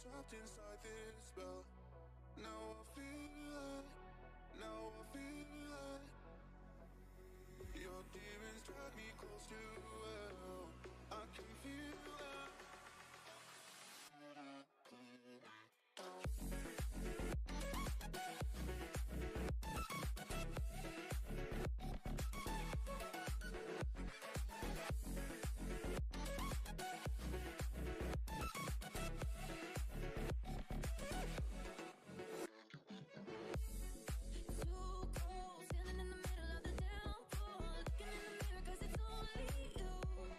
trapped inside this spell. Now I feel like your demons drag me close to hell. I can feel that. Too cold, standing in the middle of the downpour, looking in the mirror 'cause it's only you.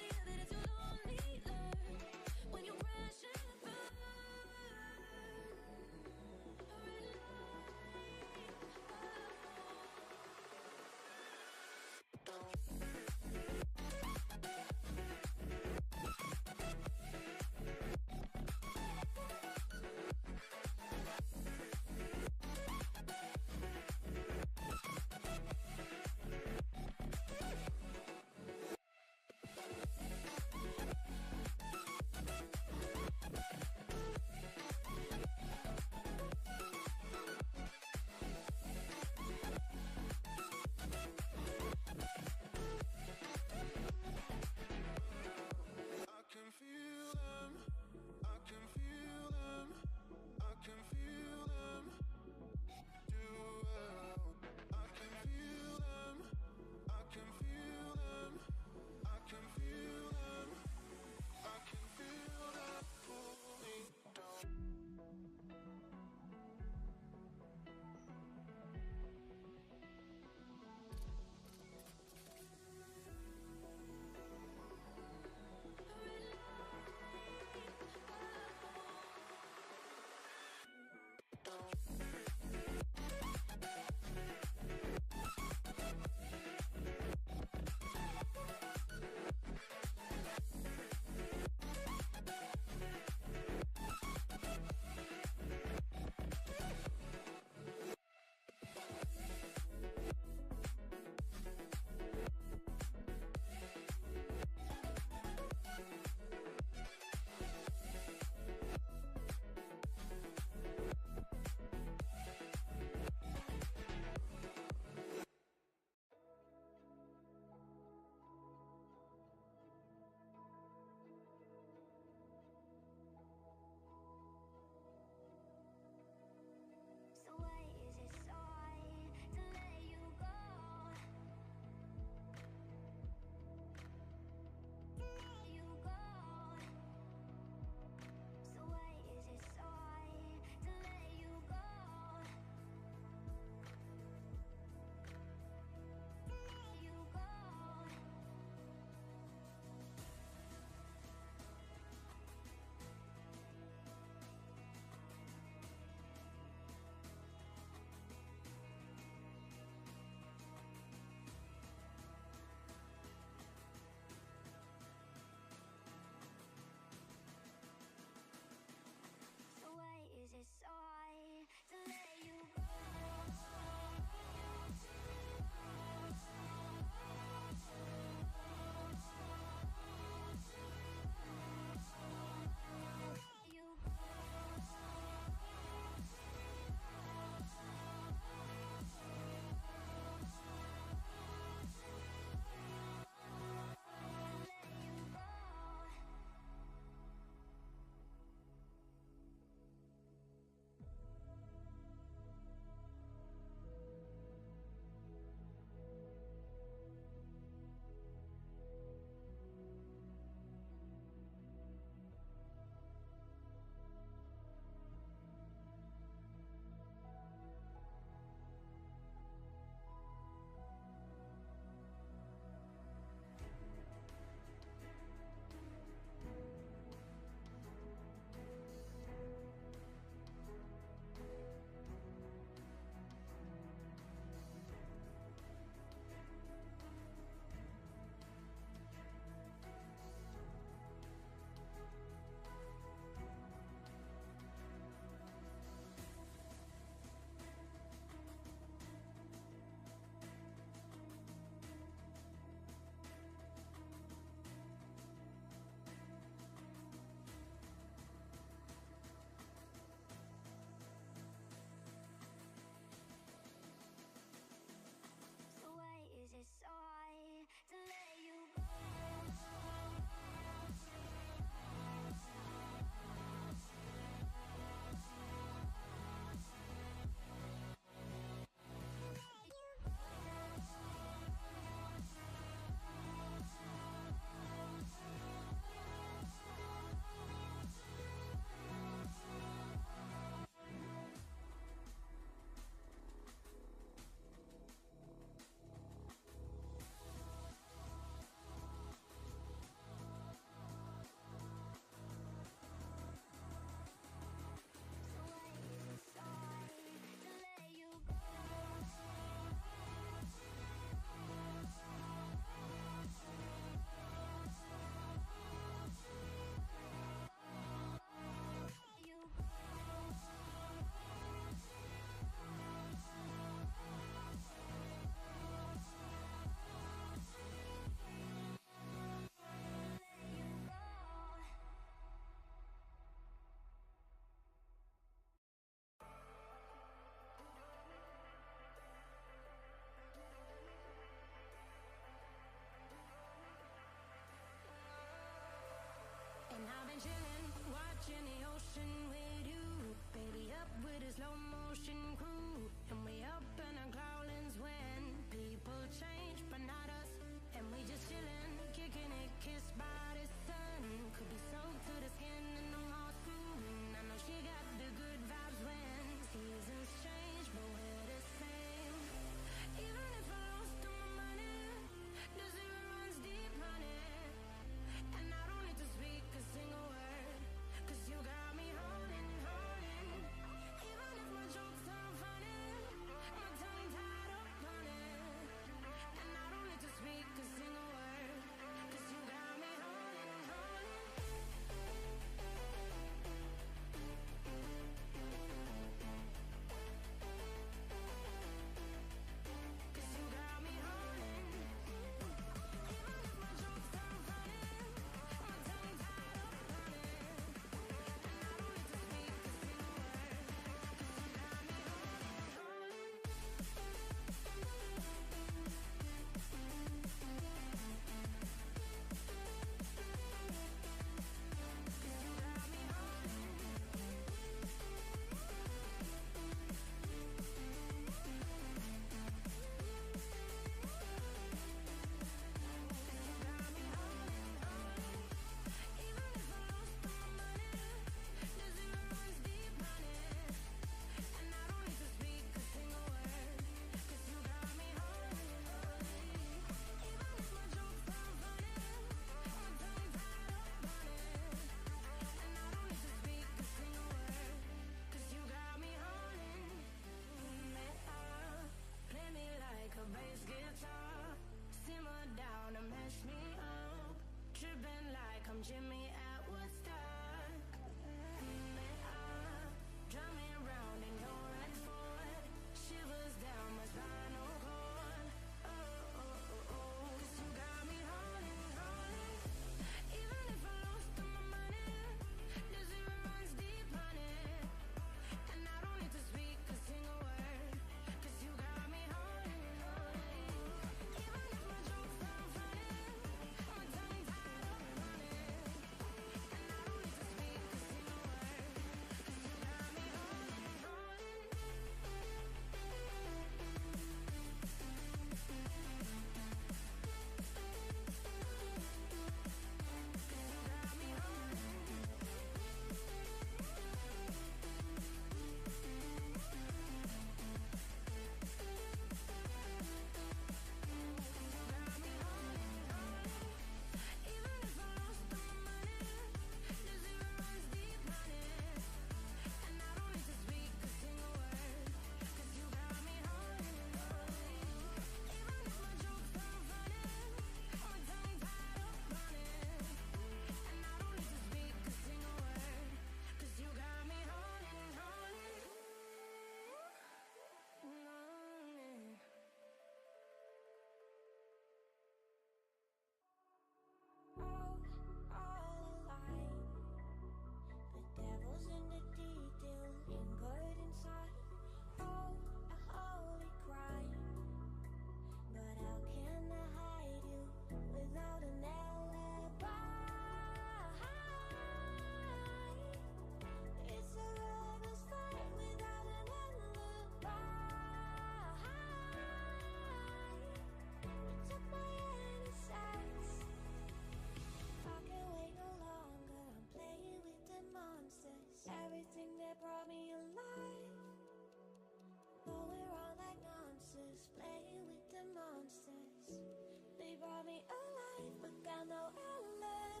me alive, but got no alibi.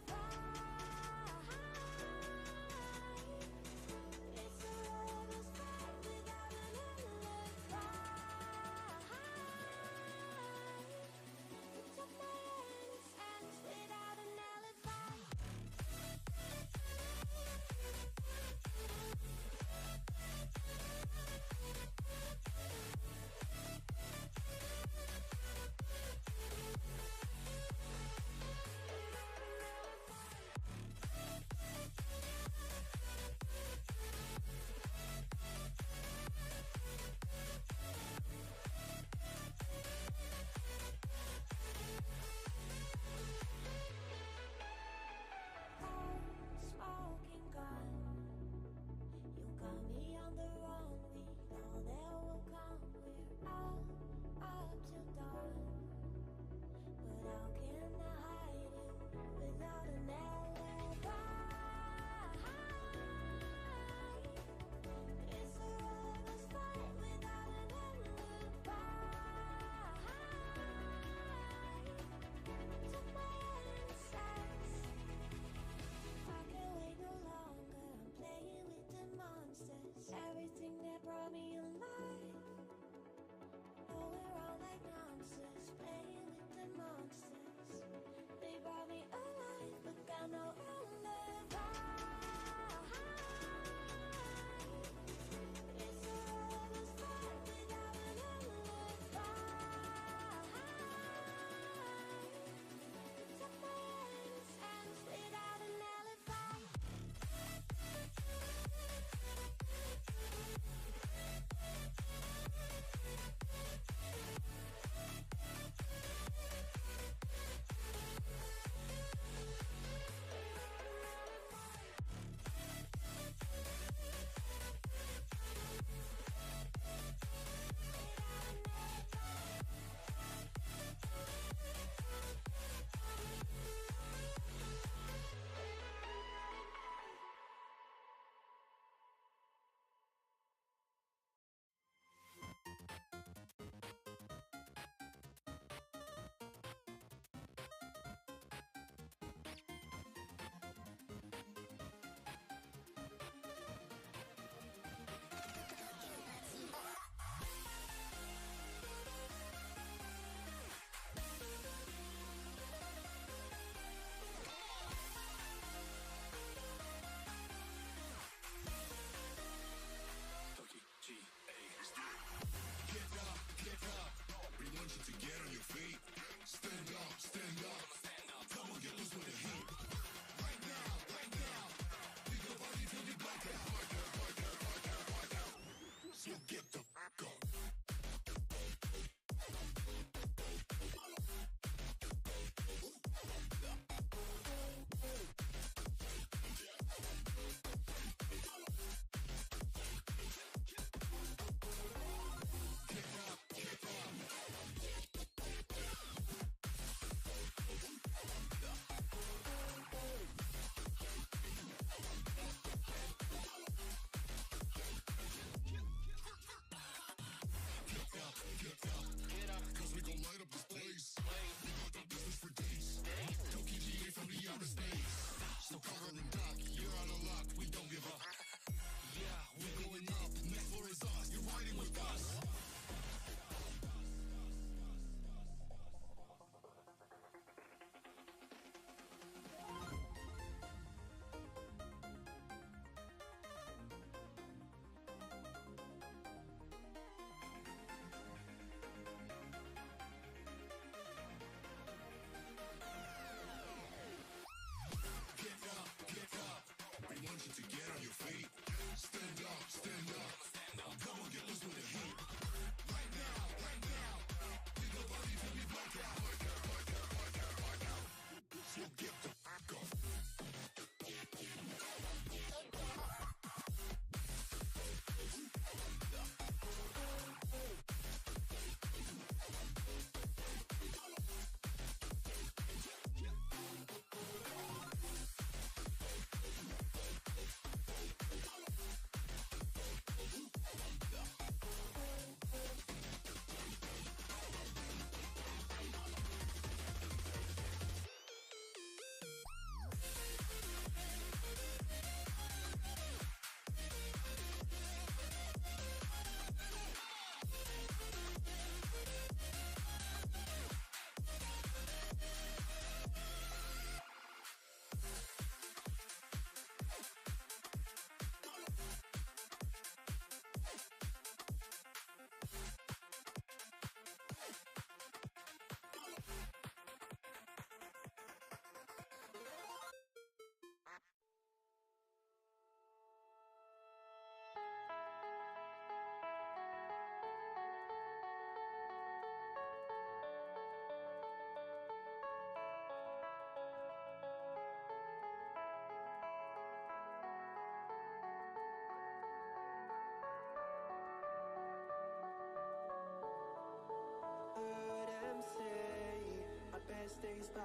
It's a lover's fight without an alibi. You took my innocence without an alibi.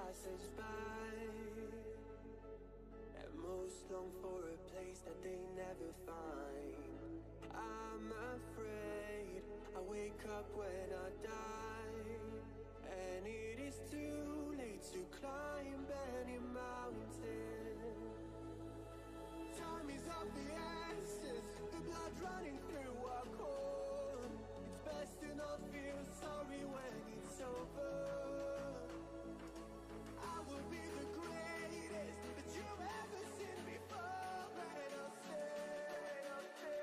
passers-by, and most long for a place that they never find. I'm afraid I wake up when I die, and it is too late to climb any mountain. Time is of the essence, the blood running through our core. It's best to not feel sorry when it's over. I will be the greatest that you've ever seen before, and I'll stay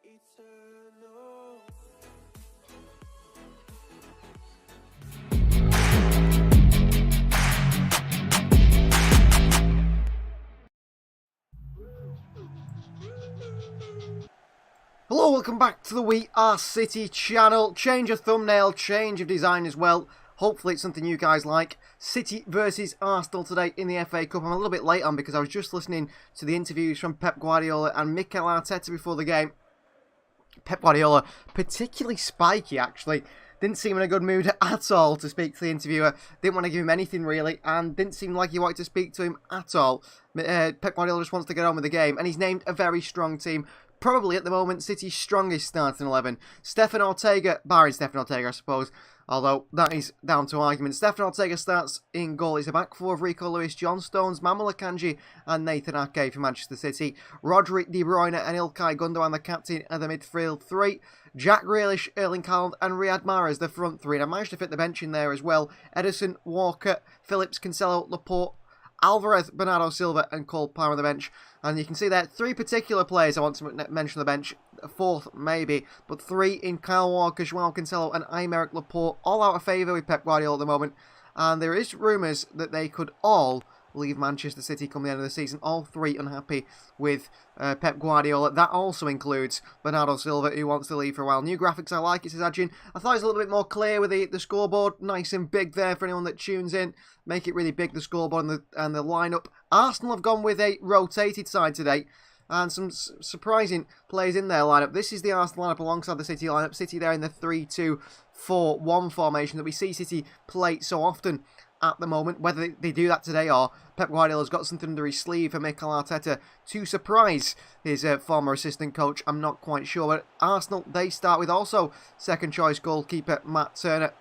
eternal. Hello, welcome back to the We Are City channel. Change of thumbnail, change of design as well. Hopefully it's something you guys like. City versus Arsenal today in the FA Cup. I'm a little bit late on because I was just listening to the interviews from Pep Guardiola and Mikel Arteta before the game. Pep Guardiola, particularly spiky actually. Didn't seem in a good mood at all to speak to the interviewer. Didn't want to give him anything really, and didn't seem like he wanted to speak to him at all. Pep Guardiola just wants to get on with the game, and he's named a very strong team. Probably at the moment City's strongest starting 11. Stefan Ortega, barring Stefan Ortega I suppose, although that is down to argument. Stefan Ortega starts in goal. It's a back four of Rico Lewis, John Stones, Manuel Akanji and Nathan Ake for Manchester City. Rodri, De Bruyne and Ilkay Gundogan the captain and the midfield three. Jack Grealish, Erling Haaland and Riyad Mahrez the front three. And I managed to fit the bench in there as well. Ederson, Walker, Phillips, Cancelo, Laporte, Alvarez, Bernardo Silva and Cole Palmer on the bench. And you can see there, three particular players I want to mention on the bench. A fourth, maybe. But three in Kyle Walker, Joao Cancelo and Aymeric Laporte. All out of favour with Pep Guardiola at the moment. And there is rumours that they could all leave Manchester City come the end of the season. All three unhappy with Pep Guardiola. That also includes Bernardo Silva, who wants to leave for a while. New graphics, I like it, says Adrian. I thought it was a little bit more clear with the scoreboard. Nice and big there for anyone that tunes in. Make it really big, the scoreboard and the lineup. Arsenal have gone with a rotated side today. And some surprising players in their lineup. This is the Arsenal lineup alongside the City lineup. City there in the 3-2-4-1 formation that we see City play so often at the moment. Whether they do that today or Pep Guardiola's got something under his sleeve for Mikel Arteta to surprise his former assistant coach, I'm not quite sure. But Arsenal, they start with also second choice goalkeeper Matt Turner,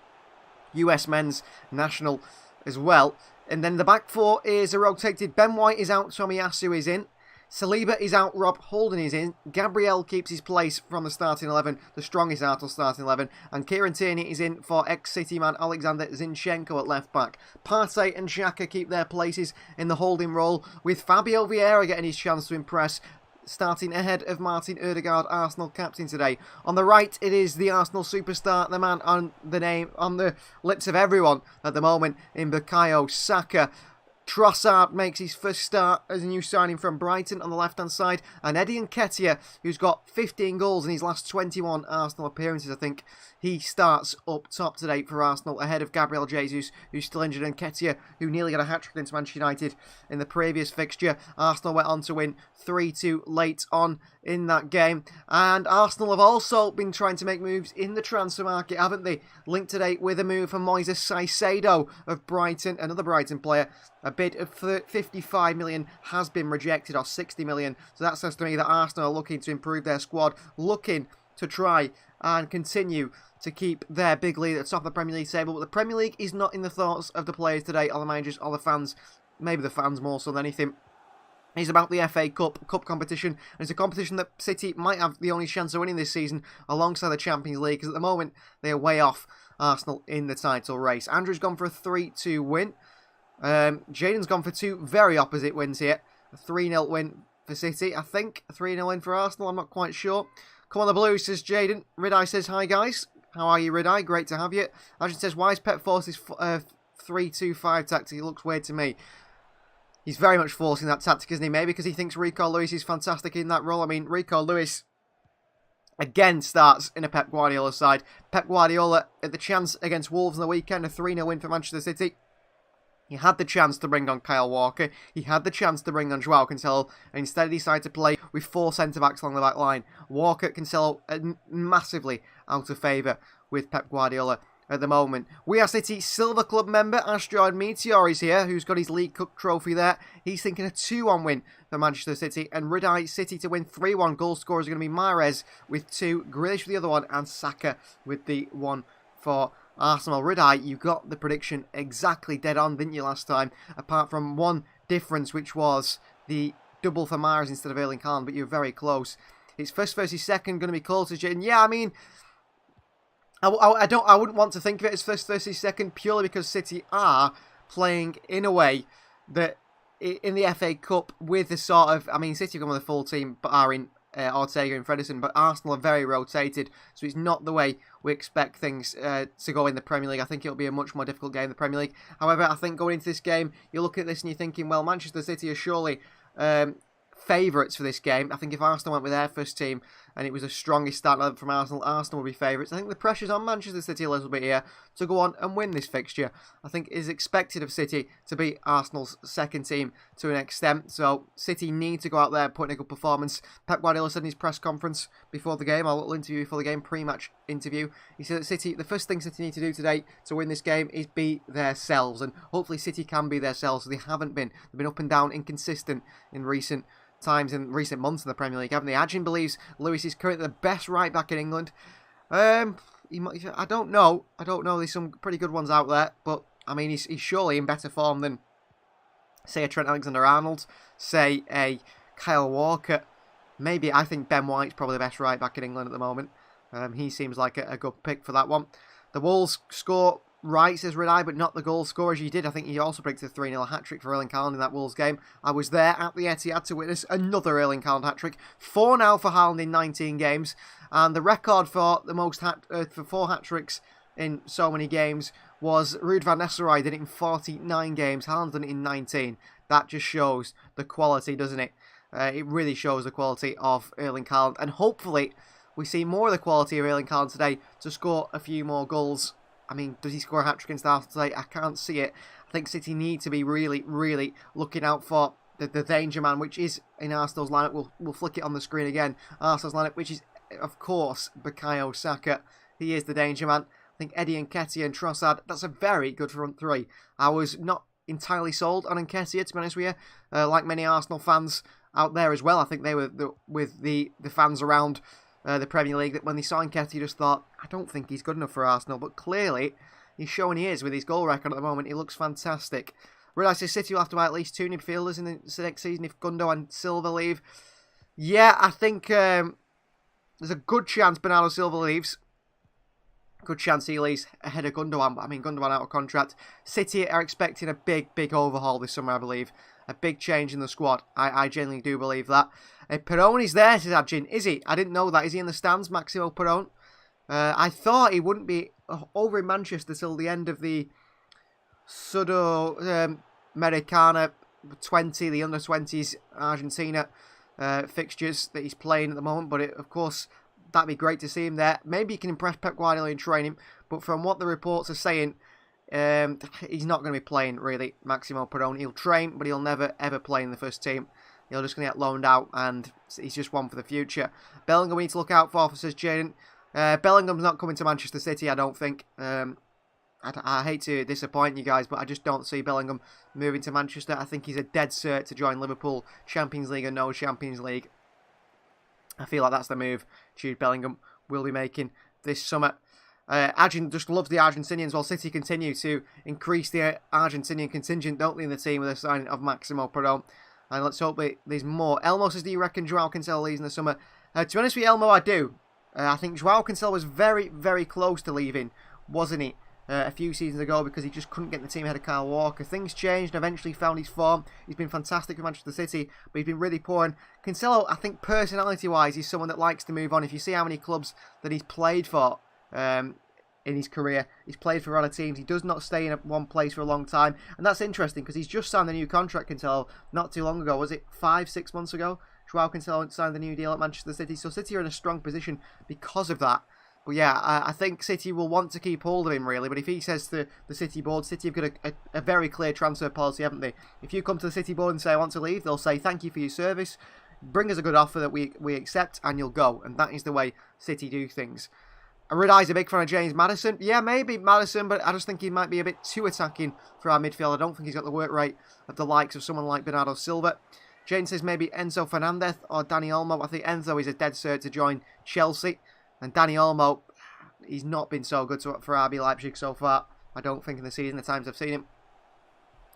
US men's national as well. And then the back four is a rotated. Ben White is out, Tomiyasu is in. Saliba is out, Rob Holding is in. Gabriel keeps his place from the starting 11, the strongest Arsenal starting 11. And Kieran Tierney is in for ex-City man Alexander Zinchenko at left back. Partey and Xhaka keep their places in the holding role, with Fabio Vieira getting his chance to impress, starting ahead of Martin Odegaard, Arsenal captain today. On the right, it is the Arsenal superstar, the man on the lips of everyone at the moment, in Bukayo Saka. Trossard makes his first start as a new signing from Brighton on the left-hand side. And Eddie Nketiah, who's got 15 goals in his last 21 Arsenal appearances, I think. He starts up top today for Arsenal ahead of Gabriel Jesus, who's still injured, and Nketiah, who nearly got a hat-trick against Manchester United in the previous fixture. Arsenal went on to win 3-2 late on in that game. And Arsenal have also been trying to make moves in the transfer market, haven't they? Linked today with a move for Moises Caicedo of Brighton, another Brighton player. A bid of 55 million has been rejected, or 60 million. So that says to me that Arsenal are looking to improve their squad, looking to try and continue to keep their big lead at the top of the Premier League table. But the Premier League is not in the thoughts of the players today, or the managers, or the fans. Maybe the fans more so than anything. It's about the FA Cup competition, and it's a competition that City might have the only chance of winning this season alongside the Champions League, because at the moment they are way off Arsenal in the title race. Andrew's gone for a 3-2 win. Jaden's gone for two very opposite wins here. A 3-0 win for City, I think. A 3-0 win for Arsenal, I'm not quite sure. Come on the Blues, says Jaden. Ridai says, hi guys. How are you, Ridai? Great to have you. Arjun says, why is Pep forced his 3-2-5 tactic? It looks weird to me. He's very much forcing that tactic, isn't he? Maybe because he thinks Rico Lewis is fantastic in that role. I mean, Rico Lewis again starts in a Pep Guardiola side. Pep Guardiola at the chance against Wolves on the weekend, a 3-0 win for Manchester City. He had the chance to bring on Kyle Walker. He had the chance to bring on Joao Cancelo. And instead he decided to play with four centre-backs along the back line. Walker, Cancelo, massively out of favour with Pep Guardiola at the moment. We Are City Silver Club member Asteroid Meteor is here, who's got his League Cup trophy there. He's thinking a 2-1 win for Manchester City, and Red City to win 3-1. Goal scorers are going to be Mahrez with 2, Grealish with the other one, and Saka with the one for Arsenal. Red you got the prediction exactly dead on, didn't you, last time? Apart from one difference, which was the double for Mahrez instead of Erling Haaland, but you're very close. It's first versus second, going to be closest. And yeah, I mean, I wouldn't want to think of it as first versus second purely because City are playing in a way that in the FA Cup with the sort of, I mean, City have gone with a full team, but are in Ortega and Fredrickson, but Arsenal are very rotated, so it's not the way we expect things to go in the Premier League. I think it'll be a much more difficult game in the Premier League. However, I think going into this game, you look at this and you're thinking, well, Manchester City are surely favourites for this game. I think if Arsenal went with their first team and it was the strongest start from Arsenal would be favourites. I think the pressure's on Manchester City a little bit here to go on and win this fixture. I think it is expected of City to beat Arsenal's second team to an extent. So City need to go out there putting a good performance. Pep Guardiola said in his press conference before the game, our little interview before the game, pre-match interview, he said that City, the first thing City need to do today to win this game is be themselves. And hopefully City can be themselves. So they haven't been. They've been up and down, inconsistent in recent times in recent months in the Premier League, haven't they? Ajin believes Lewis is currently the best right back in England. I don't know. There's some pretty good ones out there, but I mean, he's surely in better form than, say, a Trent Alexander-Arnold, say a Kyle Walker. Maybe I think Ben White's probably the best right back in England at the moment. He seems like a good pick for that one. The Wolves score right, says Red but not the goal scorer as you did. I think he also predicted a 3-0 hat-trick for Erling Haaland in that Wolves game. I was there at the Etihad to witness another Erling Haaland hat-trick. 4 now for Haaland in 19 games. And the record for the most for 4 hat-tricks in so many games was Ruud van Nistelrooy did it in 49 games. Haaland done it in 19. That just shows the quality, doesn't it? It really shows the quality of Erling Haaland. And hopefully we see more of the quality of Erling Haaland today to score a few more goals. I mean, does he score a hat-trick against Arsenal today? I can't see it. I think City need to be really, really looking out for the danger man, which is in Arsenal's lineup. We'll flick it on the screen again. Arsenal's lineup, which is, of course, Bukayo Saka. He is the danger man. I think Eddie Nketiah and Trossard, that's a very good front three. I was not entirely sold on Nketiah, to be honest with you. Like many Arsenal fans out there as well. I think they were with the fans around the Premier League, that when they saw Nketiah just thought, I don't think he's good enough for Arsenal, but clearly he's showing he is with his goal record at the moment. He looks fantastic. Realise City will have to buy at least 2 midfielders in the next season if Gundo and Silva leave. Yeah, I think there's a good chance Bernardo Silva leaves. Good chance he leaves ahead of Gundogan, but I mean, Gundogan out of contract. City are expecting a big overhaul this summer, I believe. A big change in the squad. I genuinely do believe that. Peroni's there, says Adjin. Is he? I didn't know that. Is he in the stands, Maximo Perone? I thought he wouldn't be over in Manchester till the end of the Sudamericana 20, the under-20s Argentina fixtures that he's playing at the moment. But of course, that'd be great to see him there. Maybe he can impress Pep Guardiola in training. But from what the reports are saying, he's not going to be playing, really, Maximo Perone. He'll train, but he'll never, ever play in the first team. He'll just going to get loaned out, and he's just one for the future. Bellingham we need to look out for, says Jaden. Bellingham's not coming to Manchester City, I don't think. I hate to disappoint you guys, but I just don't see Bellingham moving to Manchester. I think he's a dead cert to join Liverpool, Champions League or no Champions League. I feel like that's the move Jude Bellingham will be making this summer. Argent just loves the Argentinians, while City continue to increase the Argentinian contingent, don't they, in the team with the signing of Maximo Perón. And let's hope there's more. Elmo says, do you reckon Joao Cancelo leaves in the summer? To be honest with you, Elmo, I do. I think Joao Cancelo was very, very close to leaving, wasn't he? A few seasons ago, because he just couldn't get the team ahead of Kyle Walker. Things changed and eventually found his form. He's been fantastic for Manchester City, but he's been really poor. And Cancelo, I think personality-wise, he's someone that likes to move on. If you see how many clubs that he's played for in his career, he's played for other teams. He does not stay in one place for a long time. And that's interesting, because he's just signed a new contract, Cancelo, not too long ago. Was it 5-6 months ago? Joao Cancelo signed the new deal at Manchester City. So City are in a strong position because of that. But yeah, I think City will want to keep hold of him, really. But if he says to the City board, City have got a very clear transfer policy, haven't they? If you come to the City board and say, I want to leave, they'll say, thank you for your service. Bring us a good offer that we accept, and you'll go. And that is the way City do things. Rudai's a big fan of James Maddison. Yeah, maybe Maddison, but I just think he might be a bit too attacking for our midfield. I don't think he's got the work rate of the likes of someone like Bernardo Silva. Jane says maybe Enzo Fernandez or Dani Olmo. I think Enzo is a dead cert to join Chelsea. And Dani Olmo, he's not been so good for RB Leipzig so far. I don't think in the season, the times I've seen him.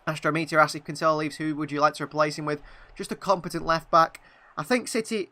Astrometer asks if Cancelo leaves, who would you like to replace him with? Just a competent left back. I think City,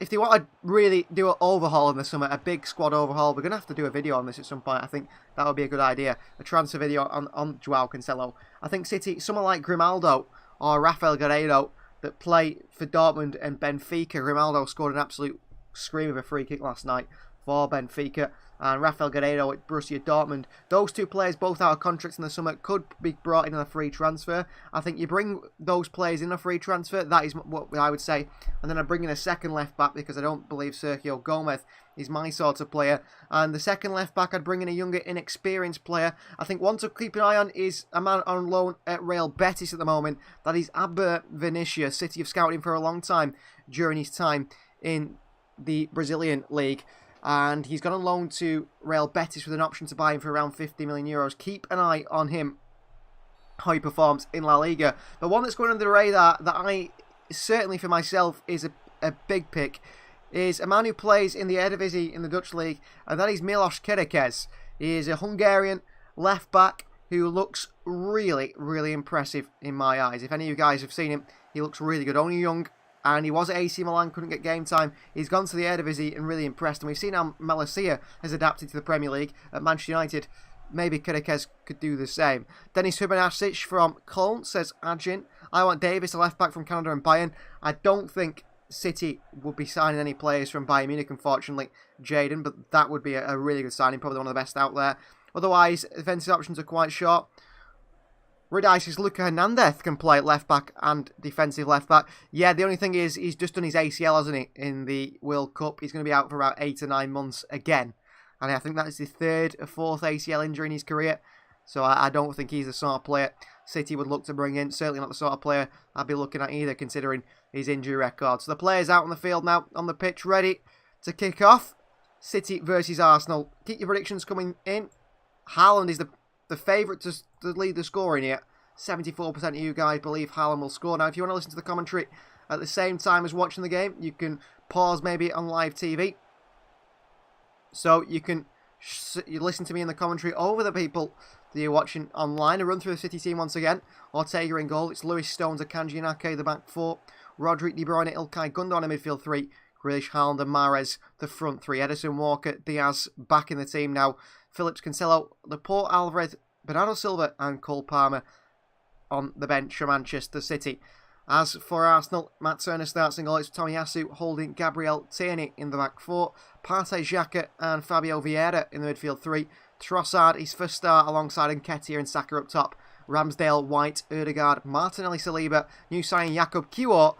if they want to really do an overhaul in the summer, a big squad overhaul, we're going to have to do a video on this at some point. I think that would be a good idea. A transfer video on Joao Cancelo. I think City, someone like Grimaldo or Rafael Guerreiro that play for Dortmund and Benfica. Grimaldo scored an absolute scream of a free kick last night for Benfica. And Rafael Guerreiro at Borussia Dortmund. Those two players, both out of contracts in the summer, could be brought in on a free transfer. I think you bring those players in a free transfer. That is what I would say. And then I bring in a second left back because I don't believe Sergio Gomez is my sort of player. And the second left back, I'd bring in a younger, inexperienced player. I think one to keep an eye on is a man on loan at Real Betis at the moment. That is Aber Vinicius. City have scouted him for a long time during his time in the Brazilian league. And he's gone on loan to Real Betis with an option to buy him for around 50 million euros. Keep an eye on him, how he performs in La Liga. The one that's going under the radar that I, certainly for myself, is a big pick, is a man who plays in the Eredivisie in the Dutch league, and that is Milos Kerkez. He is a Hungarian left back who looks really, really impressive in my eyes. If any of you guys have seen him, he looks really good. Only young. And he was at AC Milan, couldn't get game time. He's gone to the Eredivisie and really impressed. And we've seen how Malacia has adapted to the Premier League at Manchester United. Maybe Kerkez could do the same. Denis Hubernasic from Cologne says, Ajin, I want Davis, a left-back from Canada and Bayern. I don't think City would be signing any players from Bayern Munich, unfortunately, Jaden. But that would be a really good signing, probably one of the best out there. Otherwise, offensive options are quite short. Rudai says Luca Hernandez can play left back and defensive left back. Yeah, the only thing is he's just done his ACL, hasn't he, in the World Cup. He's going to be out for about 8 or 9 months again. And I think that is the 3rd or 4th ACL injury in his career. So I don't think he's the sort of player City would look to bring in. Certainly not the sort of player I'd be looking at either, considering his injury record. So the players out on the field now, on the pitch, ready to kick off. City versus Arsenal. Keep your predictions coming in. Haaland is the favourite to lead the scoring here. 74% of you guys believe Haaland will score. Now, if you want to listen to the commentary at the same time as watching the game, you can pause maybe on live TV. So you can you listen to me in the commentary over the people that you're watching online. A run through the City team once again. Ortega in goal. It's Lewis, Stones, Akanji and Ake, the back 4. Rodrigo, De Bruyne, Ilkay Gundogan in midfield 3. Grealish, Haaland and Mahrez, the front 3. Edison, Walker, Diaz back in the team now. Phillips, Cancelo, Laporte, Alvarez, Bernardo Silva and Cole Palmer on the bench for Manchester City. As for Arsenal, Matt Turner starts in goal. It's Tomiyasu holding Gabriel Tierney in the back 4. Partey, Xhaka and Fabio Vieira in the midfield 3. Trossard, his first start alongside Nketiah and Saka up top. Ramsdale, White, Ødegaard, Martinelli, Saliba, new signing Jakub Kiwior,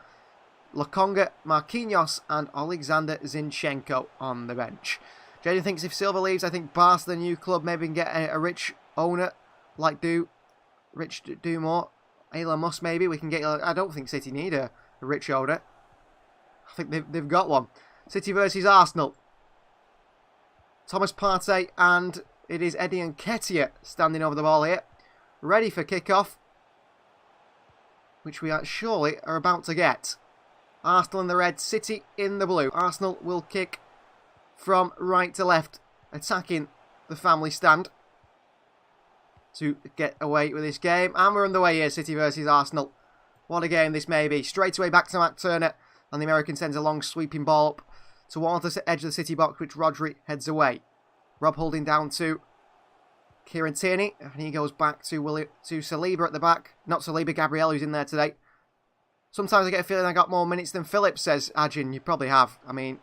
Lokonga, Marquinhos and Alexander Zinchenko on the bench. Jaden thinks if Silva leaves, I think Barca, the new club, maybe can get a rich owner like Rich Dumont. Elon Musk maybe. We can get. I don't think City need a rich owner. I think they've got one. City versus Arsenal. Thomas Partey and it is Eddie Nketiah standing over the ball here. Ready for kick-off. Which we surely are about to get. Arsenal in the red, City in the blue. Arsenal will kick from right to left, attacking the family stand to get away with this game. And we're underway here, City versus Arsenal. What a game this may be. Straight away back to Matt Turner, and the American sends a long sweeping ball up towards the edge of the City box, which Rodri heads away. Rob holding down to Kieran Tierney, and he goes back to Saliba at the back. Not Saliba, Gabriel, who's in there today. Sometimes I get a feeling I got more minutes than Phillips, says Ajin. You probably have. I mean,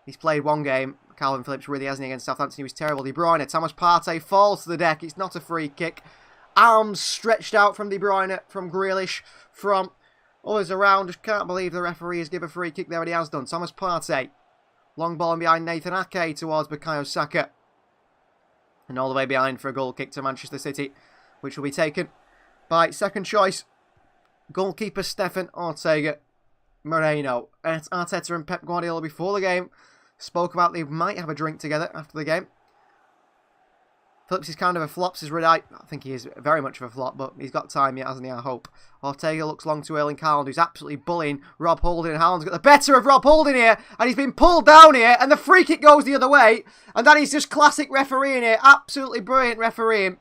he's played one game. Calvin Phillips really hasn't against Southampton. He was terrible. De Bruyne, Thomas Partey falls to the deck. It's not a free kick. Arms stretched out from De Bruyne, from Grealish, from others around. Just can't believe the referee has given a free kick there, and he has done. Thomas Partey. Long ball in behind Nathan Ake towards Bukayo Saka. And all the way behind for a goal kick to Manchester City, which will be taken by second choice goalkeeper Stefan Ortega Moreno. And it's Arteta and Pep Guardiola before the game spoke about they might have a drink together after the game. Phillips is kind of a flop, says Redite. I think he is very much of a flop, but he's got time yet, hasn't he, I hope. Ortega looks long to Erling Haaland, who's absolutely bullying Rob Holding, and Haaland's got the better of Rob Holding here, and he's been pulled down here, and the free kick goes the other way, and that is just classic refereeing here. Absolutely brilliant refereeing.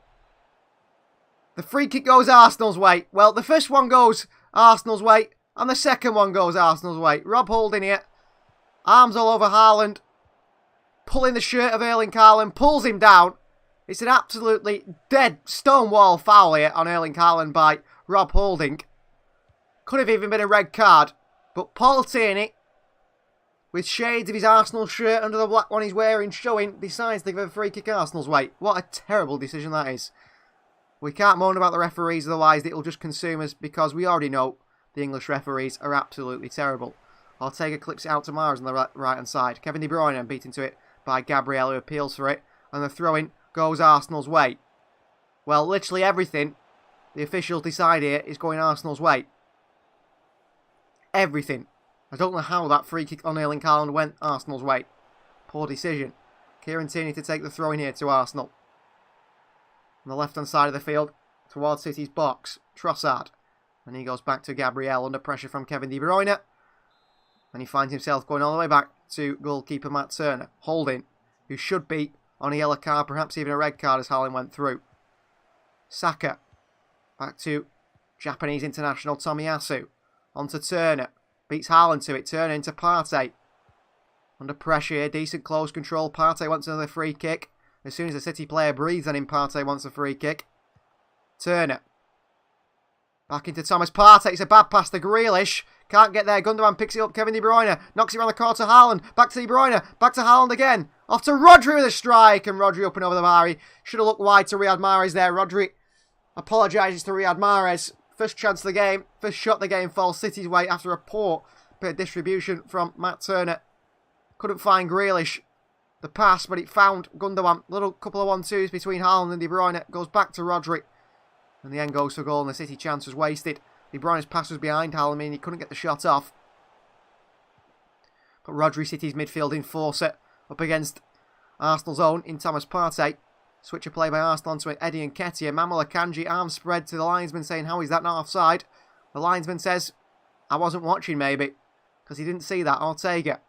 The free kick goes Arsenal's way. Well, the first one goes Arsenal's way, and the second one goes Arsenal's way. Rob Holding here, arms all over Haaland, pulling the shirt of Erling Haaland, pulls him down. It's an absolutely dead stonewall foul here on Erling Haaland by Rob Holding. Could have even been a red card. But Paul Tierney, with shades of his Arsenal shirt under the black one he's wearing showing, decides to give a free kick Arsenal's way. What a terrible decision that is. We can't moan about the referees, otherwise it'll just consume us, because we already know the English referees are absolutely terrible. Ortega clips it out to Mars on the right-hand side. Kevin De Bruyne beaten to it by Gabriel, who appeals for it. And the throw-in goes Arsenal's way. Well, literally everything the officials decide here is going Arsenal's way. Everything. I don't know how that free kick on Erling Haaland went Arsenal's way. Poor decision. Kieran Tierney to take the throw in here to Arsenal. On the left-hand side of the field, towards City's box, Trossard. And he goes back to Gabriel under pressure from Kevin De Bruyne. And he finds himself going all the way back to goalkeeper Matt Turner. Holding, who should be on a yellow card, perhaps even a red card as Haaland went through. Saka. Back to Japanese international Tomiyasu. On to Turner. Beats Haaland to it. Turner into Partey. Under pressure here. Decent close control. Partey wants another free kick. As soon as the City player breathes on him, Partey wants a free kick. Turner. Back into Thomas Partey. It's a bad pass to Grealish. Can't get there. Gundogan picks it up. Kevin De Bruyne knocks it around the corner to Haaland. Back to De Bruyne. Back to Haaland again. Off to Rodri with a strike. And Rodri up and over the bar. He should have looked wide to Riyad Mahrez there. Rodri apologises to Riyad Mahrez. First chance of the game. First shot of the game falls City's way after a poor bit of distribution from Matt Turner. Couldn't find Grealish the pass, but it found Gundogan. Little couple of 1-2s between Haaland and De Bruyne. Goes back to Rodri. And the end goes for goal and the City chance was wasted. De Bruyne's pass was behind Haaland, meaning he couldn't get the shot off. But Rodri, City's midfield enforcer, up against Arsenal's own in Thomas Partey. Switch of play by Arsenal onto Eddie Nketiah. Manuel Akanji, arms spread to the linesman saying, how is that not offside? The linesman says, I wasn't watching maybe, because he didn't see that. Ortega.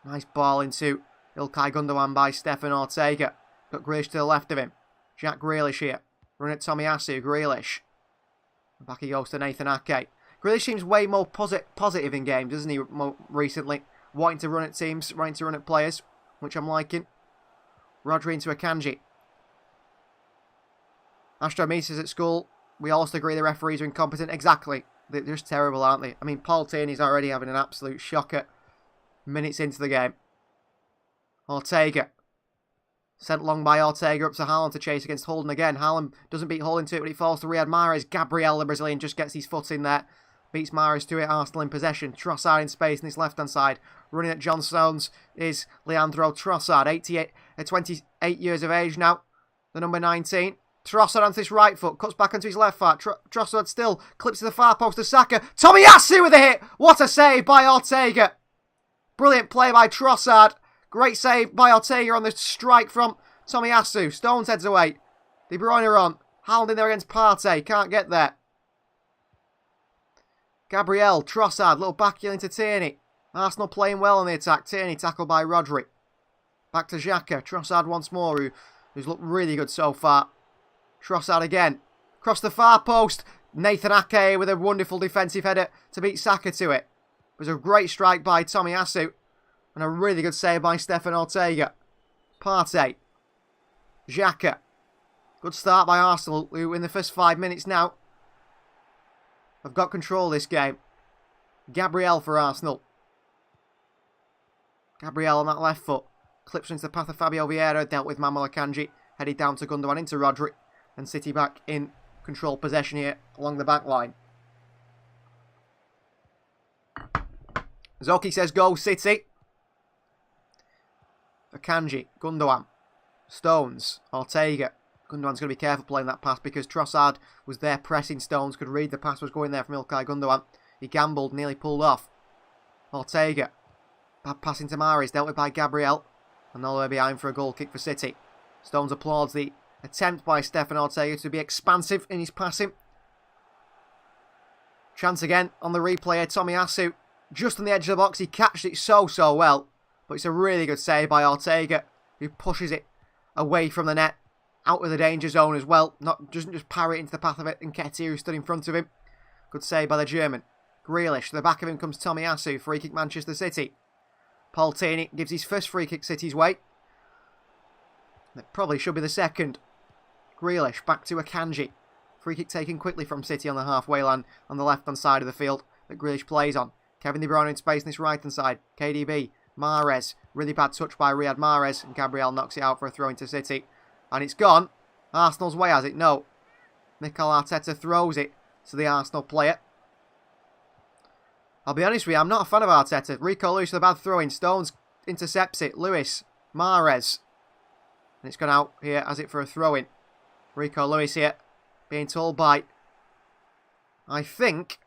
Nice ball into Ilkay Gundogan by Stefan Ortega. Got Grealish to the left of him. Jack Grealish here. Run at Tomiyasu. Grealish. Back he goes to Nathan Ake. Grealish seems way more positive in games, doesn't he, more recently? Wanting to run at teams, wanting to run at players, which I'm liking. Rodri into Akanji. Astro Meets at school. We also agree the referees are incompetent. Exactly. They're just terrible, aren't they? I mean, Paul Tierney's already having an absolute shocker minutes into the game. Ortega. Sent long by Ortega up to Haaland to chase against Holden again. Haaland doesn't beat Holden to it, but it falls to Riyad Mahrez. Gabriel, the Brazilian, just gets his foot in there. Beats Mahrez to it. Arsenal in possession. Trossard in space on his left-hand side. Running at John Stones is Leandro Trossard. 28 years of age now. The number 19. Trossard onto his right foot. Cuts back onto his left foot. Trossard still clips to the far post to Saka. Tomiyasu with a hit. What a save by Ortega. Brilliant play by Trossard. Great save by Ortega on the strike from Tomiyasu. Stones heads away. De Bruyne on. Haaland in there against Partey. Can't get there. Gabriel, Trossard, little backheel into Tierney. Arsenal playing well on the attack. Tierney tackled by Rodri. Back to Xhaka. Trossard once more, who's looked really good so far. Trossard again. Across the far post. Nathan Ake with a wonderful defensive header to beat Saka to it. It was a great strike by Tomiyasu. And a really good save by Stefan Ortega. Partey. Xhaka. Good start by Arsenal, who in the first 5 minutes now have got control of this game. Gabriel for Arsenal. Gabriel on that left foot. Clips into the path of Fabio Vieira. Dealt with Manuel Akanji. Headed down to Gundogan into Rodri. And City back in control possession here along the back line. Zoki says go City. Akanji, Gundogan, Stones, Ortega. Gundogan's going to be careful playing that pass because Trossard was there pressing Stones, could read the pass was going there from Ilkay Gundogan. He gambled, nearly pulled off. Ortega. Bad pass into Mahrez, dealt with by Gabriel. And all the way behind for a goal kick for City. Stones applauds the attempt by Stefan Ortega to be expansive in his passing. Chance again on the replay here. Tomiyasu just on the edge of the box. He catched it so well. But it's a really good save by Ortega, who pushes it away from the net. Out of the danger zone as well. Doesn't just parry it into the path of it. And Nketiah, who stood in front of him. Good save by the German. Grealish. To the back of him comes Tomiyasu. Free kick Manchester City. Paul Tierney gives his first free kick City's way. It probably should be the second. Grealish back to Akanji. Free kick taken quickly from City on the halfway line on the left-hand side of the field that Grealish plays on. Kevin De Bruyne in space on this right-hand side. KDB. Mahrez. Really bad touch by Riyad Mahrez. And Gabriel knocks it out for a throw into City. And it's gone. Arsenal's way has it? No. Mikel Arteta throws it to the Arsenal player. I'll be honest with you, I'm not a fan of Arteta. Rico Lewis with a bad throw in. Stones intercepts it. Lewis. Mahrez. And it's gone out here, has it, for a throw-in. Rico Lewis here, being told by, I think,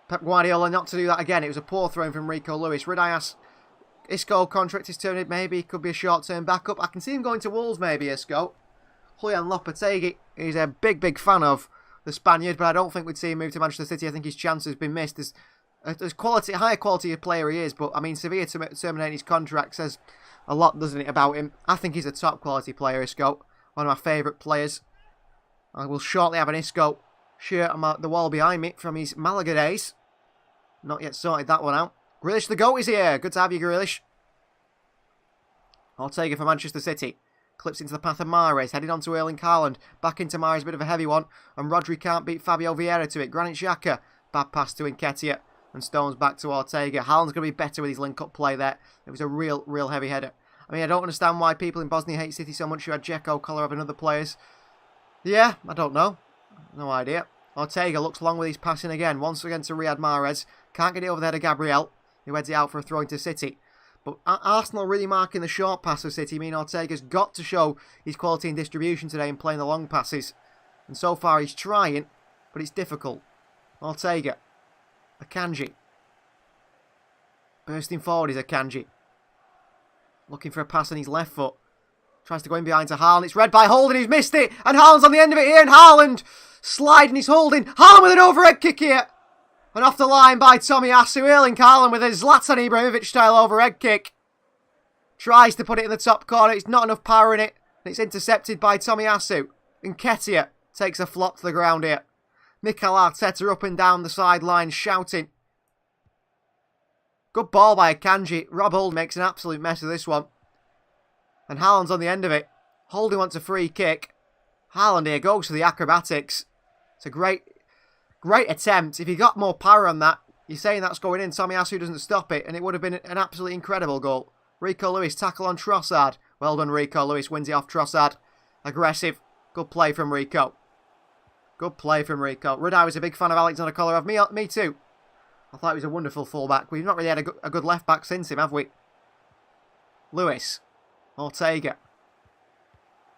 Pep Guardiola not to do that again. It was a poor throw-in from Rico Lewis. Ridias, Isco contract is terminated, maybe. Could be a short-term backup. I can see him going to Wolves, maybe, Isco. Julian Lopetegui, he's a big fan of the Spaniard, but I don't think we'd see him move to Manchester City. I think his chance has been missed. There's quality, higher quality of player he is, but I mean, Sevilla terminating his contract says a lot, doesn't it, about him? I think he's a top quality player, Isco. One of my favourite players. I will shortly have an Isco shirt on the wall behind me from his Malaga days. Not yet sorted that one out. Grealish the GOAT is here. Good to have you, Grealish. Ortega for Manchester City. Clips into the path of Mahrez. Headed on to Erling Haaland. Back into Mahrez, a bit of a heavy one. And Rodri can't beat Fabio Vieira to it. Granit Xhaka. Bad pass to Nketiah. And Stones back to Ortega. Haaland's going to be better with his link-up play there. It was a real heavy header. I mean, I don't understand why people in Bosnia hate City so much. You had Dzeko, Kolarov and other players. Yeah, I don't know. No idea. Ortega looks long with his passing again. Once again to Riyad Mahrez. Can't get it over there to Gabriel, who heads it out for a throw into City. But Arsenal really marking the short pass of City. I mean, Ortega's got to show his quality in distribution today and playing the long passes. And so far he's trying, but it's difficult. Ortega. Akanji. Bursting forward is Akanji. Looking for a pass on his left foot. Tries to go in behind to Haaland. It's read by Holding. He's missed it. And Haaland's on the end of it here. And Haaland sliding his holding. Haaland with an overhead kick here. And off the line by Tomiyasu. Erling Haaland with a Zlatan Ibrahimovic style overhead kick. Tries to put it in the top corner. It's not enough power in it. And it's intercepted by Tomiyasu. Nketiah takes a flop to the ground here. Mikel Arteta up and down the sideline shouting. Good ball by Akanji. Rob Holding makes an absolute mess of this one. And Haaland's on the end of it. Holding wants a free kick. Haaland here goes for the acrobatics. It's a great attempt. If he got more power on that, you're saying that's going in. Tomiyasu doesn't stop it, and it would have been an absolutely incredible goal. Rico Lewis tackle on Trossard. Well done, Rico Lewis. Wins it off Trossard. Aggressive. Good play from Rico. Good play from Rico. Rudai was a big fan of Alexander Kolarov. Me too. I thought he was a wonderful fullback. We've not really had a good left back since him, have we? Lewis. Ortega.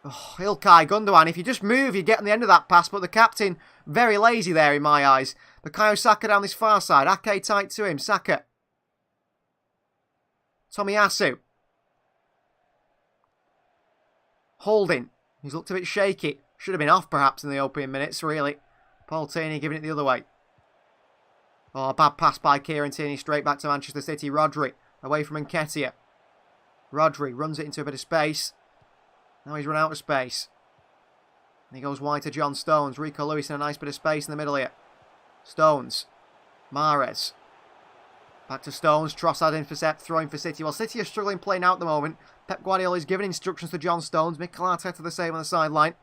Oh, Ilkay Gundogan. If you just move, you get on the end of that pass. But the captain, very lazy there in my eyes. Bukayo Saka down this far side. Ake tight to him. Saka. Tomiyasu. Holding. He's looked a bit shaky. Should have been off perhaps in the opening minutes, really. Paul Tierney giving it the other way. Oh, a bad pass by Kieran Tierney straight back to Manchester City. Rodri away from Nketiah. Rodri runs it into a bit of space. Now he's run out of space. And he goes wide to John Stones. Rico Lewis in a nice bit of space in the middle here. Stones. Mahrez. Back to Stones. Trossard intercept. Throwing for City. Well, City are struggling playing out at the moment. Pep Guardiola is giving instructions to John Stones. Mikel Arteta the same on the sideline.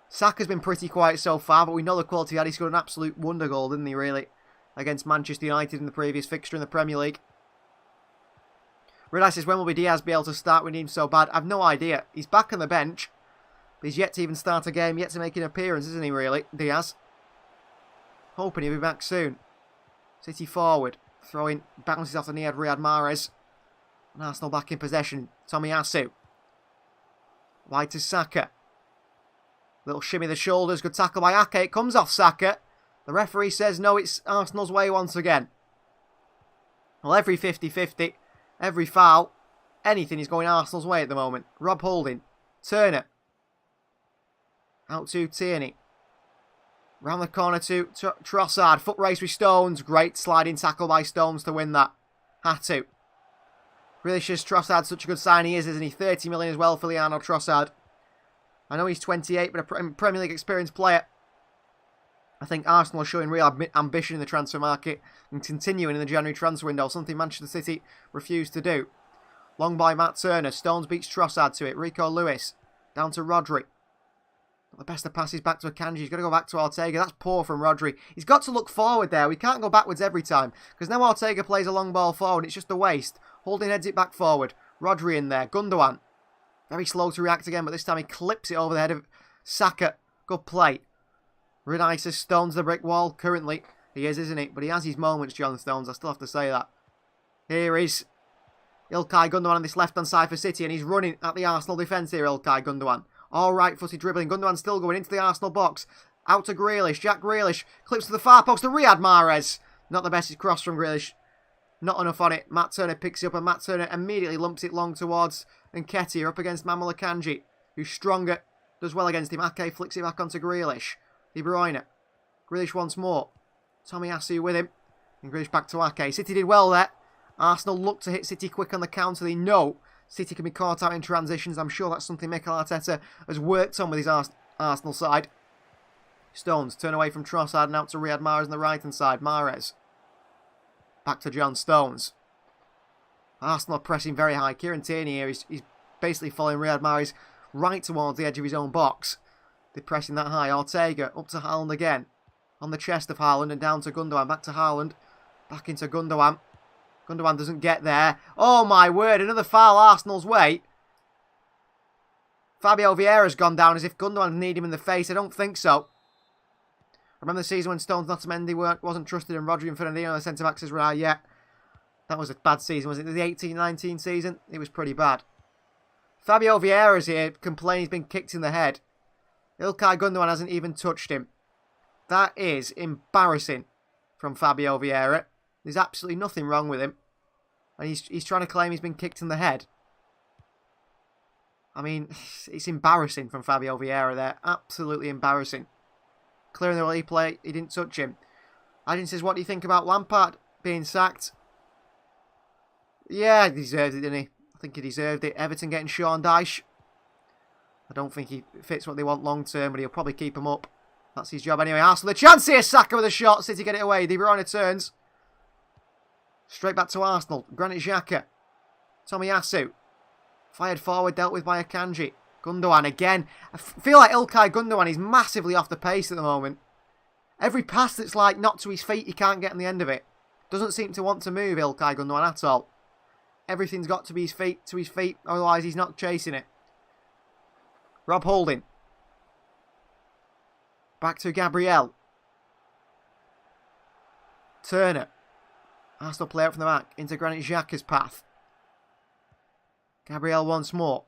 Saka's been pretty quiet so far, but we know the quality he had. He scored an absolute wonder goal, didn't he, really? Against Manchester United in the previous fixture in the Premier League. Rudai says, when will Diaz be able to start? We need him so bad. I've no idea. He's back on the bench. But he's yet to even start a game, yet to make an appearance, isn't he, really, Diaz? Hoping he'll be back soon. City forward. Throwing, bounces off the knee of Riyad Mahrez. And Arsenal back in possession. Tomiyasu. Wide to Saka. Little shimmy the shoulders. Good tackle by Ake. It comes off Saka. The referee says no, it's Arsenal's way once again. Well, every 50-50, every foul, anything is going Arsenal's way at the moment. Rob Holding. Turner. Out to Tierney. Round the corner to Trossard. Foot race with Stones. Great sliding tackle by Stones to win that. Had to. Grealish says Trossard such a good sign he is, isn't he? 30 million as well for Leandro Trossard. I know he's 28, but a Premier League experienced player. I think Arsenal are showing real ambition in the transfer market and continuing in the January transfer window, something Manchester City refused to do. Long by Matt Turner. Stones beats Trossard to it. Rico Lewis. Down to Rodri. The best of passes back to Akanji. He's got to go back to Ortega. That's poor from Rodri. He's got to look forward there. We can't go backwards every time. Because now Ortega plays a long ball forward. It's just a waste. Holding heads it back forward. Rodri in there. Gundogan. Very slow to react again, but this time he clips it over the head of Saka. Good play. Ridai says Stones the brick wall. Currently, he is, isn't he? But he has his moments, John Stones. I still have to say that. Here is Ilkay Gundogan on this left-hand side for City, and he's running at the Arsenal defence here, Ilkay Gundogan. All right-footed dribbling. Gundogan still going into the Arsenal box. Out to Grealish. Jack Grealish clips to the far post to Riyad Mahrez. Not the best cross from Grealish. Not enough on it. Matt Turner picks it up, and Matt Turner immediately lumps it long towards Nketiah up against Manuel Akanji, who's stronger, does well against him. Ake flicks it back onto Grealish. De Bruyne. Grealish once more. Tomiyasu with him. And Grealish back to Ake. City did well there. Arsenal look to hit City quick on the counter. They know City can be caught out in transitions. I'm sure that's something Mikel Arteta has worked on with his Arsenal side. Stones turn away from Trossard and out to Riyad Mahrez on the right-hand side. Mahrez. Back to John Stones. Arsenal are pressing very high. Kieran Tierney here, he's basically following Riyad Mahrez right towards the edge of his own box. They're pressing that high. Ortega up to Haaland again. On the chest of Haaland and down to Gundogan. Back to Haaland. Back into Gundogan. Gundogan doesn't get there. Oh my word, another foul Arsenal's way. Fabio Vieira's gone down as if Gundogan need him in the face. I don't think so. I remember the season when Stones and Otamendi wasn't trusted and Rodri and Fernandinho, the centre-backs, says, right, yeah. That was a bad season, was it? The 18-19 season? It was pretty bad. Fabio Vieira's here, complaining he's been kicked in the head. Ilkay Gundogan hasn't even touched him. That is embarrassing from Fabio Vieira. There's absolutely nothing wrong with him. And he's trying to claim he's been kicked in the head. I mean, it's embarrassing from Fabio Vieira there. Absolutely embarrassing. Clearing the rally play, he didn't touch him. Adrian says, what do you think about Lampard being sacked? Yeah, he deserved it, didn't he? I think he deserved it. Everton getting Sean Dyche. I don't think he fits what they want long term, but he'll probably keep him up. That's his job anyway. Arsenal, the chance here. Saka with a shot. City get it away. De Bruyne turns. Straight back to Arsenal. Granit Xhaka. Tomiyasu. Fired forward, dealt with by Akanji. Gundogan again. I feel like Ilkay Gundogan is massively off the pace at the moment. Every pass that's like not to his feet, he can't get on the end of it. Doesn't seem to want to move Ilkay Gundogan at all. Everything's got to be to his feet, otherwise he's not chasing it. Rob Holding. Back to Gabriel. Turner. Arsenal play out from the back into Granit Xhaka's path. Gabriel once more.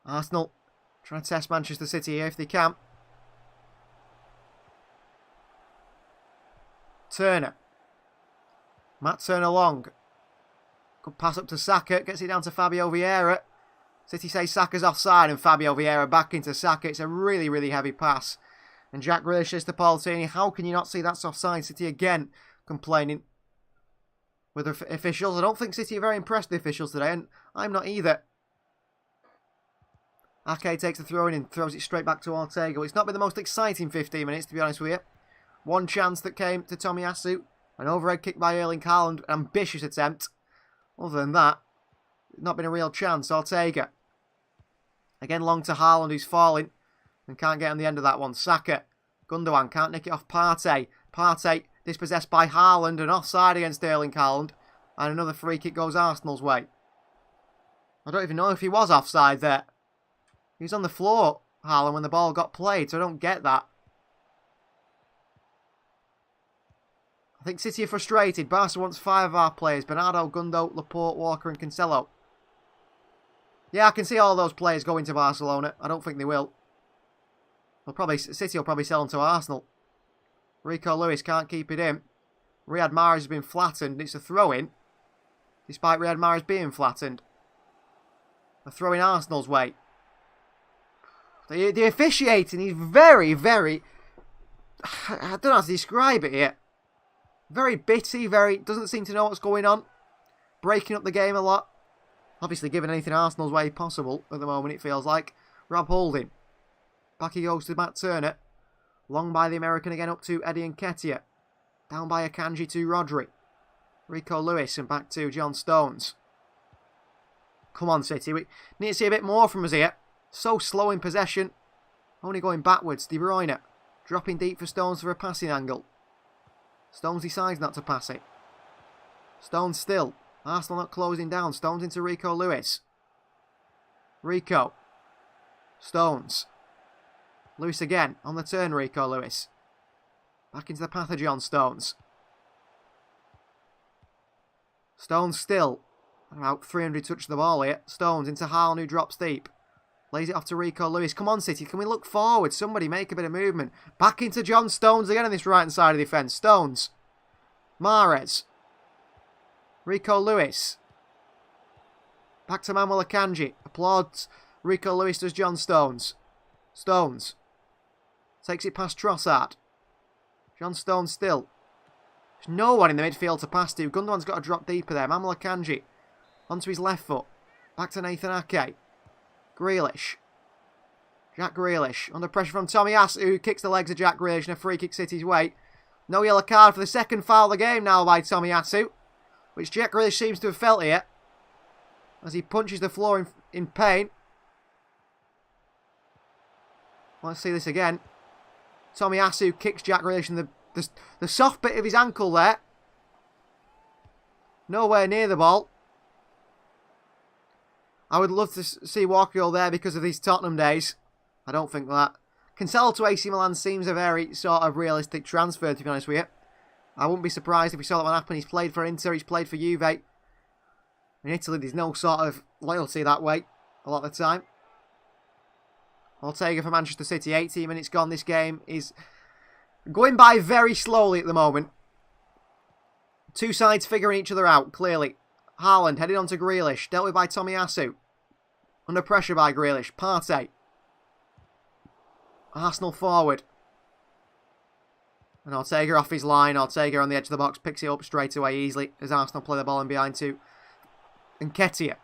Arsenal trying to test Manchester City here if they can. Turner. Matt Turner long. Good pass up to Saka. Gets it down to Fabio Vieira. City say Saka's offside and Fabio Vieira back into Saka. It's a really, really heavy pass. And Jack Grealish says to Paul Tierney, how can you not see that's offside? City again complaining with the officials. I don't think City are very impressed with the officials today, and I'm not either. Ake takes the throw in and throws it straight back to Ortega. Well, it's not been the most exciting 15 minutes, to be honest with you. One chance that came to Tomiyasu. An overhead kick by Erling Haaland. An ambitious attempt. Other than that, not been a real chance. Ortega. Again long to Haaland, who's falling. And can't get on the end of that one. Saka. Gundogan can't nick it off Partey. Partey dispossessed by Haaland and offside against Erling Haaland. And another free kick goes Arsenal's way. I don't even know if he was offside there. He was on the floor, Haaland, when the ball got played, so I don't get that. I think City are frustrated. Barca wants 5 of our players. Bernardo, Gundo, Laporte, Walker and Cancelo. Yeah, I can see all those players going to Barcelona. I don't think they will. City will probably sell them to Arsenal. Rico Lewis can't keep it in. Riyad Mahrez has been flattened. It's a throw-in, despite Riyad Mahrez being flattened. A throw in Arsenal's way. The officiating is very, very... I don't know how to describe it here. Very bitty, doesn't seem to know what's going on. Breaking up the game a lot. Obviously giving anything Arsenal's way possible at the moment, it feels like. Rob Holding. Back he goes to Matt Turner. Long by the American again up to Eddie Nketiah. Down by Akanji to Rodri. Rico Lewis and back to John Stones. Come on, City. We need to see a bit more from us here. So slow in possession. Only going backwards. De Bruyne. Dropping deep for Stones for a passing angle. Stones decides not to pass it. Stones still. Arsenal not closing down. Stones into Rico Lewis. Rico. Stones. Lewis again. On the turn, Rico Lewis. Back into the path of John Stones. Stones still. About 300 touch the ball here. Stones into Haaland who drops deep. Lays it off to Rico Lewis. Come on, City. Can we look forward? Somebody make a bit of movement. Back into John Stones again on this right-hand side of defence. Stones. Mahrez. Rico Lewis. Back to Manuel Akanji. Applauds. Rico Lewis does John Stones. Stones. Takes it past Trossard. John Stones still. There's no one in the midfield to pass to. Gundogan's got to drop deeper there. Manuel Akanji. Onto his left foot. Back to Nathan Ake. Grealish. Jack Grealish. Under pressure from Tomiyasu, who kicks the legs of Jack Grealish and a free kick City's way. No yellow card for the second foul of the game now by Tomiyasu, which Jack Grealish seems to have felt here as he punches the floor in pain. Let's see this again. Tomiyasu kicks Jack Grealish in the soft bit of his ankle there. Nowhere near the ball. I would love to see Walker go there because of these Tottenham days. I don't think that. Cancelo to AC Milan seems a very sort of realistic transfer, to be honest with you. I wouldn't be surprised if we saw that one happen. He's played for Inter, he's played for Juve. In Italy, there's no sort of loyalty that way a lot of the time. Ortega for Manchester City, 18 minutes gone. This game is going by very slowly at the moment. Two sides figuring each other out, clearly. Haaland heading on to Grealish, dealt with by Tomiyasu. Under pressure by Grealish. Partey. Arsenal forward. And Ortega off his line. Ortega on the edge of the box picks it up straight away easily as Arsenal play the ball in behind to Nketiah.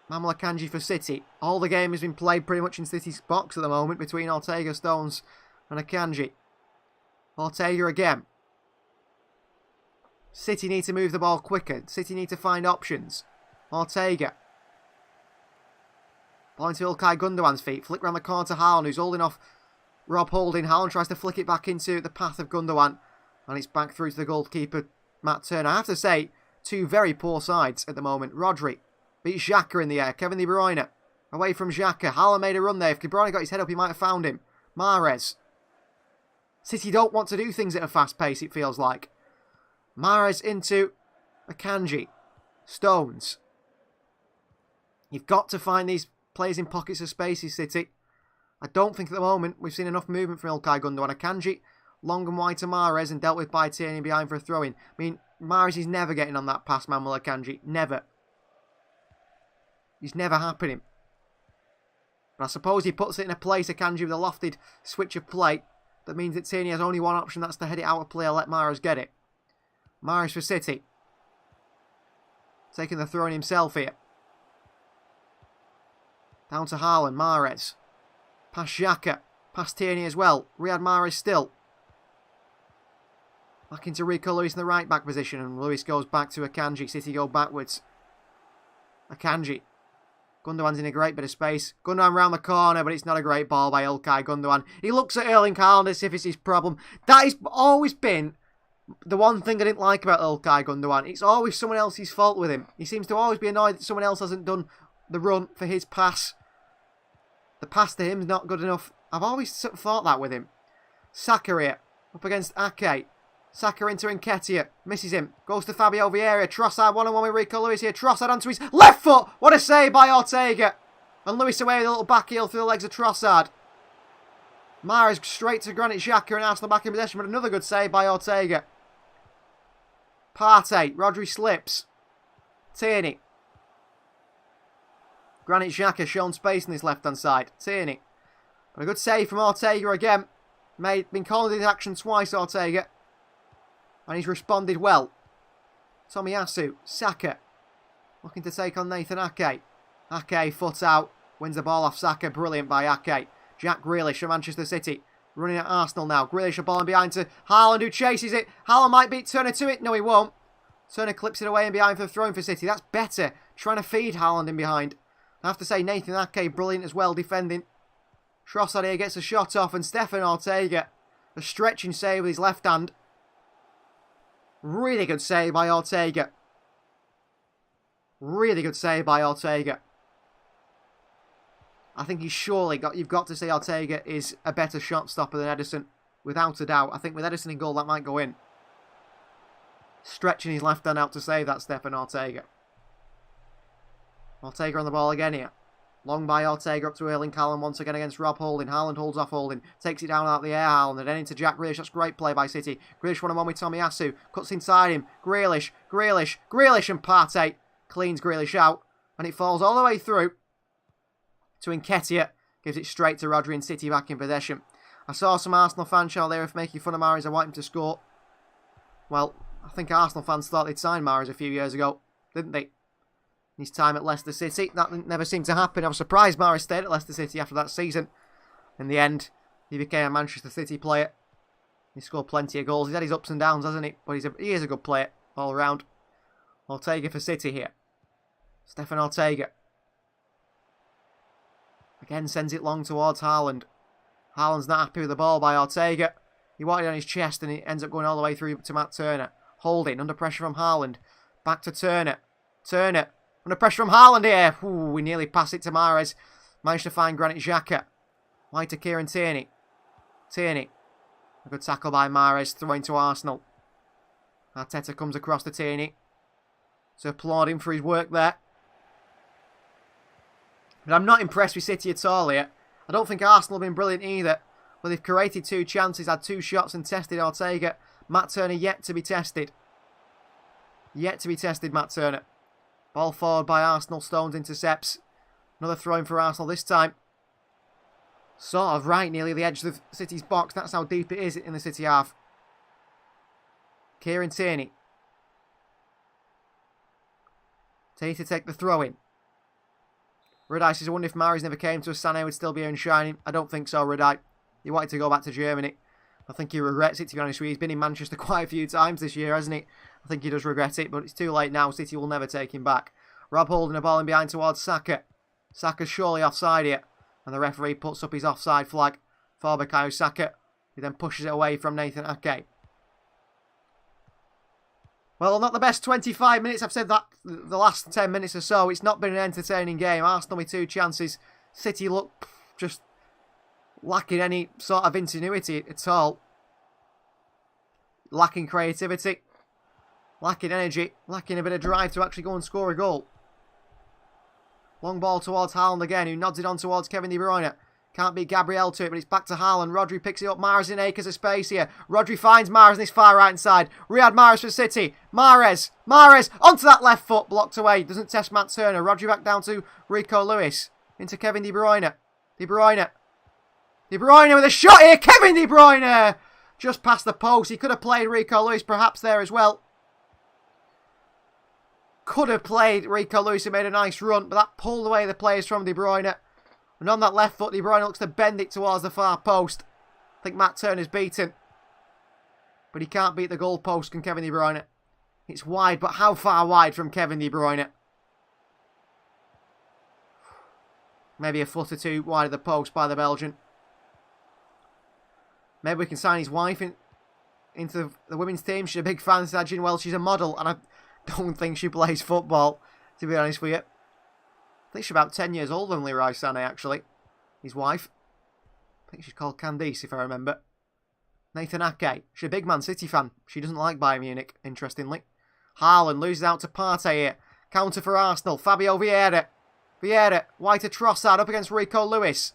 Manuel Akanji for City. All the game has been played pretty much in City's box at the moment between Ortega, Stones and Akanji. Ortega again. City need to move the ball quicker. City need to find options. Ortega. Ball into Ilkay Gundogan's feet. Flick round the corner to Haaland, who's holding off Rob Holding. Haaland tries to flick it back into the path of Gundogan. And it's back through to the goalkeeper, Matt Turner. I have to say, two very poor sides at the moment. Rodri beats Xhaka in the air. Kevin De Bruyne away from Xhaka. Haaland made a run there. If De Bruyne got his head up, he might have found him. Mahrez. City don't want to do things at a fast pace, it feels like. Mahrez into Akanji. Stones. You've got to find these players in pockets of spaces, City. I don't think at the moment we've seen enough movement from Ilkay Gundogan. Akanji, long and wide to Mahrez and dealt with by Tierney behind for a throw-in. I mean, Mahrez is never getting on that pass, Manuel Akanji. Never. He's never happening. But I suppose he puts it in a place, Akanji, with a lofted switch of play. That means that Tierney has only one option, that's to head it out of play or let Mahrez get it. Mahrez for City. Taking the throw in himself here. Down to Haaland, Mahrez. Past Xhaka. Past Tierney as well. Riyad Mahrez still. Back into Rico Lewis in the right back position. And Lewis goes back to Akanji. City go backwards. Akanji. Gundogan's in a great bit of space. Gundogan round the corner, but it's not a great ball by Ilkay Gundogan. He looks at Erling Haaland as if it's his problem. That has always been the one thing I didn't like about Ilkay Gundogan. It's always someone else's fault with him. He seems to always be annoyed that someone else hasn't done the run for his pass. The pass to him is not good enough. I've always thought that with him. Saka here, up against Ake. Saka into Nketiah, misses him. Goes to Fabio Vieira. Trossard one-on-one with Rico Lewis here. Trossard onto his left foot. What a save by Ortega. And Lewis away with a little back heel through the legs of Trossard. Mahrez straight to Granit Xhaka and Arsenal back in possession, but another good save by Ortega. Partey. Rodri slips. Tierney. Granit Xhaka shown space in his left-hand side. Tierney. But a good save from Ortega again. Been called into action twice, Ortega. And he's responded well. Tomiyasu. Saka. Looking to take on Nathan Ake. Ake, foot out. Wins the ball off Saka. Brilliant by Ake. Jack Grealish from Manchester City. Running at Arsenal now. Grealish a ball in behind to Haaland, who chases it. Haaland might beat Turner to it. No, he won't. Turner clips it away in behind for the throw-in for City. That's better. Trying to feed Haaland in behind. I have to say, Nathan Ake, brilliant as well, defending. Trossard here gets a shot off, and Stefan Ortega, a stretching save with his left hand. Really good save by Ortega. Really good save by Ortega. I think you've got to say Ortega is a better shot stopper than Ederson, without a doubt. I think with Ederson in goal, that might go in. Stretching his left hand out to save that, Stefan Ortega. Ortega on the ball again here. Long by Ortega up to Erling Haaland once again against Rob Holding. Haaland holds off Holding. Takes it down out the air, Haaland. And then into Jack Grealish. That's great play by City. Grealish one-on-one with Tomiyasu. Cuts inside him. Grealish. And Partey cleans Grealish out. And it falls all the way through to Nketiah. Gives it straight to Rodri and City back in possession. I saw some Arsenal fans shout there making fun of Mahrez. I want him to score. Well, I think Arsenal fans thought they'd signed Mahrez a few years ago, didn't they? His time at Leicester City, that never seemed to happen. I was surprised Mahrez stayed at Leicester City after that season. In the end, he became a Manchester City player. He scored plenty of goals. He's had his ups and downs, hasn't he? But he is a good player all round. Ortega for City here. Stefan Ortega. Again sends it long towards Haaland. Haaland's not happy with the ball by Ortega. He wanted it on his chest and it ends up going all the way through to Matt Turner. Holding, under pressure from Haaland. Back to Turner. Turner. Under pressure from Haaland here. Ooh, we nearly pass it to Mahrez. Managed to find Granit Xhaka. Wide to Kieran Tierney. Tierney. A good tackle by Mahrez. Throwing to Arsenal. Arteta comes across to Tierney. So applaud him for his work there. But I'm not impressed with City at all here. I don't think Arsenal have been brilliant either. But they've created 2 chances, had 2 shots and tested Ortega. Matt Turner yet to be tested. Yet to be tested, Matt Turner. Ball forward by Arsenal. Stones intercepts. Another throw-in for Arsenal this time. Sort of right nearly the edge of the City's box. That's how deep it is in the City half. Kieran Tierney. Tierney to take the throw-in. Rudai says, I wonder if Mahrez never came to us, Sané would still be here and shining. I don't think so, Rudai. He wanted to go back to Germany. I think he regrets it, to be honest with you. He's been in Manchester quite a few times this year, hasn't he? I think he does regret it, but it's too late now. City will never take him back. Rob holding a ball in behind towards Saka. Saka's surely offside here. And the referee puts up his offside flag for Bukayo Saka. He then pushes it away from Nathan Ake. Well, not the best 25 minutes. I've said that the last 10 minutes or so. It's not been an entertaining game. Arsenal with 2 chances. City look just lacking any sort of ingenuity at all. Lacking creativity. Lacking energy. Lacking a bit of drive to actually go and score a goal. Long ball towards Haaland again, who nods it on towards Kevin De Bruyne. Can't beat Gabriel to it, but it's back to Haaland. Rodri picks it up. Mahrez in acres of space here. Rodri finds Mahrez on his far right side. Riyad Mahrez for City. Mahrez onto that left foot. Blocked away. Doesn't test Matt Turner. Rodri back down to Rico Lewis. Into Kevin De Bruyne. De Bruyne with a shot here. Kevin De Bruyne! Just past the post. He could have played Rico Lewis perhaps there as well. Could have played Rico Lewis and made a nice run, but that pulled away the players from De Bruyne. And on that left foot, De Bruyne looks to bend it towards the far post. I think Matt Turner's beaten. But he can't beat the goal post, can Kevin De Bruyne? It's wide, but how far wide from Kevin De Bruyne? Maybe a foot or 2 wide of the post by the Belgian. Maybe we can sign his wife into the women's team. She's a big fan, said well, she's a model, and I don't think she plays football, to be honest with you. I think she's about 10 years older than Leroy Sané, actually. His wife. I think she's called Candice, if I remember. Nathan Ake. She's a big Man City fan. She doesn't like Bayern Munich, interestingly. Haaland loses out to Partey here. Counter for Arsenal. Fabio Vieira. Wide to Trossard up against Rico Lewis.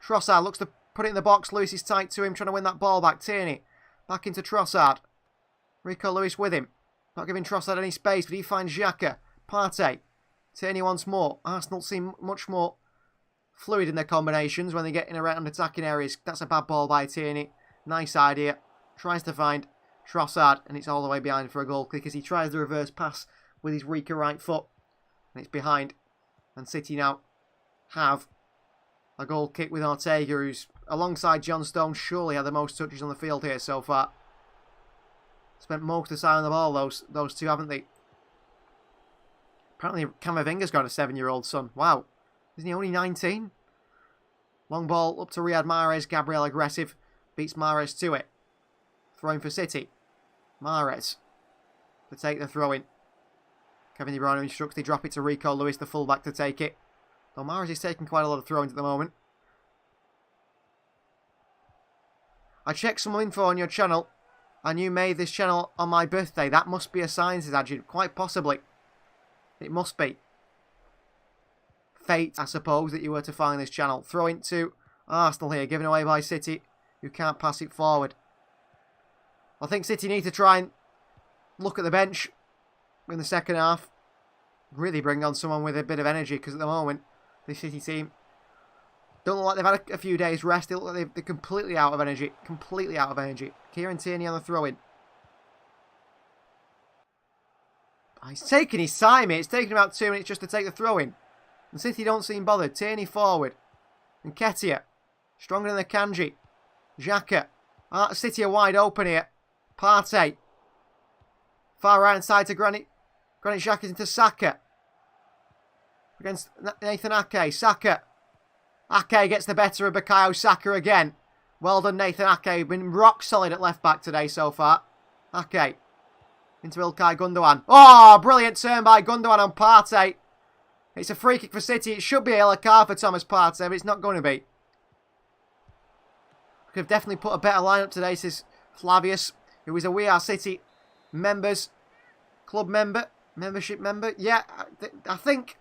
Trossard looks to put it in the box. Lewis is tight to him, trying to win that ball back. Tierney. Back into Trossard. Rico Lewis with him. Not giving Trossard any space, but he finds Xhaka. Partey. Tierney once more. Arsenal seem much more fluid in their combinations when they get in around attacking areas. That's a bad ball by Tierney. Nice idea. Tries to find Trossard, and it's all the way behind for a goal kick as he tries the reverse pass with his weaker right foot. And it's behind. And City now have a goal kick with Ortega, who's alongside John Stone surely had the most touches on the field here so far. Spent most of the time on the ball, those two, haven't they? Apparently Camavinga's got a 7-year-old son. Wow. Isn't he only 19? Long ball up to Riyad Mahrez. Gabriel aggressive. Beats Mahrez to it. Throwing for City. Mahrez to take the throw in. Kevin De Bruyne instructs they drop it to Rico Lewis, the fullback, to take it. Though Mahrez is taking quite a lot of throw-ins at the moment. I checked some info on your channel, and you made this channel on my birthday. That must be a sign, says Ajit. Quite possibly. It must be. Fate, I suppose, that you were to find this channel. Throw into Arsenal here, given away by City, who can't pass it forward. I think City need to try and look at the bench in the second half. Really bring on someone with a bit of energy, because at the moment, the City team don't look like they've had a few days rest. They look like they're completely out of energy. Completely out of energy. Kieran Tierney on the throw-in. He's taking his time here. It's taken about 2 minutes just to take the throw-in. And City don't seem bothered. Tierney forward. And Nketiah. Stronger than the Kanji. Xhaka. City are wide open here. Partey. Far right hand side to Granit Xhaka into Saka. Against Nathan Ake. Saka. Ake gets the better of Bukayo Saka again. Well done, Nathan Ake. Been rock solid at left back today so far. Ake. Into Ilkay Gundogan. Oh, brilliant turn by Gundogan on Partey. It's a free kick for City. It should be a yellow card for Thomas Partey, but it's not going to be. Could have definitely put a better lineup today, says Flavius, who is a We Are City membership member. Yeah, I think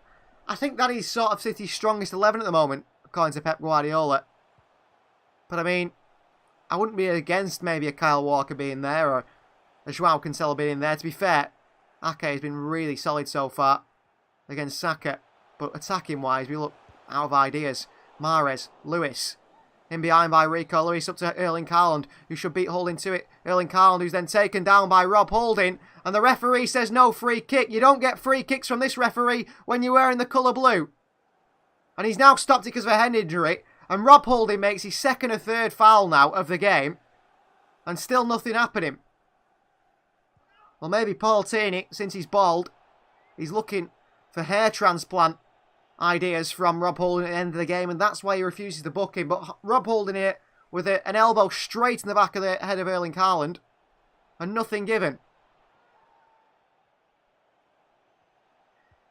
that is sort of City's strongest 11 at the moment, according to Pep Guardiola. But I mean, I wouldn't be against maybe a Kyle Walker being there or a Joao Cancelo being there. To be fair, Ake has been really solid so far against Saka. But attacking-wise, we look out of ideas. Mahrez, Lewis, in behind by Rico Lewis, up to Erling Haaland, who should beat Holding to it. Erling Haaland, who's then taken down by Rob Holding, and the referee says no free kick. You don't get free kicks from this referee when you're wearing the colour blue. And he's now stopped it because of a head injury, and Rob Holding makes his second or third foul now of the game, and still nothing happening. Well, maybe Paul Tierney, since he's bald, he's looking for hair transplant ideas from Rob Holding at the end of the game, and that's why he refuses to book him. But Rob Holding here with an elbow straight in the back of the head of Erling Haaland, and nothing given.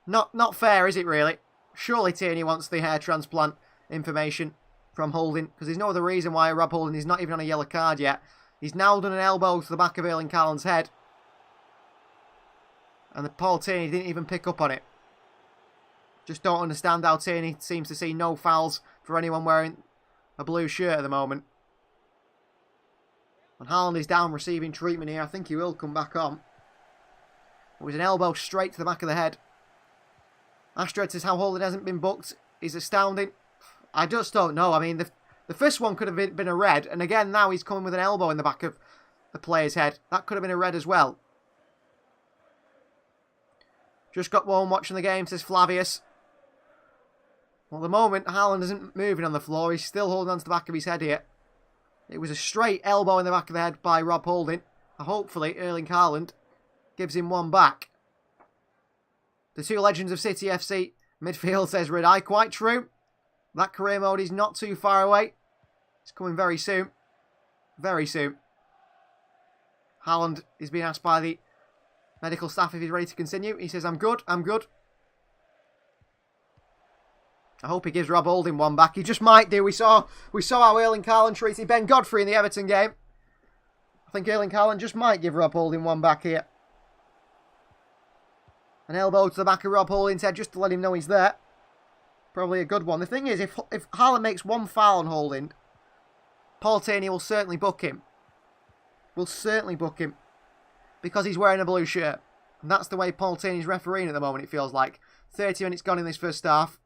Not fair, is it really? Surely Tierney wants the hair transplant information from Holding, because there's no other reason why Rob Holding is not even on a yellow card yet. He's now done an elbow to the back of Erling Haaland's head, and Paul Tierney didn't even pick up on it. Just don't understand how Tierney seems to see no fouls for anyone wearing a blue shirt at the moment. And Haaland is down receiving treatment here. I think he will come back on. It was an elbow straight to the back of the head. Astrid says how Holding hasn't been booked is astounding. I just don't know. I mean, the first one could have been a red. And again, now he's coming with an elbow in the back of the player's head. That could have been a red as well. Just got one watching the game, says Flavius. Well, at the moment, Haaland isn't moving on the floor. He's still holding on to the back of his head here. It was a straight elbow in the back of the head by Rob Holding. Hopefully, Erling Haaland gives him one back. The two legends of City FC midfield, says Red Eye. Quite true. That career mode is not too far away. It's coming very soon. Very soon. Haaland is being asked by the medical staff if he's ready to continue. He says, I'm good, I'm good. I hope he gives Rob Holding one back. He just might do. We saw how Erling Haaland treated Ben Godfrey in the Everton game. I think Erling Haaland just might give Rob Holding one back here. An elbow to the back of Rob Holding's head just to let him know he's there. Probably a good one. The thing is, if Haaland makes one foul on Holding, Paul Tierney will certainly book him. Will certainly book him. Because he's wearing a blue shirt. And that's the way Paul Tierney's refereeing at the moment, it feels like. 30 minutes gone in this first half.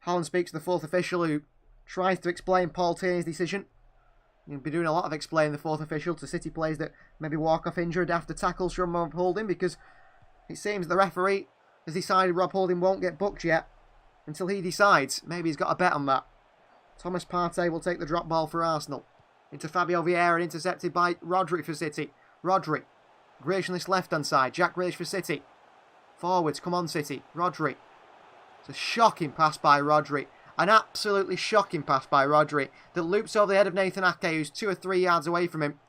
Haaland speaks to the fourth official, who tries to explain Paul Tierney's decision. He'll be doing a lot of explaining the fourth official to City players that maybe walk off injured after tackles from Rob Holding, because it seems the referee has decided Rob Holding won't get booked yet until he decides. Maybe he's got a bet on that. Thomas Partey will take the drop ball for Arsenal. Into Fabio Vieira, intercepted by Rodri for City. Rodri. Grealish on this left-hand side. Jack Grealish for City. Forwards, come on City. Rodri. It's a shocking pass by Rodri. An absolutely shocking pass by Rodri that loops over the head of Nathan Ake, who's 2 or 3 yards away from him.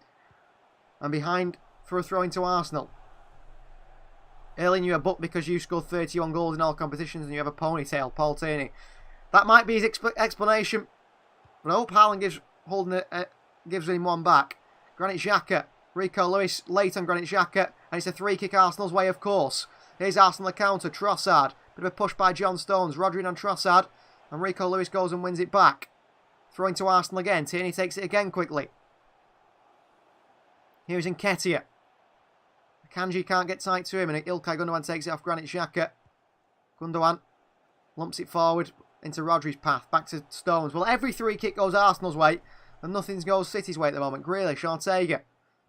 And behind for a throw into Arsenal. Erling, you are booked because you scored 31 goals in all competitions and you have a ponytail, Paul Tierney. That might be his explanation. But I hope Haaland gives him one back. Granit Xhaka. Rico Lewis late on Granit Xhaka. And it's a free kick Arsenal's way, of course. Here's Arsenal the counter. Trossard. Bit of a push by John Stones. Rodri on Trossard. And Rico Lewis goes and wins it back. Throwing to Arsenal again. Tierney takes it again quickly. Here's Nketiah. Kanji can't get tight to him, and Ilkay Gundogan takes it off Granit Xhaka. Gundogan lumps it forward into Rodri's path. Back to Stones. Well, every free kick goes Arsenal's way, and nothing goes City's way at the moment. Grealish, Ortega.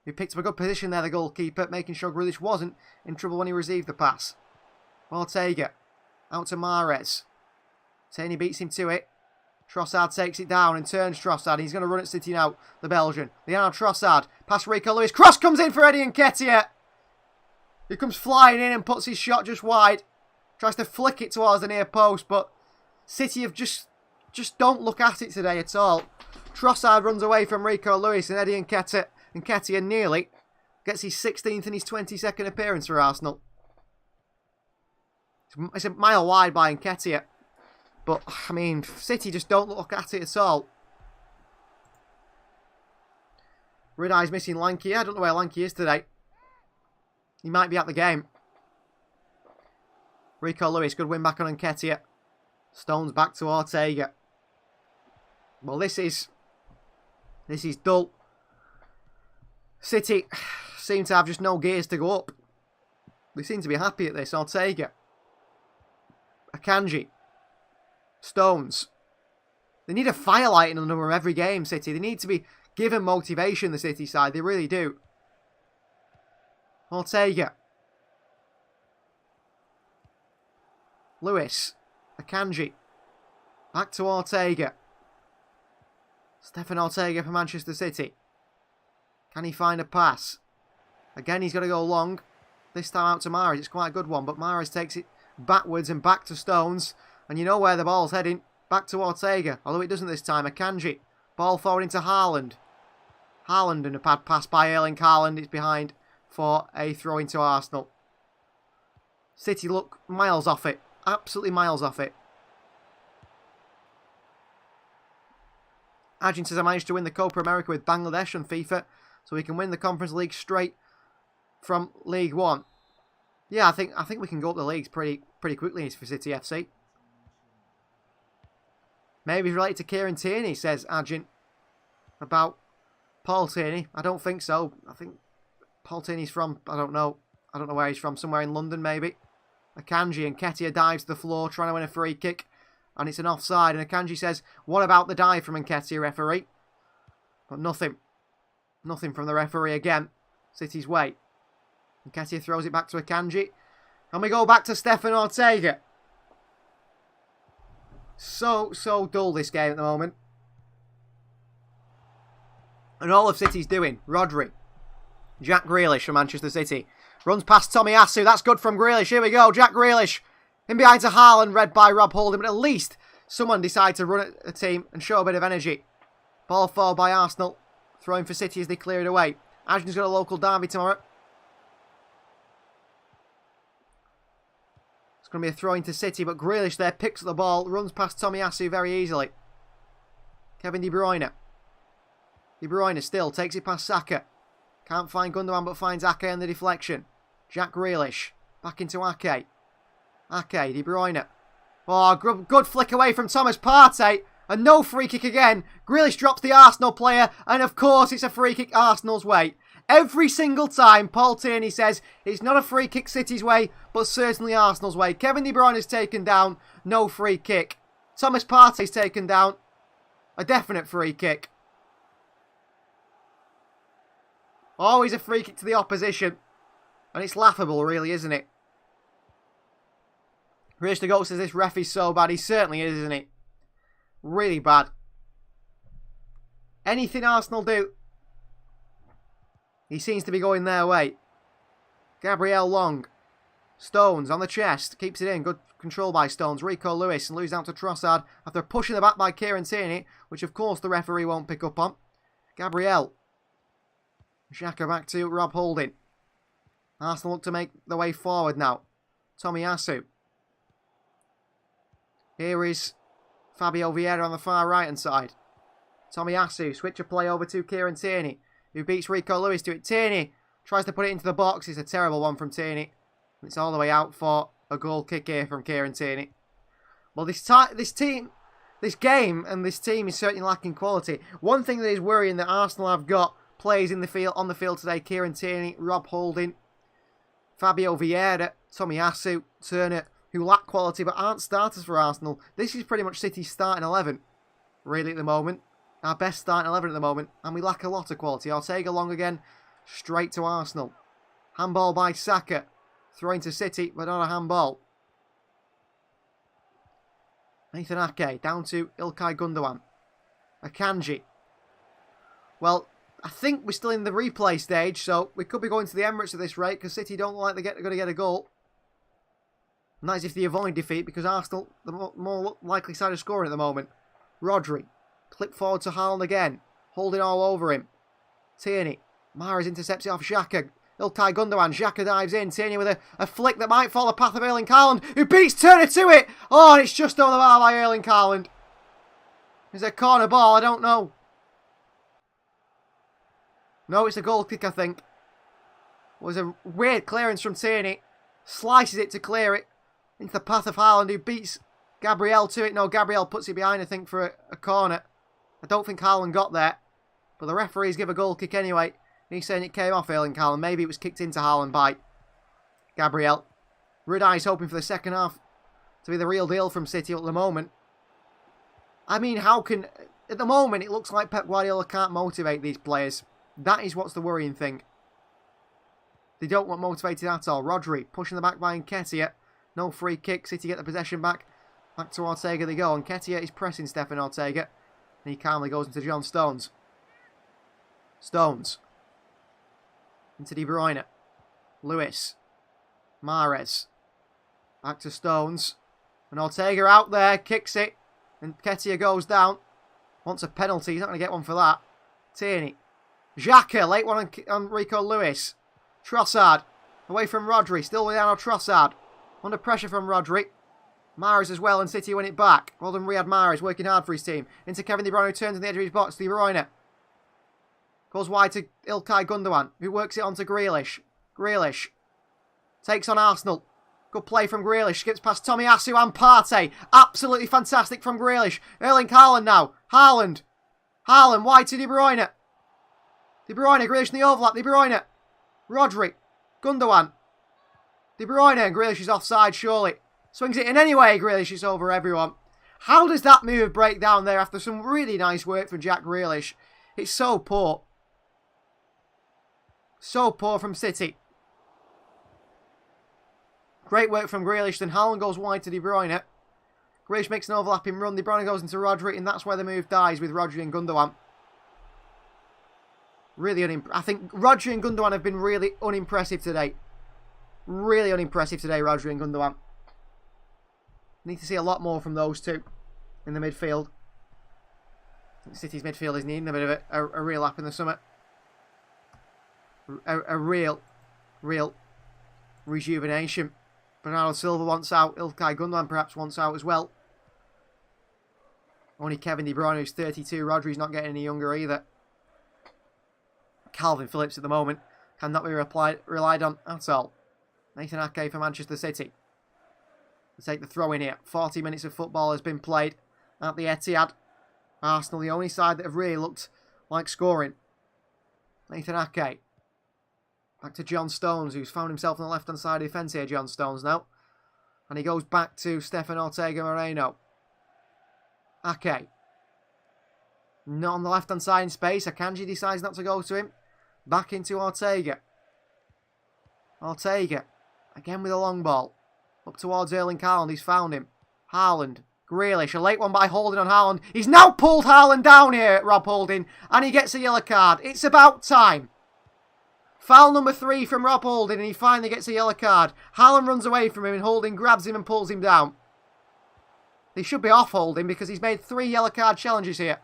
He picked up a good position there, the goalkeeper, making sure Grealish wasn't in trouble when he received the pass. Ortega. Out to Mahrez. Tierney beats him to it. Trossard takes it down and turns Trossard. He's going to run at City now, the Belgian. Leonardo Trossard. Past Rico Lewis. Cross comes in for Eddie Nketiah. He comes flying in and puts his shot just wide. Tries to flick it towards the near post, but City have just don't look at it today at all. Trossard runs away from Rico Lewis, and Eddie Nketiah nearly gets his 16th and his 22nd appearance for Arsenal. It's a mile wide by Nketiah. But, I mean, City just don't look at it at all. Red Eye's missing Lanky. I don't know where Lanky is today. He might be at the game. Rico Lewis, good win back on Nketiah. Stones back to Ortega. Well, this is dull. City seem to have just no gears to go up. They seem to be happy at this. Ortega. Akanji. Stones. They need a firelight in under every game, City. They need to be given motivation, the City side. They really do. Ortega. Lewis. Akanji. Back to Ortega. Stefan Ortega for Manchester City. Can he find a pass? Again, he's got to go long. This time out to Mahrez. It's quite a good one, but Mahrez takes it backwards and back to Stones. And you know where the ball's heading. Back to Ortega. Although it doesn't this time. Akanji. Ball forward into Haaland. Haaland and a pad pass by Erling Haaland. It's behind for a throw into Arsenal. City look miles off it. Absolutely miles off it. Ajin says I managed to win the Copa America with Bangladesh on FIFA, so we can win the Conference League straight from League One. Yeah, I think we can go up the leagues pretty quickly for City FC. Maybe he's related to Kieran Tierney, says Ajin. About Paul Tierney. I don't think so. I think Paul Tierney's from, I don't know where he's from. Somewhere in London, maybe. Akanji and Nketiah dives to the floor, trying to win a free kick. And it's an offside. And Akanji says, what about the dive from Nketiah, referee? But nothing. Nothing from the referee again. City's way. Nketiah throws it back to Akanji. And we go back to Stefan Ortega. So dull this game at the moment. And all of City's doing. Rodri. Jack Grealish from Manchester City. Runs past Tomiyasu. That's good from Grealish. Here we go. Jack Grealish. In behind to Haaland. Read by Rob Holding. But at least someone decided to run at the team and show a bit of energy. Ball forward by Arsenal. Throwing for City as they clear it away. Ajin's got a local derby tomorrow. It's going to be a throw into City. But Grealish there picks up the ball. Runs past Tomiyasu very easily. Kevin De Bruyne. De Bruyne still takes it past Saka. Can't find Gundogan but finds Ake on the deflection. Jack Grealish. Back into Ake. Ake, De Bruyne. Oh, good flick away from Thomas Partey. And no free kick again. Grealish drops the Arsenal player. And of course it's a free kick Arsenal's way. Every single time, Paul Tierney says it's not a free kick City's way, but certainly Arsenal's way. Kevin De Bruyne is taken down, no free kick. Thomas Partey is taken down, a definite free kick. Always a free kick to the opposition. And it's laughable, really, isn't it? Rich to go says this ref is so bad. He certainly is, isn't he? Really bad. Anything Arsenal do, he seems to be going their way. Gabriel Long. Stones on the chest. Keeps it in. Good control by Stones. Rico Lewis and lose out to Trossard after pushing the back by Kieran Tierney, which of course the referee won't pick up on. Gabriel. Xhaka back to Rob Holding. Arsenal look to make the way forward now. Tomiyasu. Here is Fabio Vieira on the far right-hand side. Tomiyasu, switch of play over to Kieran Tierney, who beats Rico Lewis to it. Tierney tries to put it into the box. It's a terrible one from Tierney. It's all the way out for a goal kick here from Kieran Tierney. Well, this game and this team is certainly lacking quality. One thing that is worrying that Arsenal have got players in the field on the field today: Kieran Tierney, Rob Holding, Fabio Vieira, Tomiyasu, Turner, who lack quality but aren't starters for Arsenal. This is pretty much City's starting 11, really, at the moment. Our best starting 11 at the moment, and we lack a lot of quality. Ortega Long again, straight to Arsenal. Handball by Saka, throwing to City, but not a handball. Nathan Ake, down to Ilkay Gundogan. Akanji. Well, I think we're still in the replay stage, so we could be going to the Emirates at this rate, because City don't look like they're going to get a goal. And that is if they avoid defeat, because Arsenal, the more likely side of scoring at the moment. Rodri. Clip forward to Haaland again. Holding all over him. Tierney. Mahrez intercepts it off Xhaka. Ilkay Gundogan. Xhaka dives in. Tierney with a flick that might follow the path of Erling Haaland, who beats Turner to it. Oh, and it's just over the bar by Erling Haaland. Is it a corner ball? I don't know. No, it's a goal kick, I think. It was a weird clearance from Tierney. Slices it to clear it into the path of Haaland, who beats Gabriel to it. No, Gabriel puts it behind, I think, for a corner. I don't think Haaland got there. But the referees give a goal kick anyway. He's saying it came off Erling Haaland. Maybe it was kicked into Haaland by Gabriel. Rudai's hoping for the second half to be the real deal from City at the moment. I mean, how can... At the moment, it looks like Pep Guardiola can't motivate these players. That is what's the worrying thing. They don't want motivated at all. Rodri pushing the back by Nketiah. No free kick. City get the possession back. Back to Ortega they go. Nketiah is pressing Stephen Ortega. And he calmly goes into John Stones. Stones. Into De Bruyne. Lewis. Mahrez. Back to Stones. And Ortega out there. Kicks it. And Nketiah goes down. Wants a penalty. He's not going to get one for that. Tierney. Xhaka. Late one on Rico Lewis. Trossard. Away from Rodri. Still with Arnold Trossard. Under pressure from Rodri. Mahrez as well, and City win it back. Well done, Riyad Mahrez, working hard for his team. Into Kevin De Bruyne, who turns on the edge of his box. De Bruyne goes wide to Ilkay Gundogan, who works it onto Grealish. Grealish takes on Arsenal. Good play from Grealish. Skips past Tomiyasu and Partey. Absolutely fantastic from Grealish. Erling Haaland now. Haaland. Haaland wide to De Bruyne. De Bruyne, Grealish in the overlap. De Bruyne. Rodri. Gundogan. De Bruyne, and Grealish is offside, surely. Swings it in anyway, Grealish is over everyone. How does that move break down there after some really nice work from Jack Grealish? It's so poor. So poor from City. Great work from Grealish, then Haaland goes wide to De Bruyne. Grealish makes an overlapping run, De Bruyne goes into Rodri, and that's where the move dies with Rodri and Gundogan. Really I think Rodri and Gundogan have been really unimpressive today. Really unimpressive today, Rodri and Gundogan. Need to see a lot more from those two in the midfield. I think City's midfield is needing a bit of a real up in the summer. A real rejuvenation. Bernardo Silva wants out. Ilkay Gundogan perhaps wants out as well. Only Kevin De Bruyne, who's 32. Rodri's not getting any younger either. Calvin Phillips at the moment cannot be relied on at all. Nathan Ake for Manchester City. We'll take the throw in here. 40 minutes of football has been played at the Etihad. Arsenal, the only side that have really looked like scoring. Nathan Ake. Back to John Stones, who's found himself on the left-hand side of the defence here, John Stones now. And he goes back to Stefan Ortega Moreno. Ake. Not on the left-hand side in space. Akanji decides not to go to him. Back into Ortega. Ortega. Again with a long ball. Up towards Erling Haaland. He's found him. Haaland. Grealish. A late one by Holding on Haaland. He's now pulled Haaland down here, Rob Holding. And he gets a yellow card. It's about time. Foul number 3 from Rob Holding. And he finally gets a yellow card. Haaland runs away from him and Holding grabs him and pulls him down. They should be off Holding because he's made 3 yellow card challenges here.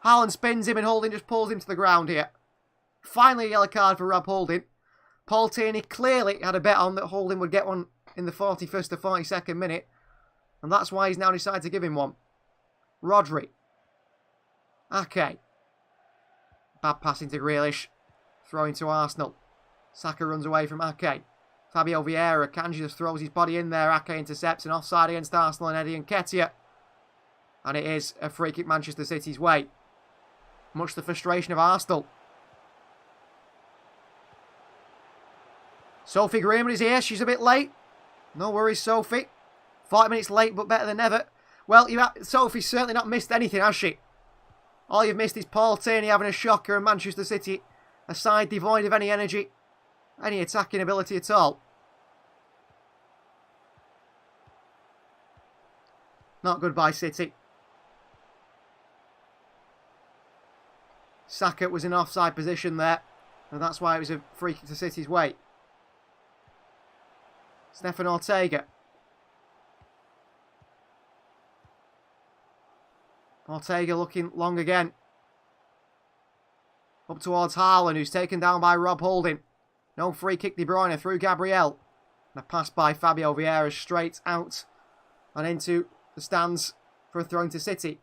Haaland spins him and Holding just pulls him to the ground here. Finally a yellow card for Rob Holding. Paul Tierney clearly had a bet on that Holding would get one in the 41st to 42nd minute. And that's why he's now decided to give him one. Rodri. Ake. Bad passing to Grealish. Throwing to Arsenal. Saka runs away from Ake. Fabio Vieira. Kanji just throws his body in there. Ake intercepts and offside against Arsenal and Eddie Nketiah. And it is a free kick Manchester City's way. Much to the frustration of Arsenal. Sophie Greenwood is here. She's a bit late. No worries, Sophie. 40 minutes late, but better than never. Well, Sophie's certainly not missed anything, has she? All you've missed is Paul Tierney having a shocker and Manchester City, a side devoid of any energy, any attacking ability at all. Not good by City. Saka was in offside position there, and that's why it was a free kick to City's way. Stefan Ortega. Ortega looking long again. Up towards Haaland, who's taken down by Rob Holding. No free kick, De Bruyne through Gabriel. And a pass by Fabio Vieira straight out and into the stands for a throw into City.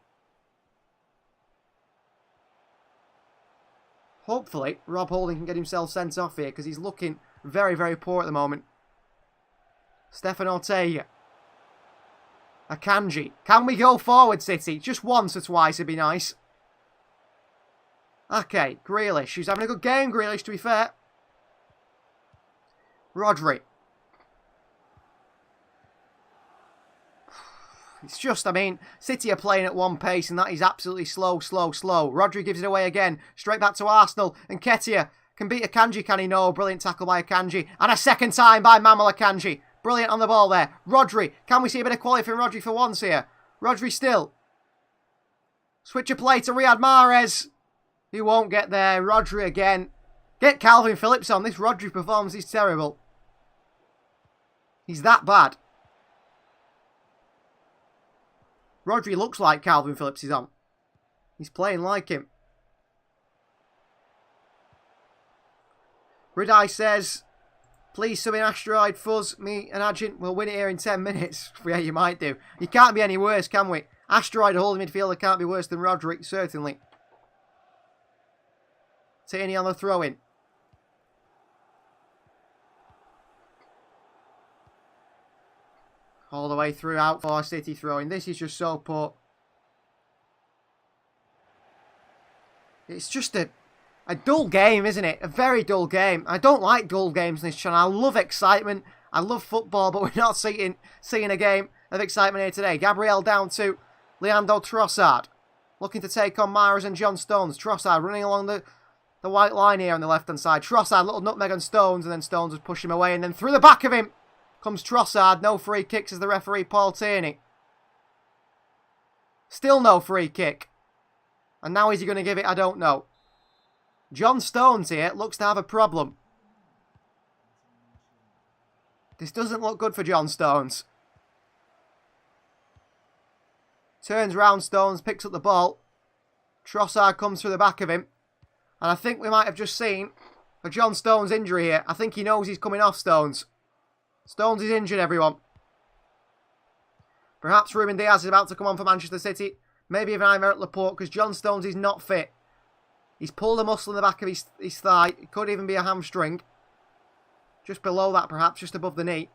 Hopefully, Rob Holding can get himself sent off here because he's looking very, very poor at the moment. Stefan Ortega. Akanji. Can we go forward, City? Just once or twice would be nice. Okay, Grealish. Who's having a good game, Grealish, to be fair. Rodri. It's just, I mean, City are playing at one pace and that is absolutely slow. Rodri gives it away again. Straight back to Arsenal. And Nketiah can beat Akanji, can he? No. Brilliant tackle by Akanji. And a second time by Mamal Akanji. Brilliant on the ball there. Rodri. Can we see a bit of quality from Rodri for once here? Rodri still. Switch of play to Riyad Mahrez. He won't get there. Rodri again. Get Calvin Phillips on. This Rodri performance is terrible. He's that bad. Rodri looks like Calvin Phillips is on. He's playing like him. Ridai says, please sub in Asteroid Fuzz. Me and Agent will win it here in 10 minutes. Yeah, you might do. You can't be any worse, can we? Asteroid, a holding midfielder, can't be worse than Rodri, certainly. Tierney on the throw-in. All the way throughout for City throwing. This is just so poor. It's just a dull game, isn't it? A very dull game. I don't like dull games on this channel. I love excitement. I love football, but we're not seeing a game of excitement here today. Gabriel down to Leandro Trossard. Looking to take on Mahrez and John Stones. Trossard running along the white line here on the left-hand side. Trossard, little nutmeg on Stones, and then Stones would push him away, and then through the back of him comes Trossard. No free kicks as the referee, Paul Tierney. Still no free kick. And now is he going to give it? I don't know. John Stones here looks to have a problem. This doesn't look good for John Stones. Turns round Stones, picks up the ball. Trossard comes through the back of him. And I think we might have just seen a John Stones injury here. I think he knows he's coming off, Stones. Stones is injured, everyone. Perhaps Ruben Diaz is about to come on for Manchester City. Maybe even Aymeric Laporte, because John Stones is not fit. He's pulled a muscle in the back of his thigh. It could even be a hamstring. Just below that, perhaps, just above the knee.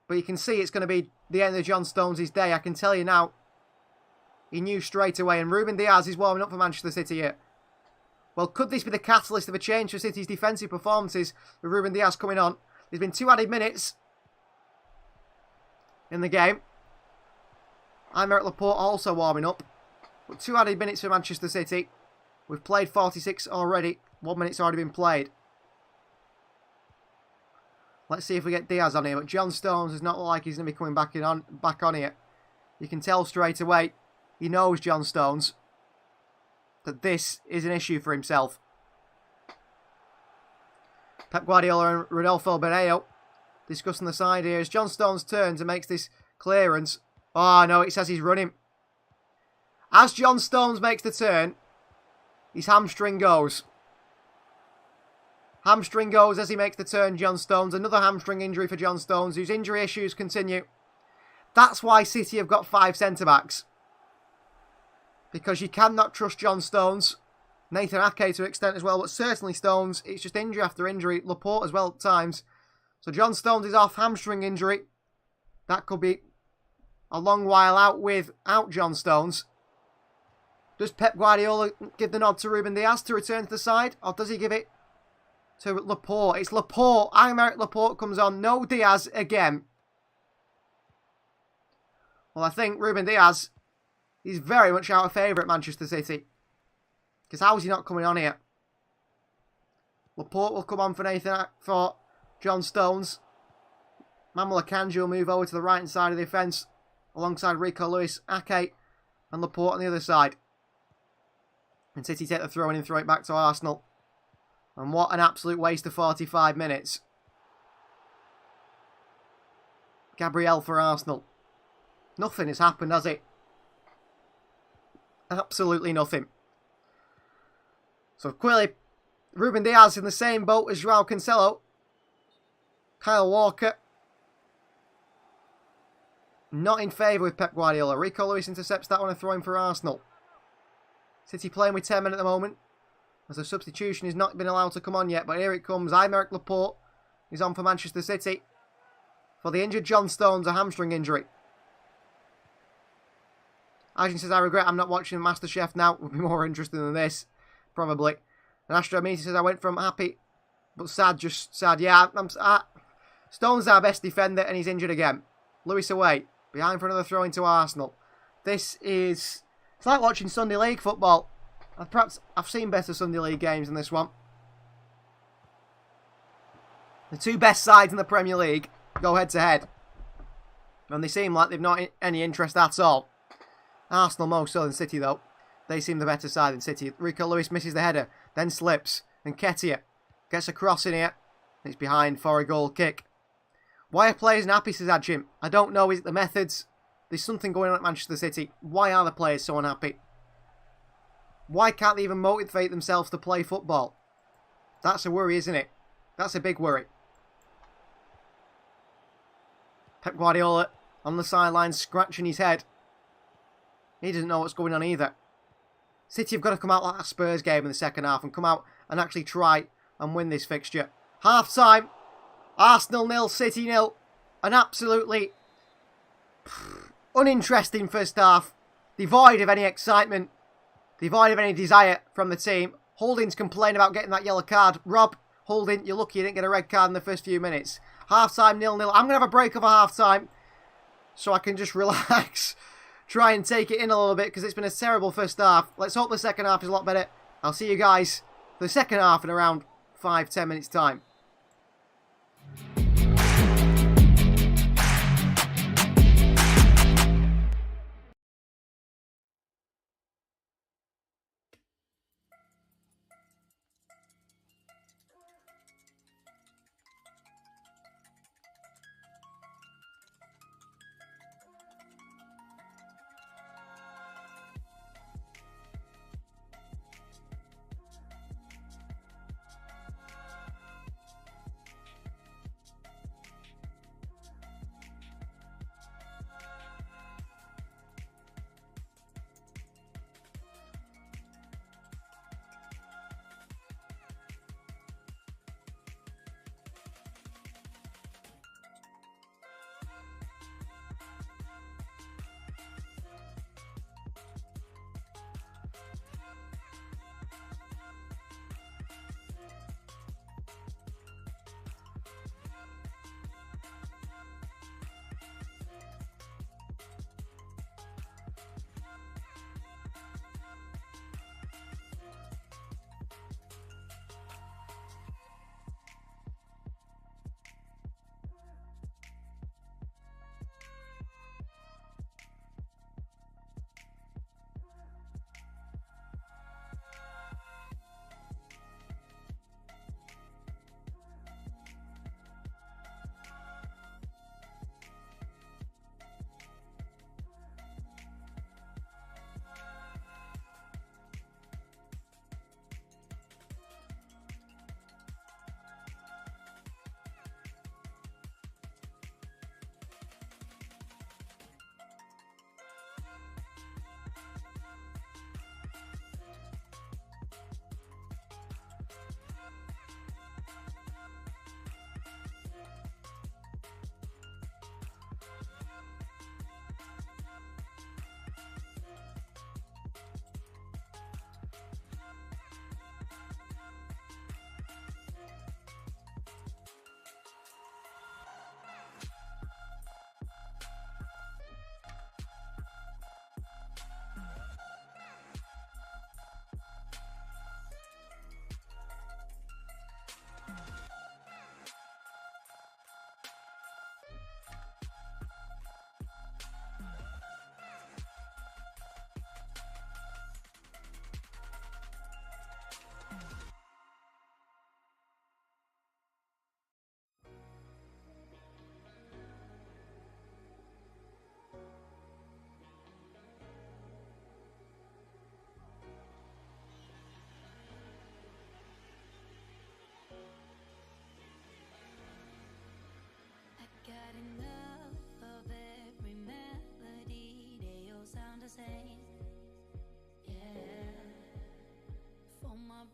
But you can see it's going to be the end of John Stones' day. I can tell you now. He knew straight away. And Ruben Diaz is warming up for Manchester City here. Well, could this be the catalyst of a change for City's defensive performances with Ruben Dias coming on? There's been 2 added minutes in the game. Aymeric Laporte also warming up. But 2 added minutes for Manchester City. We've played 46 already. 1 minute's already been played. Let's see if we get Diaz on here. But John Stones does not look like he's going to be coming back on here. You can tell straight away. He knows, John Stones, that this is an issue for himself. Pep Guardiola and Rodolfo Beneo discussing the side here as John Stones turns and makes this clearance. Oh no, it says he's running. As John Stones makes the turn, his hamstring goes. Hamstring goes as he makes the turn, John Stones. Another hamstring injury for John Stones, whose injury issues continue. That's why City have got 5 centre-backs. Because you cannot trust John Stones. Nathan Ake to an extent as well, but certainly Stones. It's just injury after injury. Laporte as well at times. So John Stones is off, hamstring injury. That could be a long while out without John Stones. Does Pep Guardiola give the nod to Ruben Dias to return to the side? Or does he give it to Laporte? It's Laporte. Aymeric Laporte comes on. No Diaz again. Well, I think Ruben Dias is very much out of favour at Manchester City. Because how is he not coming on here? Laporte will come on for John Stones. Manuel Akanji will move over to the right-hand side of the defence alongside Rico Lewis, Ake and Laporte on the other side. And City take the throw in and throw it back to Arsenal. And what an absolute waste of 45 minutes. Gabriel for Arsenal. Nothing has happened, has it? Absolutely nothing. So clearly, Ruben Dias in the same boat as Joao Cancelo. Kyle Walker. Not in favour with Pep Guardiola. Rico Lewis intercepts that one and throw in for Arsenal. City playing with 10 men at the moment, as a substitution has not been allowed to come on yet. But here it comes. Aymeric Laporte is on for Manchester City. For the injured John Stones, a hamstring injury. Ajin says, I regret I'm not watching MasterChef now. Would be more interesting than this. Probably. And Astro Meaty says, I went from happy but sad, just sad. Yeah, Stones our best defender and he's injured again. Lewis away. Behind for another throw into Arsenal. This is... It's like watching Sunday League football. Perhaps I've seen better Sunday League games than this one. The 2 best sides in the Premier League go head to head. And they seem like they've not any interest at all. Arsenal more so than City though. They seem the better side than City. Rico Lewis misses the header. Then slips. And Ketia gets a cross in here. It's behind for a goal kick. Why are players unhappy, says Ajim? I don't know. Is it the methods? There's something going on at Manchester City. Why are the players so unhappy? Why can't they even motivate themselves to play football? That's a worry, isn't it? That's a big worry. Pep Guardiola on the sideline scratching his head. He doesn't know what's going on either. City have got to come out like that Spurs game in the second half and come out and actually try and win this fixture. Half time. Arsenal 0, City 0. An absolutely uninteresting first half. Devoid of any excitement. Devoid of any desire from the team. Holding's complaining about getting that yellow card. Rob, Holding, you're lucky you didn't get a red card in the first few minutes. Half time 0-0. I'm going to have a break over half time so I can just relax. Try and take it in a little bit because it's been a terrible first half. Let's hope the second half is a lot better. I'll see you guys for the second half in around 5-10 minutes time.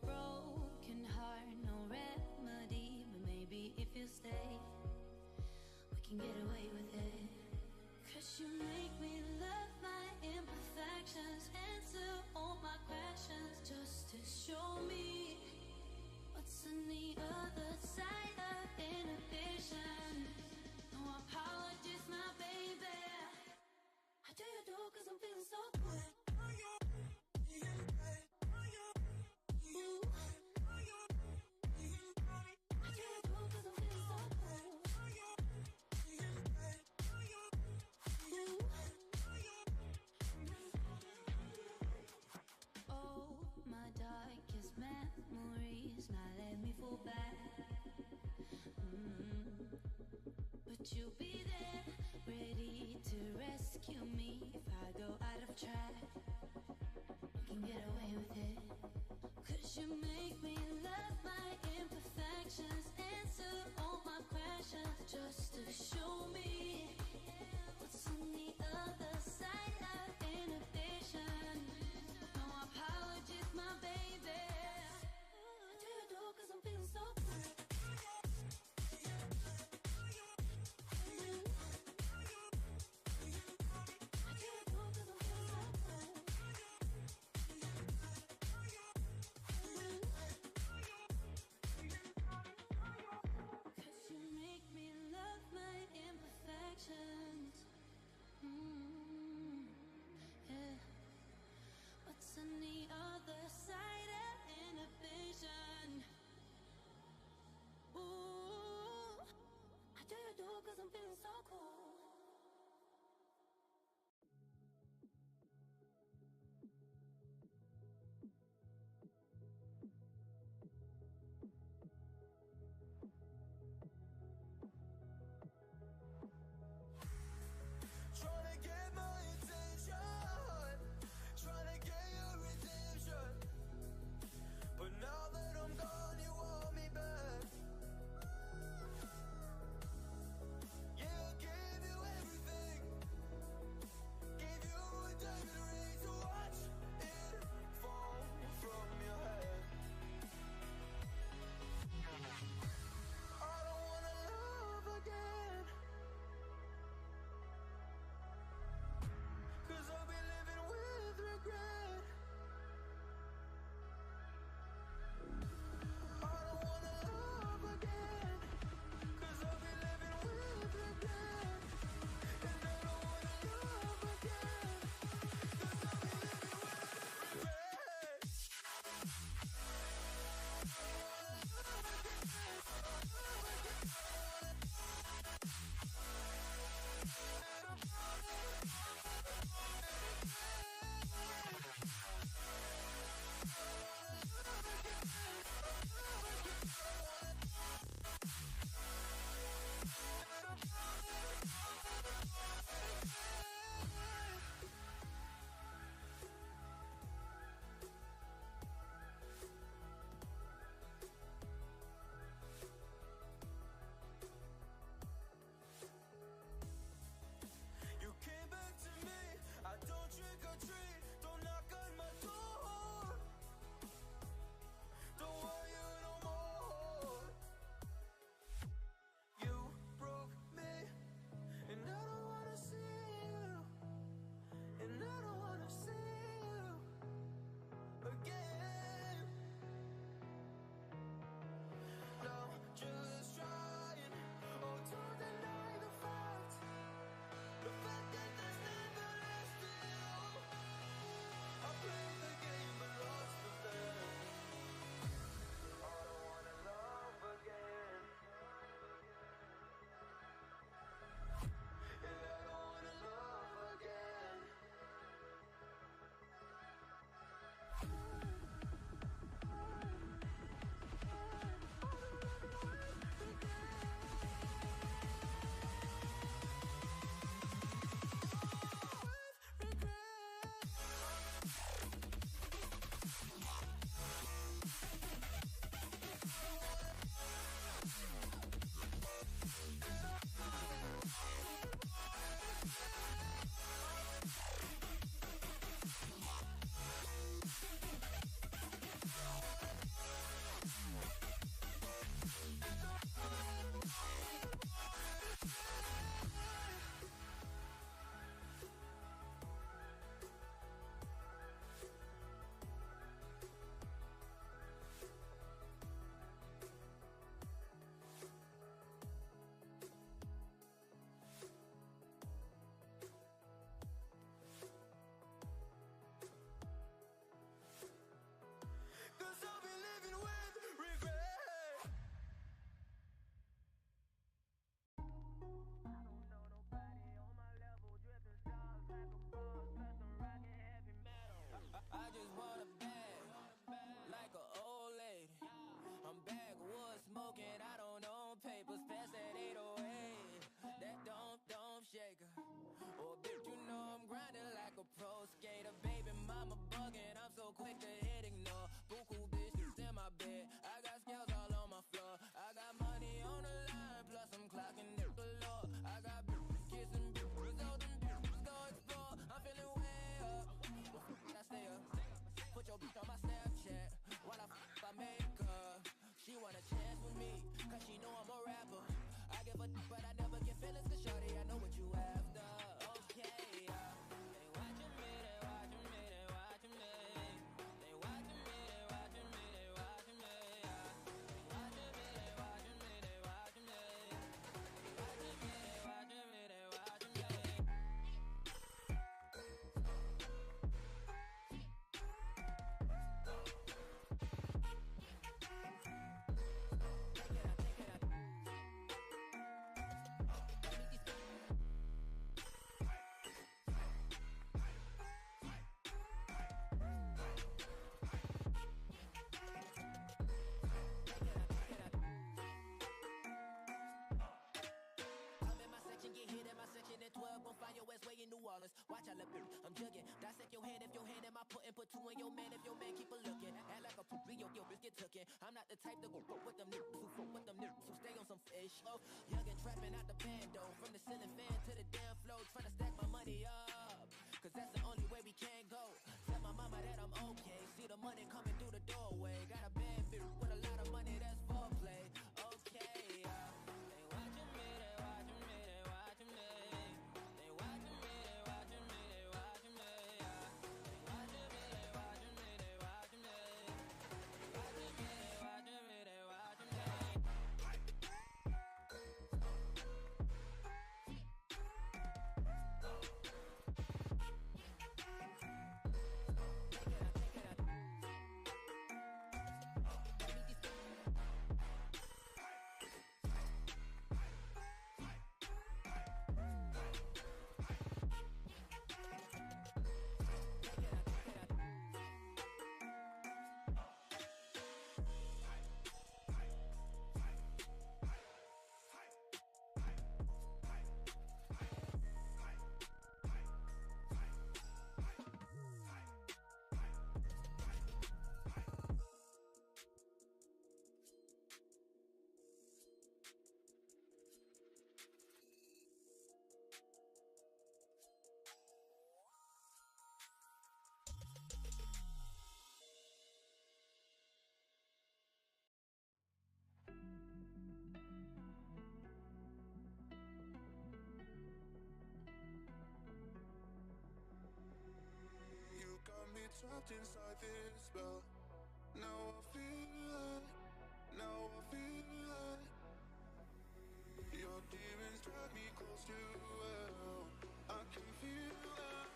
broken heart, no remedy. But maybe if you stay, we can get away with it. Cause you make me love my imperfections, answer all my questions, just to show me what's on the other side of inhibition. No apologies, my baby. I do you do cause I'm feeling so good. Ooh. I do you do cause I'm feeling so good. Ooh. Oh, my darkest memories now let me fall back. But you'll be there, ready to rescue me if I go out of track. You can get away with it. Cause you make me love my imperfections, answer all my questions, just to show me what's on the other side of inhibition. No apologies, my baby. I do you do cause I'm feeling so good. Cause you make me love pen if your hand in my pudding. Put two in your man if your man keep a looking. Act like a poopy, your bitch get tooken. I'm not the type to go fuck with them niggas who fuck with them niggas who stay on some fish. Oh, young and trapping out the bando. From the ceiling fan to the damn floor. Trying to stack my money up. Cause that's the only way we can go. Tell my mama that I'm okay. See the money coming through the doorway. Got a bad bitch with a lot of money, that's foreplay. Okay, they watching me, they watching me, they watching me. They watching me, they watching me, they watching me. They watching me, they watching me, they watching me. They watching me, they watching me, they watching me. You got me trapped inside this spell. Now I feel like, now I feel like your demons drag me close to hell. I can feel that.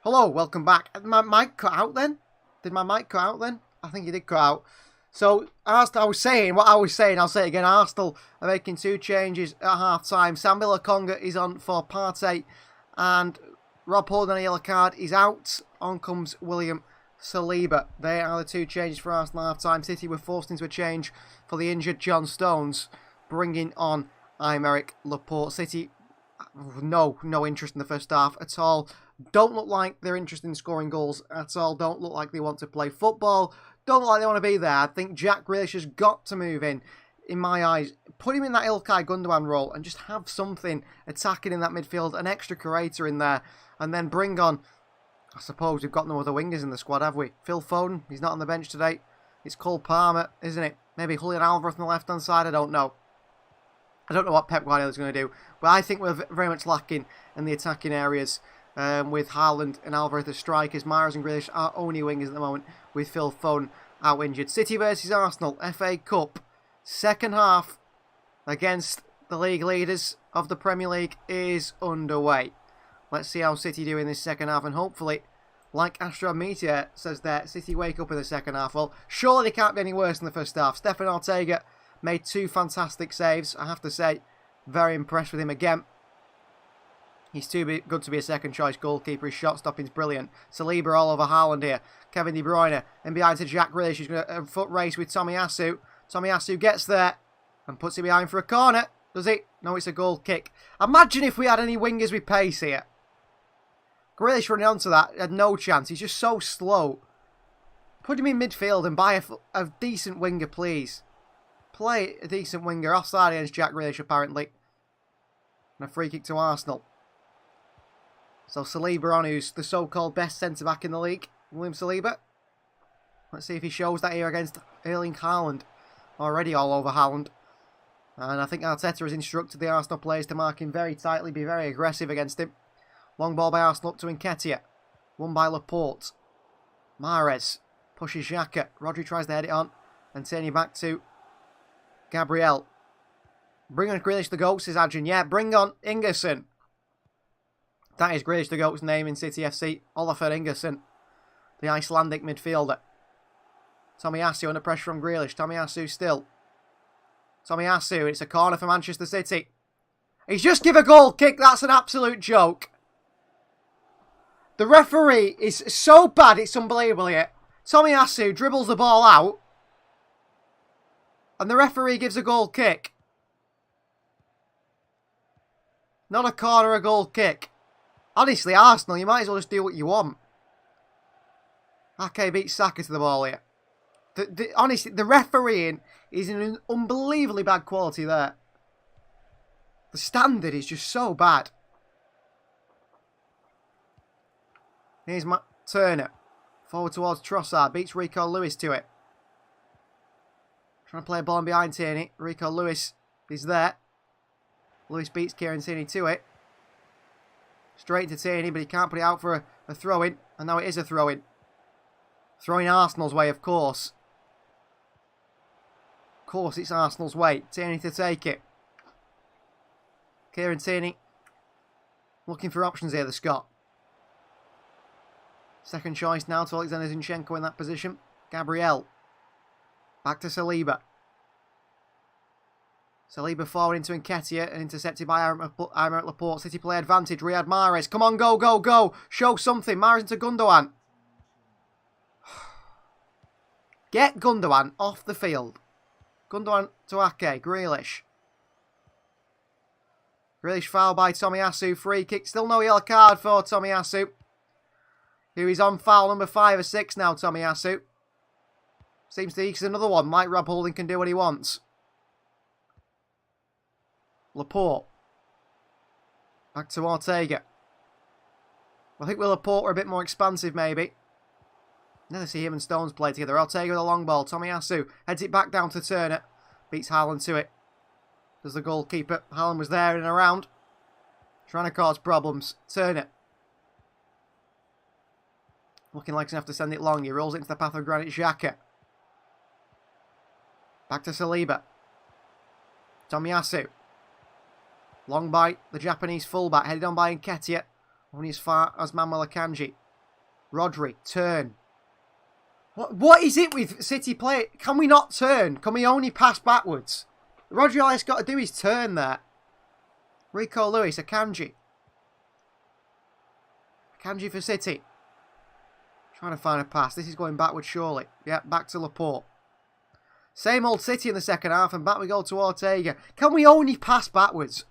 Hello, welcome back. Did my mic cut out then? Did my mic cut out then? I think it did cut out. So, Arsenal, I'll say it again. Arsenal are making two changes at half-time. Sambi Lokonga is on for Partey, and Rob Holding on a yellow card is out. On comes William Saliba. They are the two changes for Arsenal half-time. City were forced into a change for the injured John Stones, bringing on Aymeric Laporte. City, no interest in the first half at all. Don't look like they're interested in scoring goals at all. Don't look like they want to play football. Don't look like they want to be there. I think Jack Grealish has got to move in. in my eyes. Put him in that Ilkay Gundogan role and just have something attacking in that midfield, an extra creator in there, and then bring on, I suppose we've got no other wingers in the squad, have we? Phil Foden, he's not on the bench today. It's Cole Palmer, isn't it? Maybe Julian Alvarez on the left-hand side, I don't know. I don't know what Pep Guardiola's going to do, but I think we're very much lacking in the attacking areas with Haaland and Alvarez as strikers. Mahrez and Grealish are only wingers at the moment with Phil Foden out injured. City versus Arsenal, FA Cup, second half against the league leaders of the Premier League is underway. Let's see how City do in this second half, and hopefully, like Astro Meteor says there, City wake up in the second half. Well, surely they can't be any worse than the first half. Stefan Ortega made 2 fantastic saves, I have to say. Very impressed with him again. He's too good to be a second choice goalkeeper. His shot stopping's brilliant. Saliba all over Haaland here. Kevin De Bruyne. And behind to Jack Grealish, who's going to foot race with Tomiyasu. Tomiyasu gets there and puts it behind for a corner. Does he? No, it's a goal kick. Imagine if we had any wingers with pace here. Grealish running onto that had no chance. He's just so slow. Put him in midfield and buy a decent winger, please. Play a decent winger. Offside against Jack Grealish, apparently. And a free kick to Arsenal. So Saliba on, who's the so-called best centre-back in the league. William Saliba. Let's see if he shows that here against Erling Haaland. Already all over Haaland. And I think Arteta has instructed the Arsenal players to mark him very tightly, be very aggressive against him. Long ball by Arsenal up to Nketiah. Won by Laporte. Mahrez pushes Xhaka. Rodri tries to head it on. And turning back to Gabriel. Bring on Grealish the GOAT, says Adrian. Yeah, bring on Ingerson. That is Grealish the GOAT's name in City FC. Olafur Ingerson. The Icelandic midfielder. Tomiyasu under pressure from Grealish. Tomiyasu still. Tomiyasu, it's a corner for Manchester City. He's just give a goal kick. That's an absolute joke. The referee is so bad, it's unbelievable here. Tomiyasu dribbles the ball out. And the referee gives a goal kick. Not a corner, a goal kick. Honestly, Arsenal, you might as well just do what you want. Ake beats Saka to the ball here. Honestly, the refereeing is in an unbelievably bad quality there. The standard is just so bad. Here's Turner. Forward towards Trossard. Beats Rico Lewis to it. Trying to play a ball in behind Tierney. Rico Lewis is there. Lewis beats Kieran Tierney to it. Straight to Tierney, but he can't put it out for a throw-in. And now it is a throw-in. Throwing Arsenal's way, of course. Of course, it's Arsenal's way. Tierney to take it. Kieran Tierney looking for options here, the Scot. Second choice now to Alexander Zinchenko in that position. Gabriel. Back to Saliba. Saliba forward into Nketiah and intercepted by Aymeric Laporte. City play advantage. Riyad Mahrez. Come on, go, go, go. Show something. Mahrez into Gundogan. Get Gundogan off the field. Gundogan to Ake. Grealish. Grealish foul by Tomiyasu. Free kick. Still no yellow card for Tomiyasu. Here he's on foul number 5 or 6 now, Tomiyasu. Seems to eke another one. Mike Rob Holding can do what he wants. Laporte. Back to Ortega. I think with Laporte we're a bit more expansive, maybe. Never see him and Stones play together. Ortega with a long ball. Tomiyasu heads it back down to Turner. Beats Haaland to it. Does the goalkeeper. Haaland was there and around. Trying to cause problems. Turner. Looking like he's going to have to send it long. He rolls it into the path of Granit Xhaka. Back to Saliba. Tomiyasu. Long by the Japanese fullback. Headed on by Nketiah. Only as far as Manuel Akanji. Rodri. Turn. What is it with City play? Can we not turn? Can we only pass backwards? Rodri all he's got to do is turn there. Rico Lewis. Akanji. Akanji for City. Trying to find a pass. This is going backwards surely. Yeah, back to Laporte. Same old City in the second half, and back we go to Ortega. Can we only pass backwards?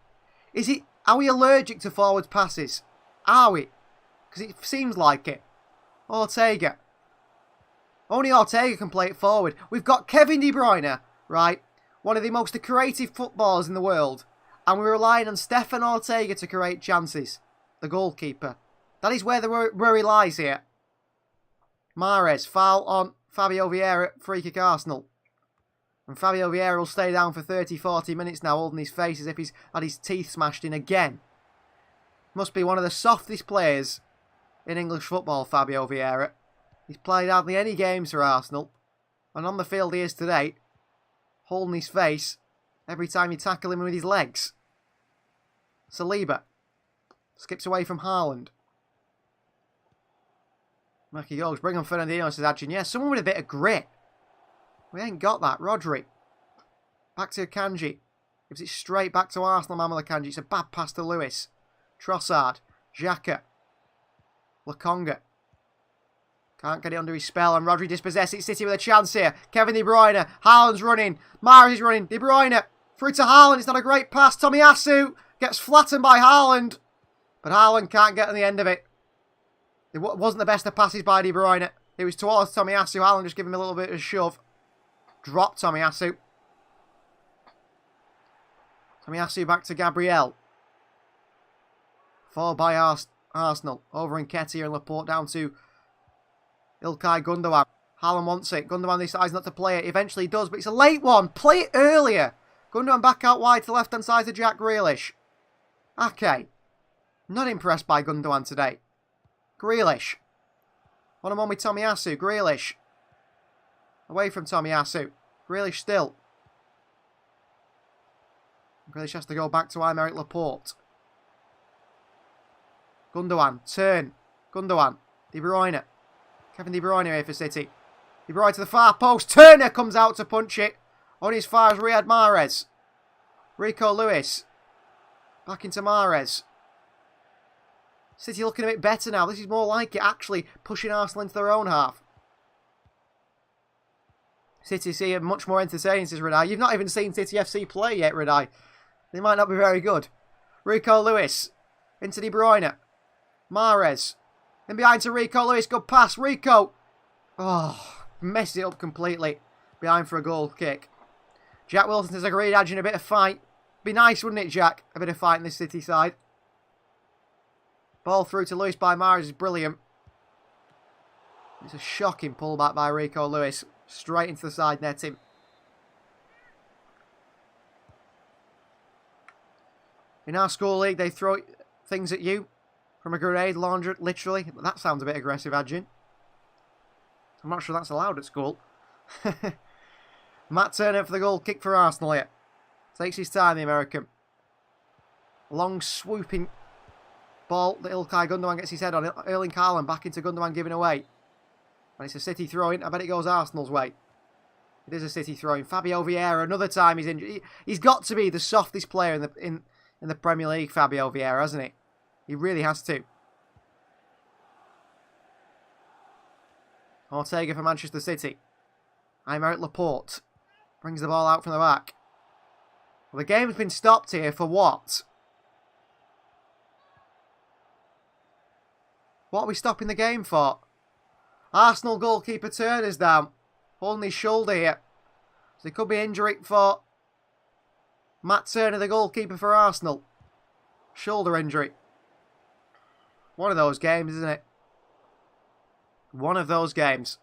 Are we allergic to forwards passes? Are we? Because it seems like it. Ortega. Only Ortega can play it forward. We've got Kevin De Bruyne, right? one of the most creative footballers in the world, and we're relying on Stefan Ortega to create chances, the goalkeeper. That is where the worry lies here. Mahrez, foul on Fabio Vieira, free kick Arsenal. And Fabio Vieira will stay down for 30-40 minutes now, holding his face as if he's had his teeth smashed in again. Must be one of the softest players in English football, Fabio Vieira. He's played hardly any games for Arsenal. And on the field he is today, holding his face every time you tackle him with his legs. Saliba skips away from Haaland. Back he goes. Bring on Fernandinho, says Adjin. Yeah, someone with a bit of grit. We ain't got that. Rodri. Back to Akanji. Gives it straight back to Arsenal, Manuel Akanji. It's a bad pass to Lewis. Trossard. Xhaka. Lokonga. Can't get it under his spell, and Rodri dispossessed it. City with a chance here. Kevin De Bruyne. Haaland's running. Mahrez is running. De Bruyne. Through to Haaland. It's not a great pass. Tomiyasu gets flattened by Haaland. But Haaland can't get on the end of it. It wasn't the best of passes by De Bruyne. It was towards Tomiyasu. Haaland just gave him a little bit of a shove. Dropped Tomiyasu. Tomiyasu back to Gabriel. Followed by Arsenal. Over Nketiah and Laporte down to Ilkay Gundogan. Haaland wants it. Gundogan decides not to play it. Eventually he does, but it's a late one. Play it earlier. Gundogan back out wide to the left-hand side to Jack Grealish. Okay. Not impressed by Gundogan today. Grealish. One-on-one with Tomiyasu. Grealish. Away from Tomiyasu. Grealish still. Grealish has to go back to Aymeric Laporte. Gundogan. Turn. Gundogan. De Bruyne. Kevin De Bruyne here for City. De Bruyne to the far post. Turner comes out to punch it. Only as far as Riyad Mahrez. Rico Lewis. Back into Mahrez. City looking a bit better now. This is more like it, actually pushing Arsenal into their own half. City see much more entertaining, says Radai. You've not even seen City FC play yet, Radai. They might not be very good. Rico Lewis. Into De Bruyne. Mahrez. In behind to Rico Lewis. Good pass. Rico. Oh, messed it up completely. Behind for a goal kick. Jack Wilson has agreed, Adjin, a bit of fight. Be nice, wouldn't it, Jack? A bit of fight in this City side. Ball through to Lewis by Mahrez is brilliant. It's a shocking pullback by Rico Lewis. Straight into the side netting. In our school league, they throw things at you from a grenade launcher, literally. That sounds a bit aggressive, Adjin. I'm not sure that's allowed at school. Matt Turner for the goal kick for Arsenal here. Takes his time, the American. Long swooping ball that Ilkay Gundogan gets his head on. Erling Haaland back into Gundogan giving away. And it's a City throw-in. I bet it goes Arsenal's way. It is a City throw-in. Fabio Vieira, another time he's injured. He's got to be the softest player in the Premier League, Fabio Vieira, hasn't he? He really has to. Ortega for Manchester City. Aymeric Laporte brings the ball out from the back. Well, the game's been stopped here for what? What are we stopping the game for? Arsenal goalkeeper Turner's down. Holding his shoulder here. So there could be injury for Matt Turner, the goalkeeper for Arsenal. Shoulder injury. One of those games, isn't it? One of those games.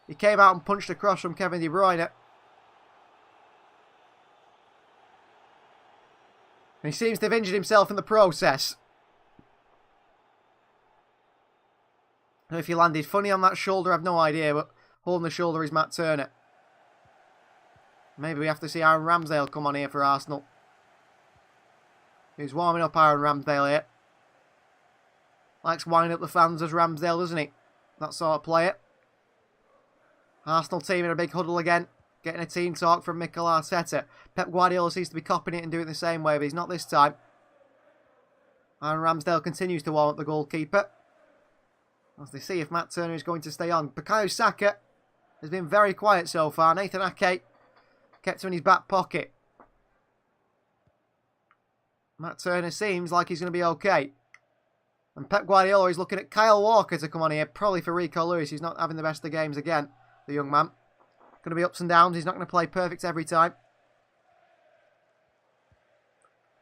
He came out and punched across from Kevin De Bruyne. And he seems to have injured himself in the process. And if he landed funny on that shoulder, I've no idea, but holding the shoulder is Matt Turner. Maybe we have to see Aaron Ramsdale come on here for Arsenal. He's warming up Aaron Ramsdale here. Likes winding up the fans as Ramsdale, doesn't he? That sort of player. Arsenal team in a big huddle again. Getting a team talk from Mikel Arteta. Pep Guardiola seems to be copying it and doing it the same way, but he's not this time. Aaron Ramsdale continues to warm up the goalkeeper. As they see if Matt Turner is going to stay on. Bukayo Saka has been very quiet so far. Nathan Ake kept him in his back pocket. Matt Turner seems like he's going to be okay. And Pep Guardiola is looking at Kyle Walker to come on here. Probably for Rico Lewis. He's not having the best of games again, the young man. Going to be ups and downs. He's not going to play perfect every time.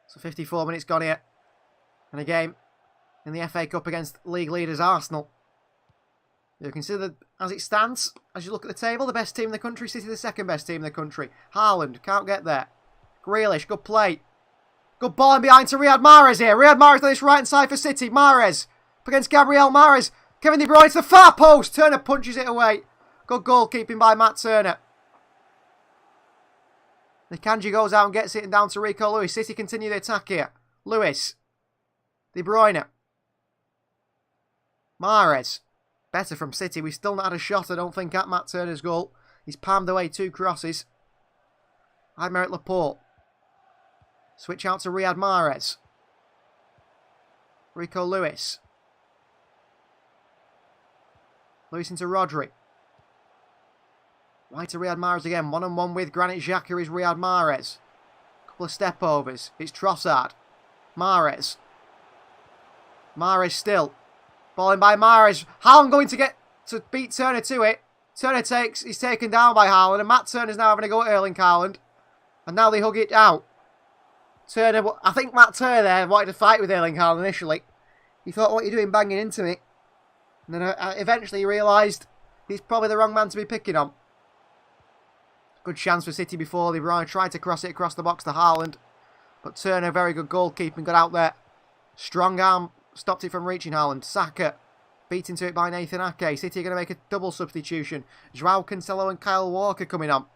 So 54 minutes gone here. And a game in the FA Cup against league leaders Arsenal. You consider, as it stands, as you look at the table, the best team in the country, City the second best team in the country. Haaland, can't get there. Grealish, good play. Good ball in behind to Riyad Mahrez here. Riyad Mahrez on this right-hand side for City. Mahrez up against Gabriel Mahrez. Kevin De Bruyne to the far post. Turner punches it away. Good goalkeeping by Matt Turner. The Kanji goes out and gets it down to Rico Lewis. City continue the attack here. Lewis. De Bruyne. Mahrez. Better from City. We've still not had a shot, I don't think, at Matt Turner's goal. He's palmed away 2 crosses. Aymeric Laporte. Switch out to Riyad Mahrez. Rico Lewis. Lewis into Rodri. Right to Riyad Mahrez again. 1-on-1 with Granit Xhaka is Riyad Mahrez. Couple of step overs. It's Trossard. Mahrez. Mahrez still. Ball in by Mahrez. Haaland going to get to beat Turner to it. Turner he's taken down by Haaland. And Matt Turner's now having a go at Erling Haaland. And now they hug it out. Turner, I think Matt Turner there wanted to fight with Erling Haaland initially. He thought, what are you doing banging into me? And then eventually he realised he's probably the wrong man to be picking on. Good chance for City before De Bruyne tried to cross it across the box to Haaland. But Turner, very good goalkeeping, got out there. Strong arm, stopped it from reaching Haaland. Saka, beaten to it by Nathan Ake. City are going to make a double substitution. Joao Cancelo and Kyle Walker coming on.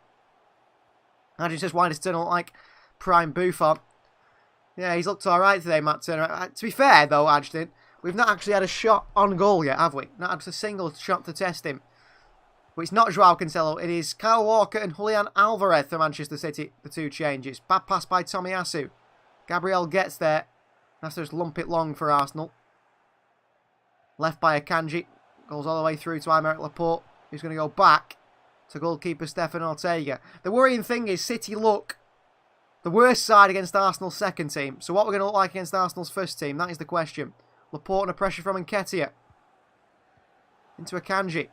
I just wanted to turn look like prime Buffon. Yeah, he's looked alright today, Matt Turner. To be fair, though, Adjton, we've not actually had a shot on goal yet, have we? Not had a single shot to test him. But it's not Joao Cancelo. It is Kyle Walker and Julian Alvarez for Manchester City, the 2 changes. Bad pass by Tomiyasu. Gabriel gets there. Has to just lump it long for Arsenal. Left by Akanji. Goes all the way through to Aymeric Laporte, who's going to go back to goalkeeper Stefan Ortega. The worrying thing is City look the worst side against Arsenal's second team. So what we're going to look like against Arsenal's first team, that is the question. Laporte under pressure from Nketiah. Into Akanji.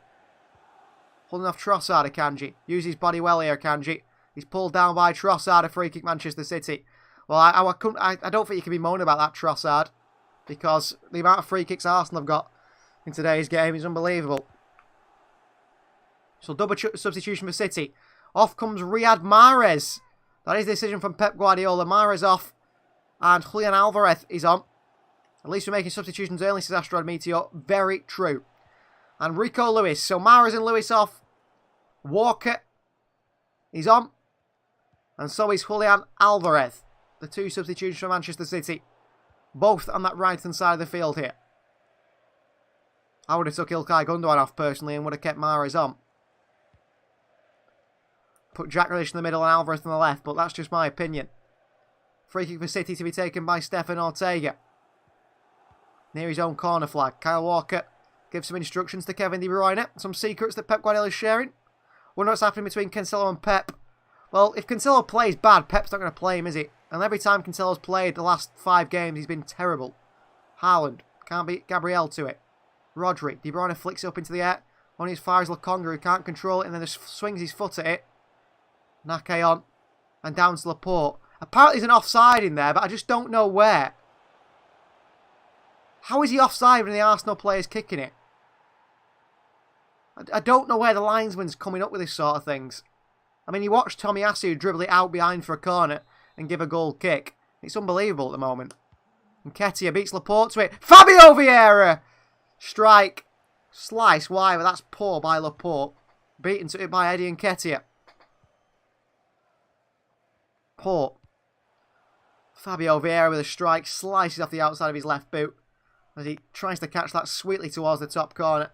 Holding off Trossard, Akanji. Uses his body well here, Akanji. He's pulled down by Trossard, a free kick Manchester City. Well, I don't think you can be moaning about that, Trossard. Because the amount of free kicks Arsenal have got in today's game is unbelievable. So double substitution for City. Off comes Riyad Mahrez. That is the decision from Pep Guardiola. Mahrez off. And Julian Alvarez is on. At least we're making substitutions early, says Astrod Meteor. Very true. And Rico Lewis. So Mahrez and Lewis off. Walker is on. And so is Julian Alvarez. The 2 substitutions for Manchester City. Both on that right-hand side of the field here. I would have took Ilkay Gundogan off personally and would have kept Mahrez on. Put Jack Grealish in the middle and Alvarez on the left, but that's just my opinion. Free kick for City to be taken by Stefan Ortega. Near his own corner flag. Kyle Walker gives some instructions to Kevin De Bruyne. Some secrets that Pep Guardiola is sharing. Wonder what's happening between Cancelo and Pep. Well, if Cancelo plays bad, Pep's not going to play him, is he? And every time Cancelo's played the last 5 games, he's been terrible. Haaland can't beat Gabriel to it. Rodri. De Bruyne flicks it up into the air. Only as far as Lokonga, who can't control it, and then just swings his foot at it. Nake on. And down to Laporte. Apparently there's an offside in there, but I just don't know where. How is he offside when the Arsenal player's kicking it? I don't know where the linesman's coming up with this sort of things. I mean, you watch Tomiyasu dribble it out behind for a corner and give a goal kick. It's unbelievable at the moment. Nketiah beats Laporte to it. Fabio Vieira! Strike. Slice wide, but that's poor by Laporte. Beaten to it by Eddie Nketiah. Poor. Fabio Vieira with a strike. Slices off the outside of his left boot as he tries to catch that sweetly towards the top corner.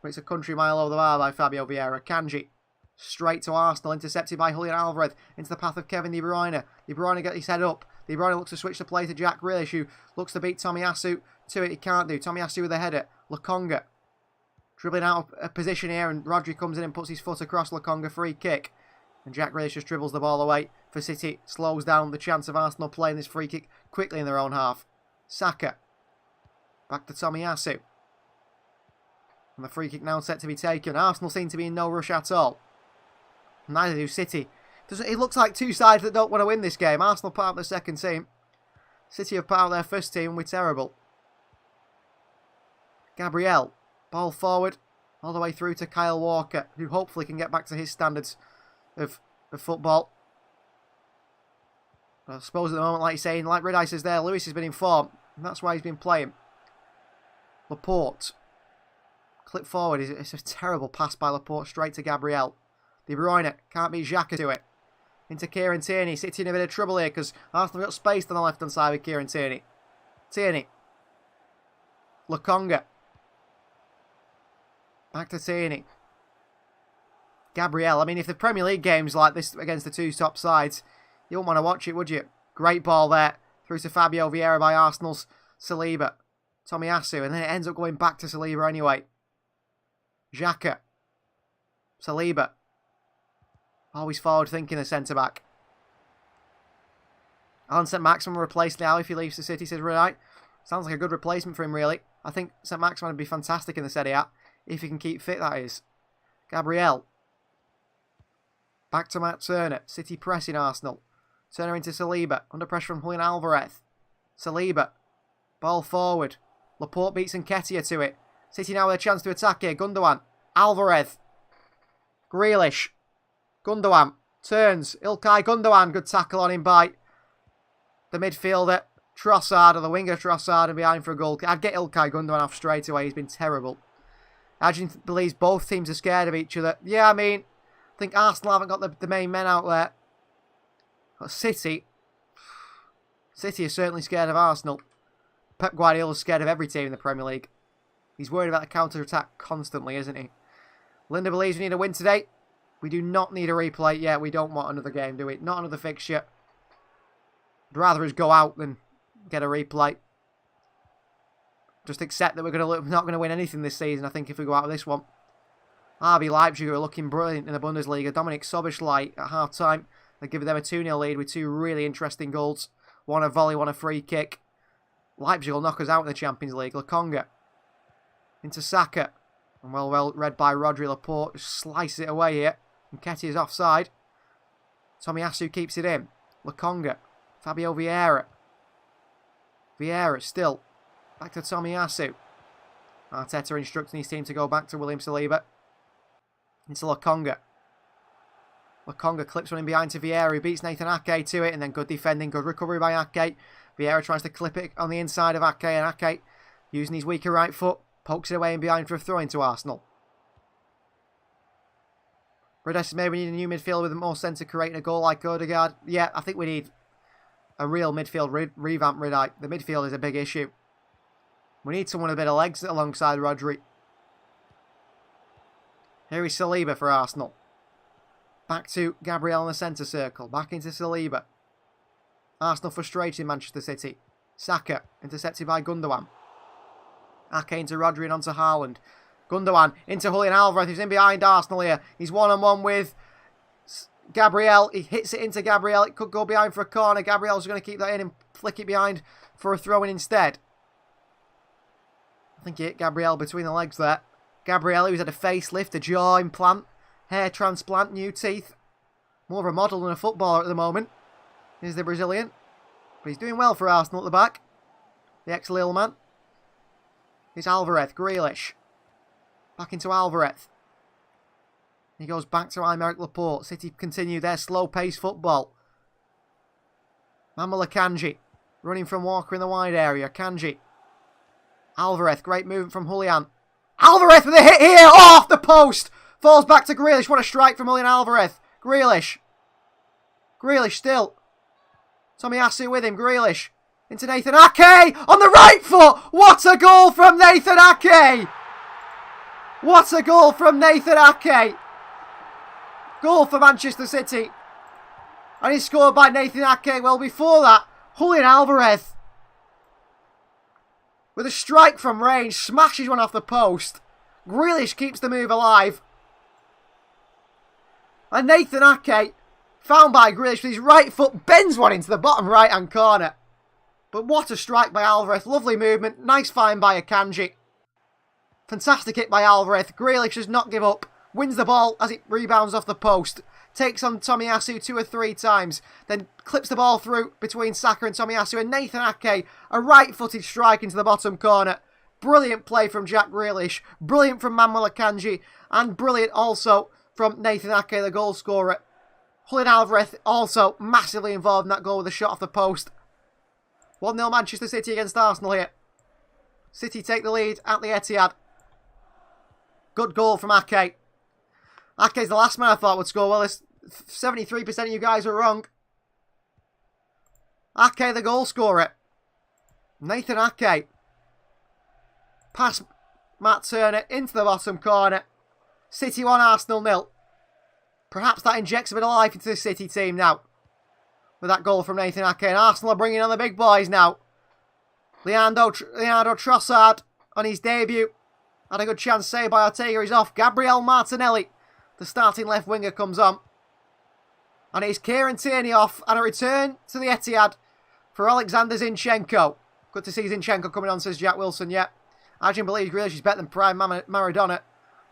But it's a country mile over the bar by Fabio Vieira. Kanji. Straight to Arsenal, intercepted by Julian Alvarez into the path of Kevin De Bruyne. De Bruyne got his head up. De Bruyne looks to switch the play to Jack Grealish, who looks to beat Tomiyasu to it. He can't do. Tomiyasu with a header. Lokonga dribbling out of position here, and Rodri comes in and puts his foot across Lokonga. Free kick. And Jack Grealish just dribbles the ball away for City. Slows down the chance of Arsenal playing this free kick quickly in their own half. Saka. Back to Tomiyasu. And the free kick now set to be taken. Arsenal seem to be in no rush at all. Neither do City. It looks like 2 sides that don't want to win this game. Arsenal part of the second team. City have put out their first team and we're terrible. Gabriel. Ball forward. All the way through to Kyle Walker, who hopefully can get back to his standards of football. I suppose at the moment, like you're saying, like Red Eye says there, Lewis has been in form. And that's why he's been playing. Laporte. Clip forward. It's a terrible pass by Laporte straight to Gabriel. De Bruyne can't beat Xhaka to it. Into Kieran Tierney. City in a bit of trouble here because Arsenal got spaced on the left-hand side with Kieran Tierney. Tierney. Lokonga. Back to Tierney. Gabriel. I mean, if the Premier League games like this against the two top sides, you wouldn't want to watch it, would you? Great ball there. Through to Fabio Vieira by Arsenal's Saliba. Tomiyasu. And then it ends up going back to Saliba anyway. Xhaka. Saliba. Always forward thinking, the centre-back. Alan St. Maximin replaced now if he leaves the City, says Renai. Sounds like a good replacement for him, really. I think St. Maximin would be fantastic in the Serie A. If he can keep fit, that is. Gabriel. Back to Matt Turner. City pressing Arsenal. Turner into Saliba. Under pressure from Julian Alvarez. Saliba. Ball forward. Laporte beats Nketiah to it. City now with a chance to attack here. Gundogan. Alvarez. Grealish. Gundogan. Turns. Ilkay Gundogan. Good tackle on him by the midfielder. Trossard, or the winger Trossard, and behind for a goal. I'd get Ilkay Gundogan off straight away. He's been terrible. Argent believes both teams are scared of each other. Yeah, I mean, I think Arsenal haven't got the main men out there. But City are certainly scared of Arsenal. Pep Guardiola's scared of every team in the Premier League. He's worried about the counter-attack constantly, isn't he? Linda believes we need a win today. We do not need a replay. Yeah, we don't want another game, do we? Not another fixture. I'd rather us go out than get a replay. Just accept that we're not going to win anything this season, I think, if we go out with this one. RB Leipzig are looking brilliant in the Bundesliga. Dominik Szoboszlai at half-time. They're giving them a 2-0 lead with two really interesting goals. One a volley, one a free kick. Leipzig will knock us out in the Champions League. Lokonga. Into Saka. And well read by Rodri. Laporte. Just slices it away here. Nketiah is offside. Tomiyasu keeps it in. Lokonga. Fabio Vieira. Vieira still. Back to Tomiyasu. Arteta instructing his team to go back to William Saliba. Into Lokonga. Lokonga clips one in behind to Vieira. He beats Nathan Ake to it. And then good defending. Good recovery by Ake. Vieira tries to clip it on the inside of Ake. And Ake, using his weaker right foot, pokes it away in behind for a throw into Arsenal. Redes maybe we need a new midfield with more centre creating a goal like Odegaard. Yeah, I think we need a real midfield revamp, Ridike. The midfield is a big issue. We need someone with a bit of legs alongside Rodri. Here is Saliba for Arsenal. Back to Gabriel in the centre circle. Back into Saliba. Arsenal frustrated in Manchester City. Saka intercepted by Gundogan. Ake into Rodri and onto Haaland. Gundogan into Julian Alvarez. He's in behind Arsenal here. He's one-on-one with Gabriel. He hits it into Gabriel. It could go behind for a corner. Gabriel's going to keep that in and flick it behind for a throw-in instead. I think he hit Gabriel between the legs there. Gabriel, who's had a facelift, a jaw implant, hair transplant, new teeth. More of a model than a footballer at the moment. Here's the Brazilian. But he's doing well for Arsenal at the back. The ex-Lille man. Here's Alvarez, Grealish. Back into Alvarez. He goes back to Aymeric Laporte. City continue their slow-paced football. Manuel Akanji. Running from Walker in the wide area. Akanji. Alvarez, great movement from Julian. Alvarez with a hit here! Oh, off the post! Falls back to Grealish. What a strike from Julian Alvarez. Grealish. Grealish still. Tomiyasu with him. Grealish. Into Nathan Ake! On the right foot! What a goal from Nathan Ake! What a goal from Nathan Ake! Goal for Manchester City. And he's scored by Nathan Ake. Well, before that, Julian Alvarez, with a strike from range, smashes one off the post. Grealish keeps the move alive. And Nathan Ake, found by Grealish with his right foot, bends one into the bottom right-hand corner. But what a strike by Alvarez. Lovely movement. Nice find by Akanji. Fantastic hit by Alvarez. Grealish does not give up. Wins the ball as it rebounds off the post. takes on Tomiyasu 2 or 3 times, then clips the ball through between Saka and Tomiyasu, and Nathan Ake, a right-footed strike into the bottom corner. Brilliant play from Jack Grealish, brilliant from Manuel Akanji, and brilliant also from Nathan Ake, the goal scorer. Julian Alvarez also massively involved in that goal with a shot off the post. 1-0 Manchester City against Arsenal here. City take the lead at the Etihad. Good goal from Ake. Ake's the last man I thought would score well. 73% of you guys were wrong. Ake, the goal scorer. Nathan Ake. Pass Matt Turner into the bottom corner. City 1, Arsenal 0. Perhaps that injects a bit of life into the City team now. With that goal from Nathan Ake. And Arsenal are bringing on the big boys now. Leandro Trossard on his debut. Had a good chance saved by Ortega. He's off. Gabriel Martinelli, the starting left winger, comes on. And it's Kieran Tierney off. And a return to the Etihad for Alexander Zinchenko. Good to see Zinchenko coming on, says Jack Wilson. Yeah. Arjun believes Grealish is better than prime Maradona.